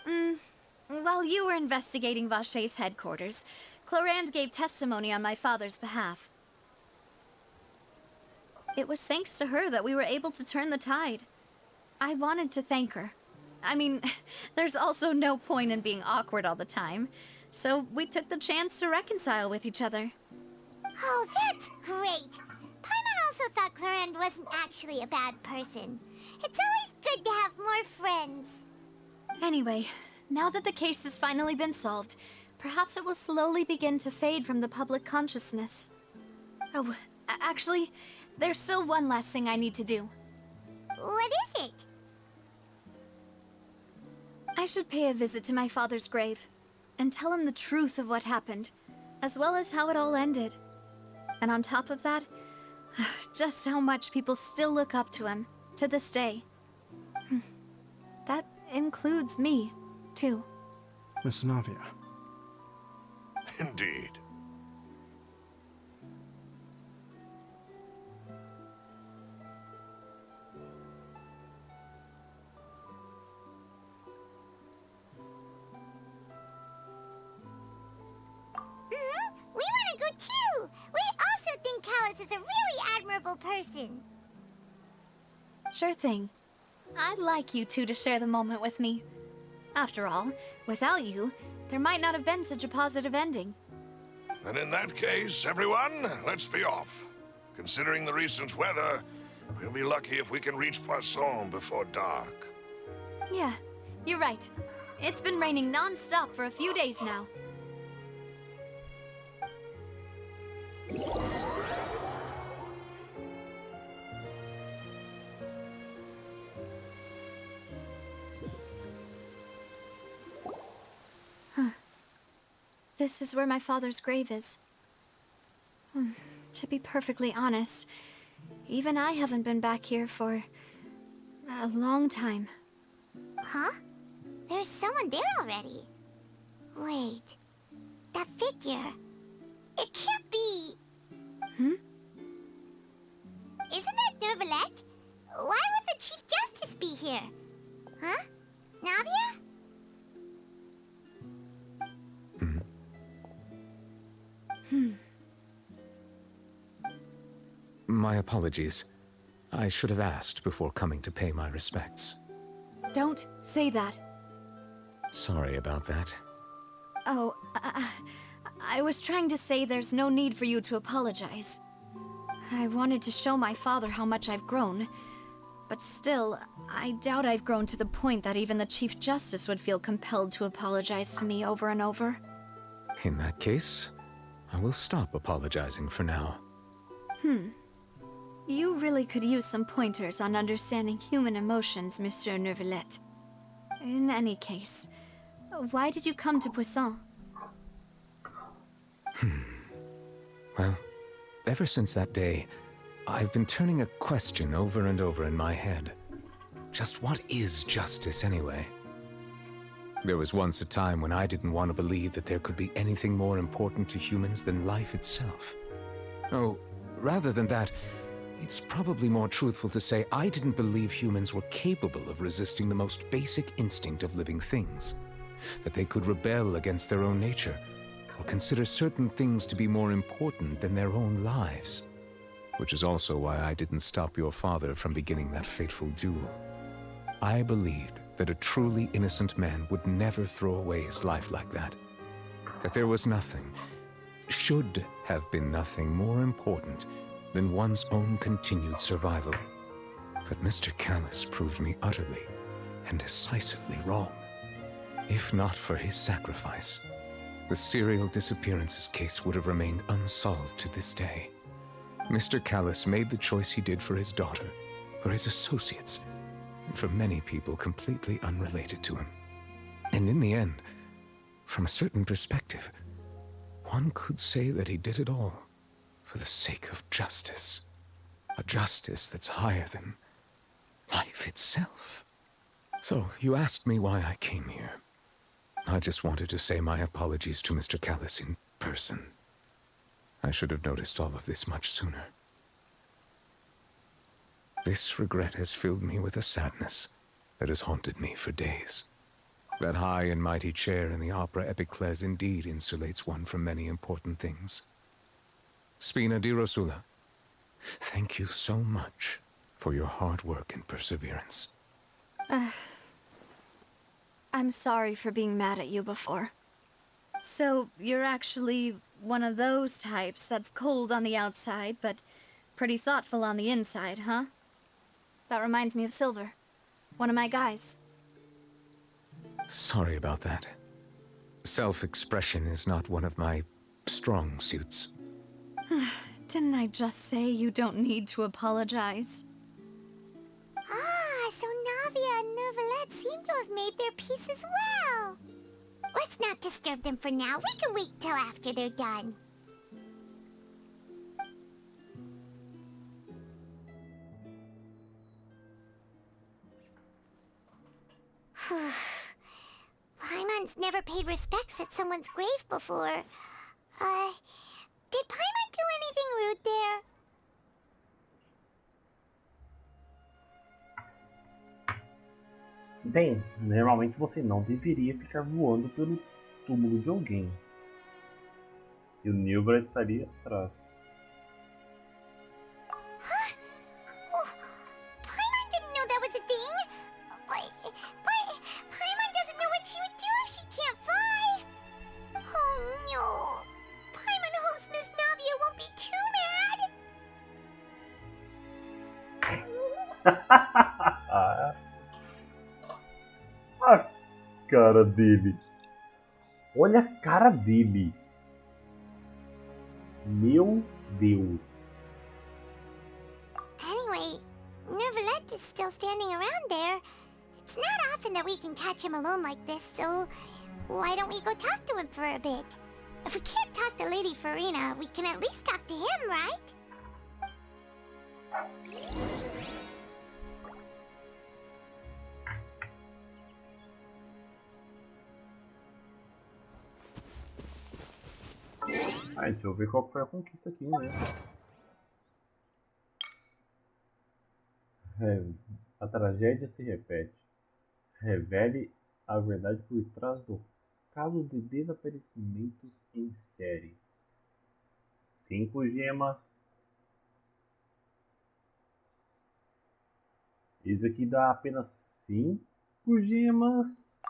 Speaker 2: now?
Speaker 3: While you were investigating Vacher's headquarters, Clarand gave testimony on my father's behalf. It was thanks to her that we were able to turn the tide. I wanted to thank her. I mean, there's also no point in being awkward all the time, so we took the chance to reconcile with each other.
Speaker 2: Oh, that's great. Paimon also thought Clarand wasn't actually a bad person. It's always good to have more friends.
Speaker 3: Anyway, now that the case has finally been solved, perhaps it will slowly begin to fade from the public consciousness. Oh, actually, there's still one last thing I need to do.
Speaker 2: What is it?
Speaker 3: I should pay a visit to my father's grave, and tell him the truth of what happened, as well as how it all ended. And on top of that, just how much people still look up to him, to this day. That includes me, too.
Speaker 16: Miss Navia.
Speaker 9: Indeed.
Speaker 2: We want to go too! We also think Callus is a really admirable person.
Speaker 3: Sure thing. I'd like you two to share the moment with me. After all, without you, there might not have been such a positive ending.
Speaker 9: And in that case, everyone, let's be off. Considering the recent weather, we'll be lucky if we can reach Poisson before dark.
Speaker 3: Yeah, you're right. It's been raining non-stop for a few days now. This is where my father's grave is. To be perfectly honest, even I haven't been back here for a long time.
Speaker 2: Huh? There's someone there already. Wait. That figure. It can't be... Isn't that Nervalette? Why would the Chief Justice be here? Huh? Navia?
Speaker 11: My apologies. I should have asked before coming to pay my respects.
Speaker 3: Don't say that.
Speaker 11: Sorry about that.
Speaker 3: Oh, I was trying to say there's no need for you to apologize. I wanted to show my father how much I've grown. But still, I doubt I've grown to the point that even the Chief Justice would feel compelled to apologize to me over and over.
Speaker 11: In that case, I will stop apologizing for now.
Speaker 3: You really could use some pointers on understanding human emotions, Monsieur Neuvillette. In any case, why did you come to Poisson?
Speaker 11: Well, ever since that day, I've been turning a question over and over in my head. Just what is justice anyway? There was once a time when I didn't want to believe that there could be anything more important to humans than life itself. Oh, rather than that, it's probably more truthful to say I didn't believe humans were capable of resisting the most basic instinct of living things. That they could rebel against their own nature, or consider certain things to be more important than their own lives. Which is also why I didn't stop your father from beginning that fateful duel. I believed that a truly innocent man would never throw away his life like that. That there was nothing, should have been nothing more important than one's own continued survival. But Mr. Callus proved me utterly and decisively wrong. If not for his sacrifice, the serial disappearances case would have remained unsolved to this day. Mr. Callus made the choice he did for his daughter, for his associates, and for many people completely unrelated to him. And in the end, from a certain perspective, one could say that he did it all for the sake of justice. A justice that's higher than life itself. So, you asked me why I came here. I just wanted to say my apologies to Mr. Callus in person. I should have noticed all of this much sooner. This regret has filled me with a sadness that has haunted me for days. That high and mighty chair in the opera Epiclese indeed insulates one from many important things. Spina di Rosula, thank you so much for your hard work and perseverance.
Speaker 3: I'm sorry for being mad at you before. So, you're actually one of those types that's cold on the outside, but pretty thoughtful on the inside, huh? That reminds me of Silver, one of my guys.
Speaker 11: Sorry about that. Self-expression is not one of my strong suits.
Speaker 3: Didn't I just say you don't need to apologize?
Speaker 2: Ah, so Navia and Neuvillette seem to have made their peace as well. Let's not disturb them for now. We can wait till after they're done. Paimon's never paid respects at someone's grave before. Did Paimon do anything rude there?
Speaker 1: Bem, normalmente você não deveria ficar voando pelo túmulo de alguém. E o Nilva estaria atrás.
Speaker 2: Huh? Oh, Paimon didn't know that was a thing. But Paimon doesn't know what she would do if she can't fly. Oh no. Paimon hopes Miss Navia won't be too mad.
Speaker 1: A cara dele. Olha a cara dele. Meu Deus.
Speaker 2: Anyway, Neuvillette is still standing around there. It's not often that we can catch him alone like this, so why don't we go talk to him for a bit? If we can't talk to Lady Farina, we can at least talk to him, right?
Speaker 1: Deixa eu ver qual foi a conquista aqui, né? A tragédia se repete. Revele a verdade por trás do caso de desaparecimentos em série. 5 gemas. Esse aqui dá apenas 5 gemas.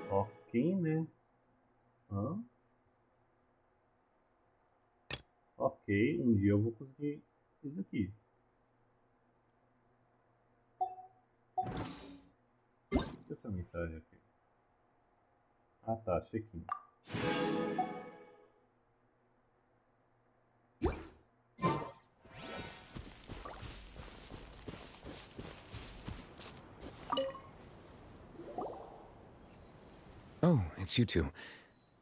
Speaker 1: Ok, né? Ok, um dia eu vou conseguir isso aqui. Essa mensagem aqui. Ah tá, check-in.
Speaker 11: Oh, it's you two.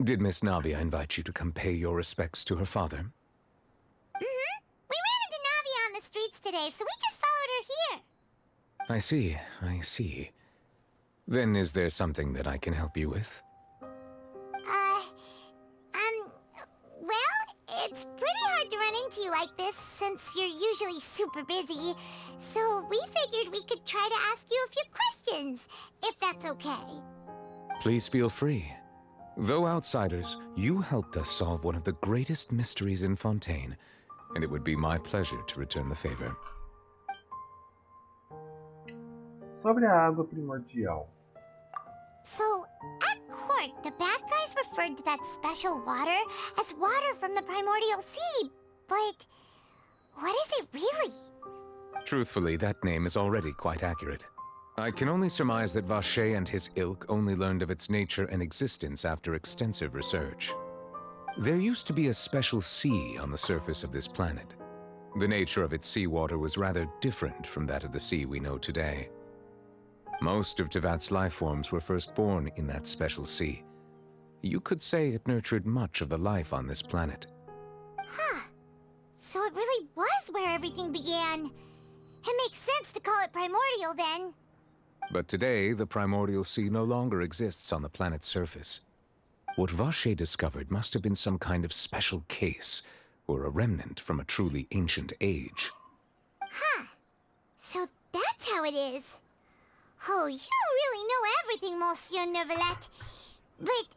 Speaker 11: Did Miss Navia invite you to come pay your respects to her father?
Speaker 2: Mm-hmm. We ran into Navia on the streets today, so we just followed her here.
Speaker 11: I see, I see. Then is there something that I can help you with?
Speaker 2: Well, it's pretty hard to run into you like this since you're usually super busy. So we figured we could try to ask you a few questions, if that's okay.
Speaker 11: Please feel free. Though outsiders, you helped us solve one of the greatest mysteries in Fontaine, and it would be my pleasure to return the favor.
Speaker 1: Sobre a água primordial.
Speaker 2: So, at court, the bad guys referred to that special water as water from the primordial sea, but what is it really?
Speaker 11: Truthfully, that name is already quite accurate. I can only surmise that Vacher and his ilk only learned of its nature and existence after extensive research. There used to be a special sea on the surface of this planet. The nature of its seawater was rather different from that of the sea we know today. Most of Tevat's life forms were first born in that special sea. You could say it nurtured much of the life on this planet.
Speaker 2: Huh. So it really was where everything began. It makes sense to call it primordial then.
Speaker 11: But today, the primordial sea no longer exists on the planet's surface. What Vacher discovered must have been some kind of special case, or a remnant from a truly ancient age.
Speaker 2: Huh. So that's how it is. Oh, you really know everything, Monsieur Neuvillette. But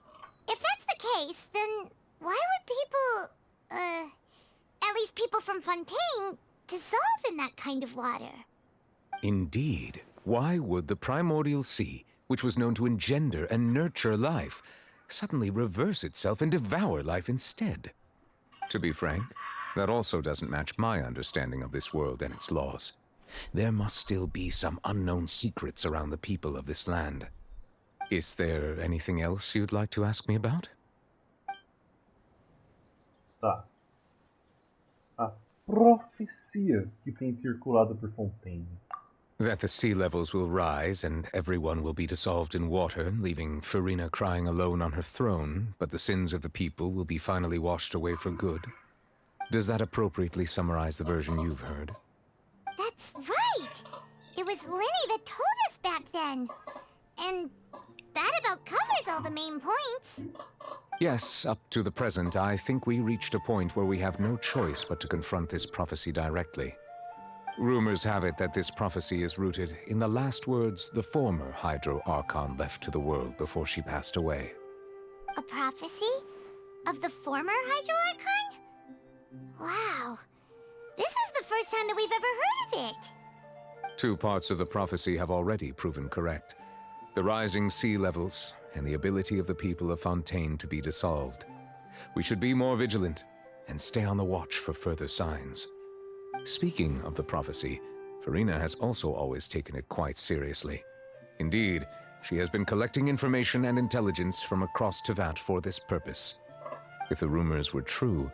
Speaker 2: if that's the case, then why would people, at least people from Fontaine, dissolve in that kind of water?
Speaker 11: Indeed. Why would the primordial sea, which was known to engender and nurture life, suddenly reverse itself and devour life instead? To be frank, that also doesn't match my understanding of this world and its laws. There must still be some unknown secrets around the people of this land. Is there anything else you'd like to ask me about?
Speaker 1: Tá. A profecia que tem circulado por Fontaine.
Speaker 11: That the sea levels will rise and everyone will be dissolved in water, leaving Farina crying alone on her throne, but the sins of the people will be finally washed away for good. Does that appropriately summarize the version you've heard?
Speaker 2: That's right! It was Linny that told us back then. And that about covers all the main points.
Speaker 11: Yes, up to the present, I think we reached a point where we have no choice but to confront this prophecy directly. Rumors have it that this prophecy is rooted in the last words the former Hydro Archon left to the world before she passed away.
Speaker 2: A prophecy? Of the former Hydro Archon? Wow. This is the first time that we've ever heard of it.
Speaker 11: Two parts of the prophecy have already proven correct. The rising sea levels and the ability of the people of Fontaine to be dissolved. We should be more vigilant and stay on the watch for further signs. Speaking of the prophecy, Farina has also always taken it quite seriously. Indeed, she has been collecting information and intelligence from across Tevat for this purpose. If the rumors were true,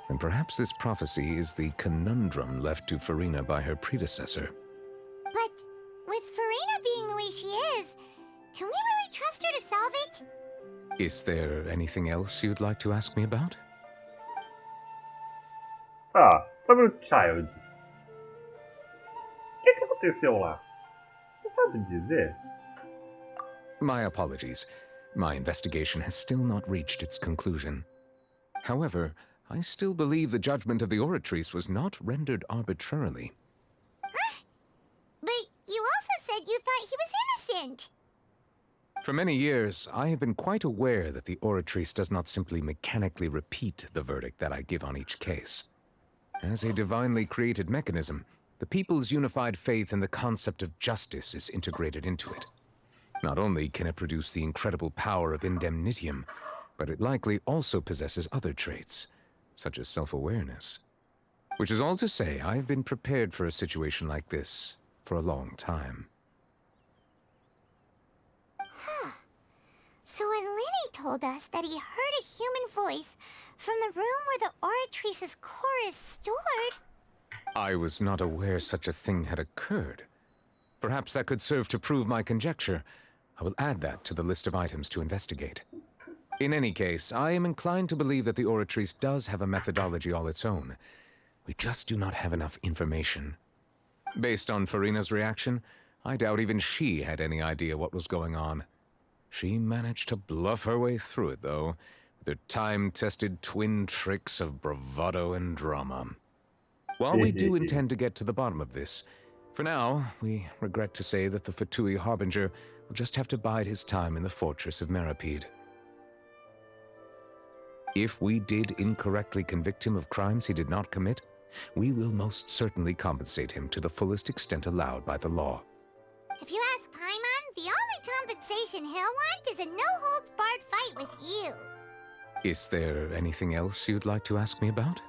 Speaker 11: then perhaps this prophecy is the conundrum left to Farina by her predecessor.
Speaker 2: But with Farina being the way she is, can we really trust her to solve it?
Speaker 11: Is there anything else you'd like to ask me about?
Speaker 1: Tá, sobre o Child. O que aconteceu lá? Você sabe dizer?
Speaker 11: My apologies. My investigation has still not reached its conclusion. However, I still believe the judgment of the Oratrice was not rendered arbitrarily.
Speaker 2: Huh? But you also said you thought he was innocent.
Speaker 11: For many years, I have been quite aware that the Oratrice does not simply mechanically repeat the verdict that I give on each case. As a divinely created mechanism, the people's unified faith in the concept of justice is integrated into it. Not only can it produce the incredible power of indemnitium, but it likely also possesses other traits, such as self-awareness. Which is all to say, I have been prepared for a situation like this for a long time.
Speaker 2: Huh. So when Lenny told us that he heard a human voice from the room where the Oratrice's core is stored...
Speaker 11: I was not aware such a thing had occurred. Perhaps that could serve to prove my conjecture. I will add that to the list of items to investigate. In any case, I am inclined to believe that the Oratrice does have a methodology all its own. We just do not have enough information. Based on Farina's reaction, I doubt even she had any idea what was going on. She managed to bluff her way through it, though, with her time-tested twin tricks of bravado and drama. While we do intend to get to the bottom of this, for now, we regret to say that the Fatui Harbinger will just have to bide his time in the fortress of Meripede. If we did incorrectly convict him of crimes he did not commit, we will most certainly compensate him to the fullest extent allowed by the law.
Speaker 2: If you ask Paimon, the only compensation he'll want is a no-holds-barred fight with you.
Speaker 11: Is there anything else you'd like to ask me about?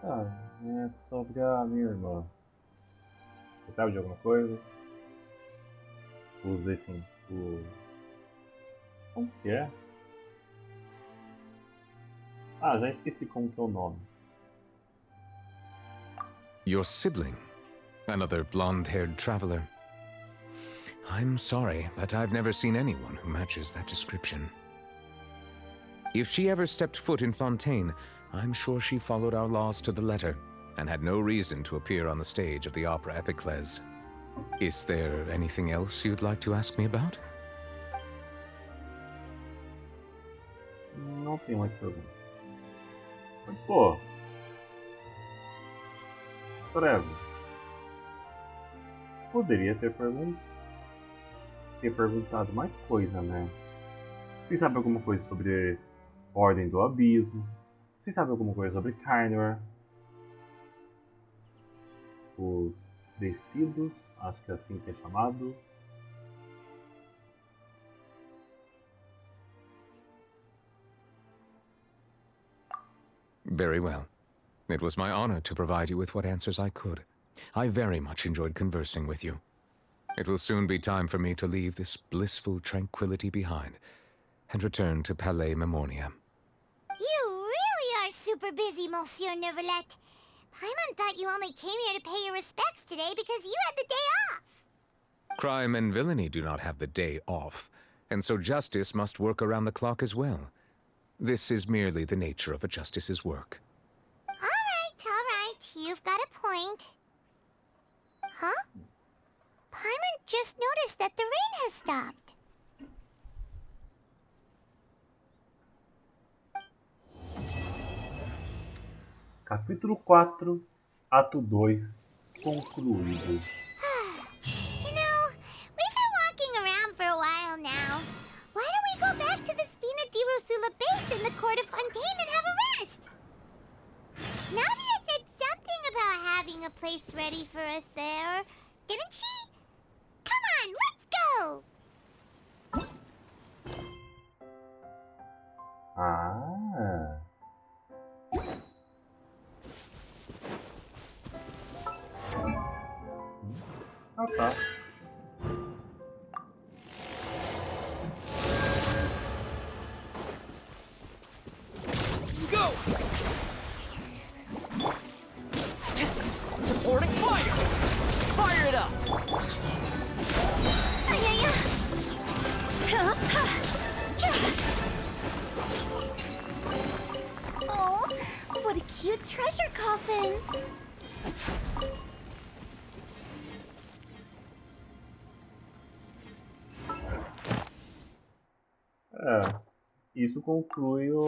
Speaker 1: Ah, é sobre a minha irmã. Você sabe de alguma coisa? Os assim, como que é? Ah, já esqueci como que é o nome.
Speaker 11: Your sibling? Another blonde-haired traveler? I'm sorry, but I've never seen anyone who matches that description. If she ever stepped foot in Fontaine, I'm sure she followed our laws to the letter, and had no reason to appear on the stage of the opera Epicles. Is there anything else you'd like to ask me about?
Speaker 1: Não tem mais pergunta. Mas, pô... Trevor... Poderia ter perguntado mais coisa, né? Vocês sabem alguma coisa sobre Ordem do Abismo? Vocês sabem alguma coisa sobre Carnor? Os Descidos, acho que é assim que é chamado.
Speaker 11: Very well. It was my honor to provide you with what answers I could. I very much enjoyed conversing with you. It will soon be time for me to leave this blissful tranquility behind and return to Palais Memoria.
Speaker 2: You really are super busy, Monsieur Neuvillette. Paimon thought you only came here to pay your respects today because you had the day off.
Speaker 11: Crime and villainy do not have the day off, and so justice must work around the clock as well. This is merely the nature of a justice's work.
Speaker 2: All right. You've got a point. Huh? Paimon just noticed that the rain has stopped.
Speaker 1: Capítulo 4, Ato 2, concluído.
Speaker 2: You know, we've been walking around for a while now. Why don't we go back to the Spina di Rosula base in the court of Fontaine and have a rest? Navia said something about having a place ready for us there, didn't she? Come on, let's go!
Speaker 1: Ah. Ah, tá.
Speaker 18: Go! Supporting fire! Fire it up!
Speaker 2: Oh, what a cute treasure coffin!
Speaker 1: É, isso conclui o...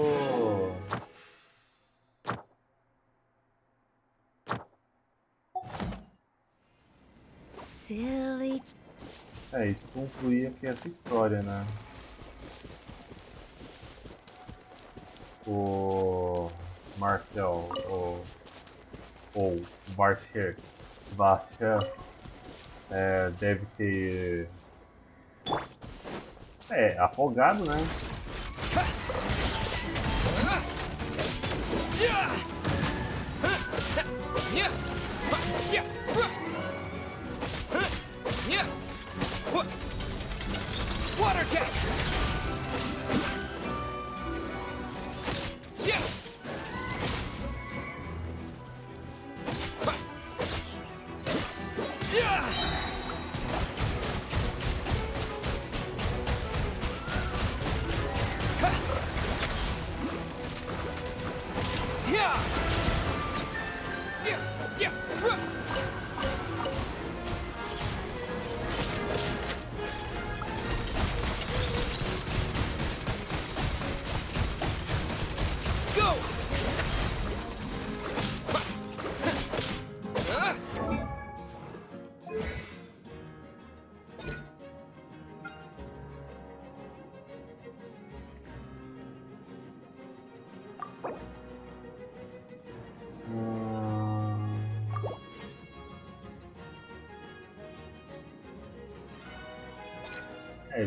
Speaker 3: Silly.
Speaker 1: É, isso conclui aqui essa história, né? O Marcel, ou Baixar, deve ter afogado, né?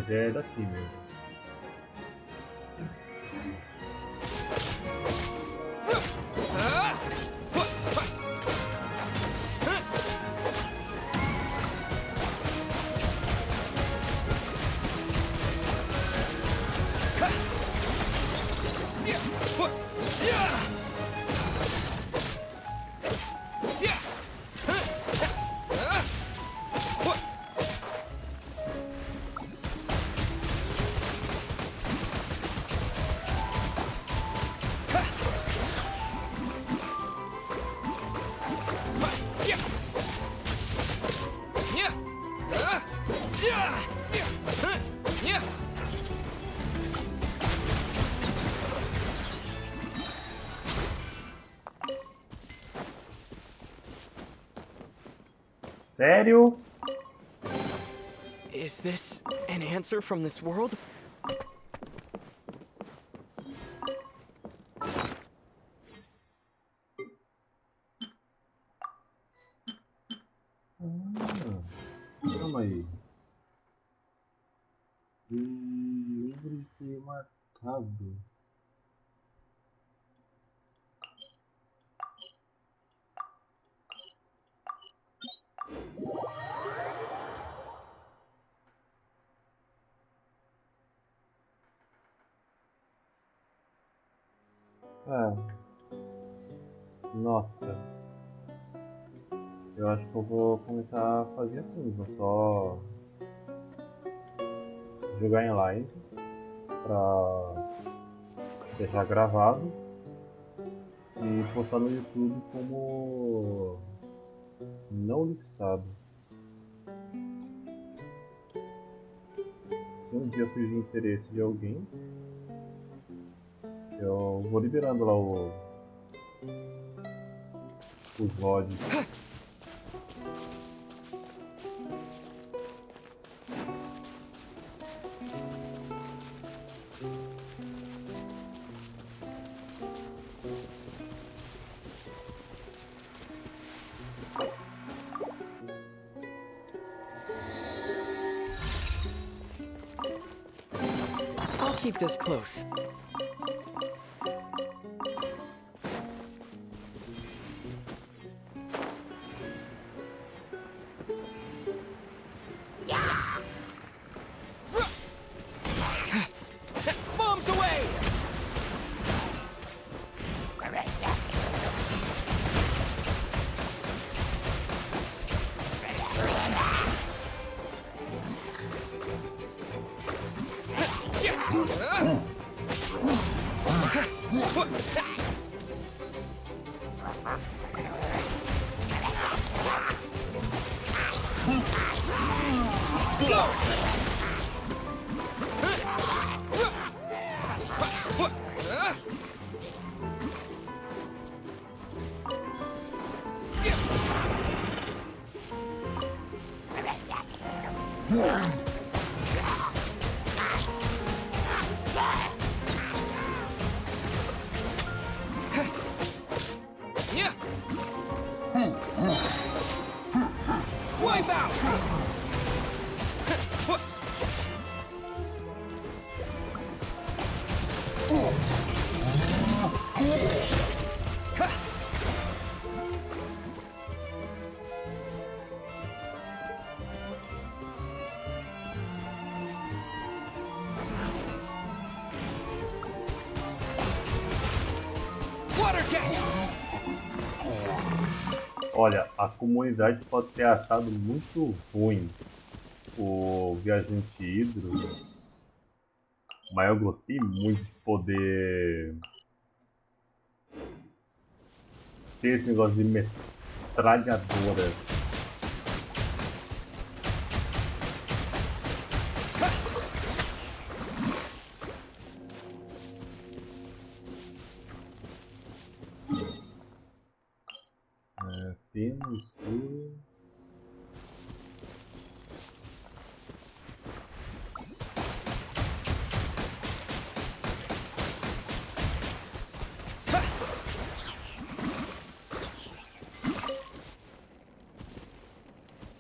Speaker 1: Já é daqui mesmo. Sério?
Speaker 18: Is this an answer from this world?
Speaker 1: Calma aí. Eu lembro de ter marcado. Nota. Eu acho que eu vou começar a fazer assim, vou só jogar em live pra deixar gravado e postar no YouTube como não listado. Se um dia surgir interesse de alguém, eu vou liberando lá os VODs.
Speaker 18: I'll keep this close. Bombs away! Wipe out! Water jet!
Speaker 1: Olha, a comunidade pode ter achado muito ruim o Viajante Hidro, mas eu gostei muito de poder ter esse negócio de metralhadora. Pena escura.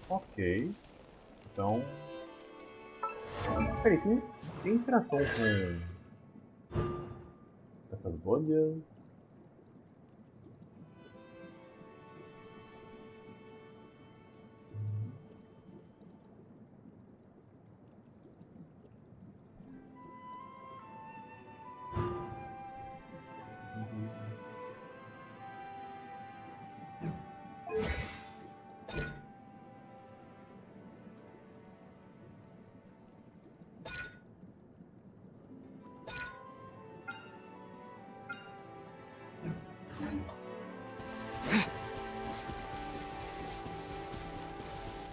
Speaker 1: Ok. Então. Peraí, tem interação com essas bolhas?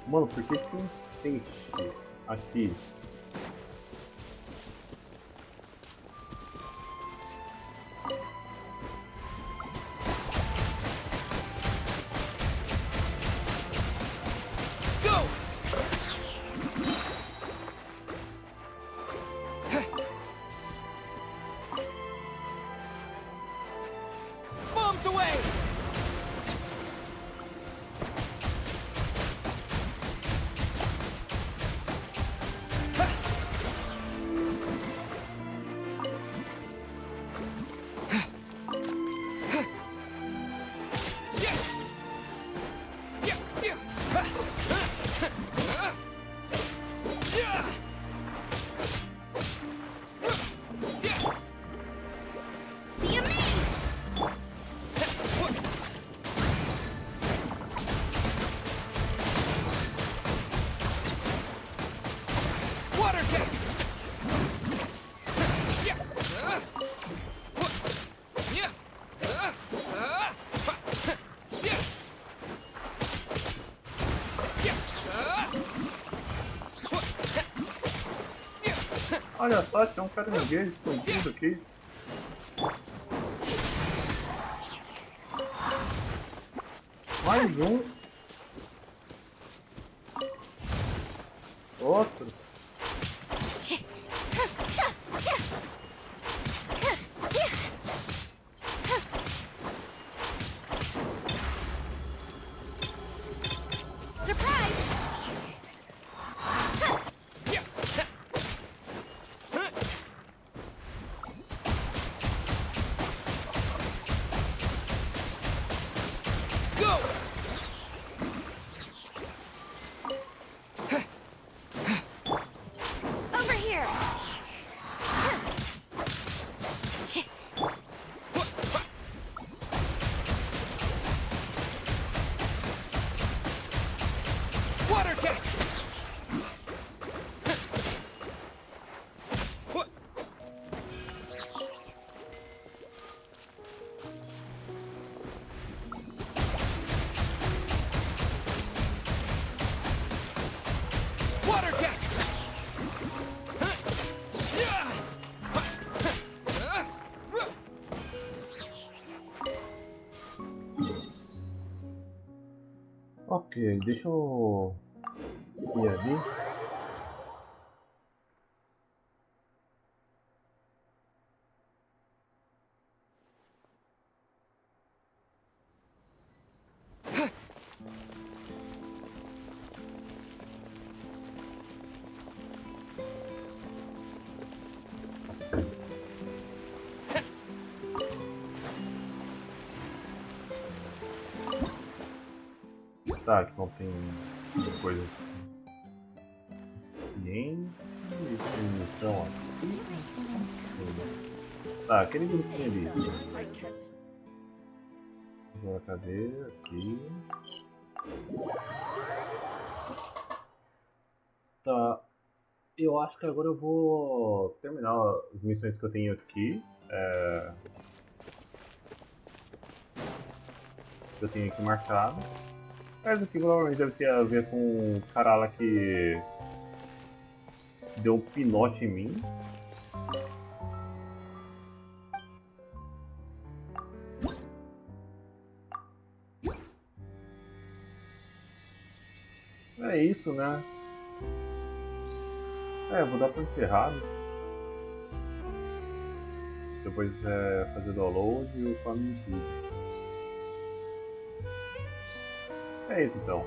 Speaker 1: Mano, por que tem peixe aqui?
Speaker 18: Bombs away!
Speaker 1: Olha só, tem um caranguejo escondido aqui. Mais um. Outro. Ok, deixa eu ir ali. Tá, que não tem coisa suficiente. Munição aqui. Tá, aquele grupinho ali. Agora cadê? Aqui. Tá. Eu acho que agora eu vou terminar as missões que eu tenho aqui. eu tenho aqui marcado. Mas aqui provavelmente deve ter a ver com o cara lá que deu um pinote em mim. É isso, né? Vou dar por encerrado. Depois fazer download e o plano de tudo. É isso então.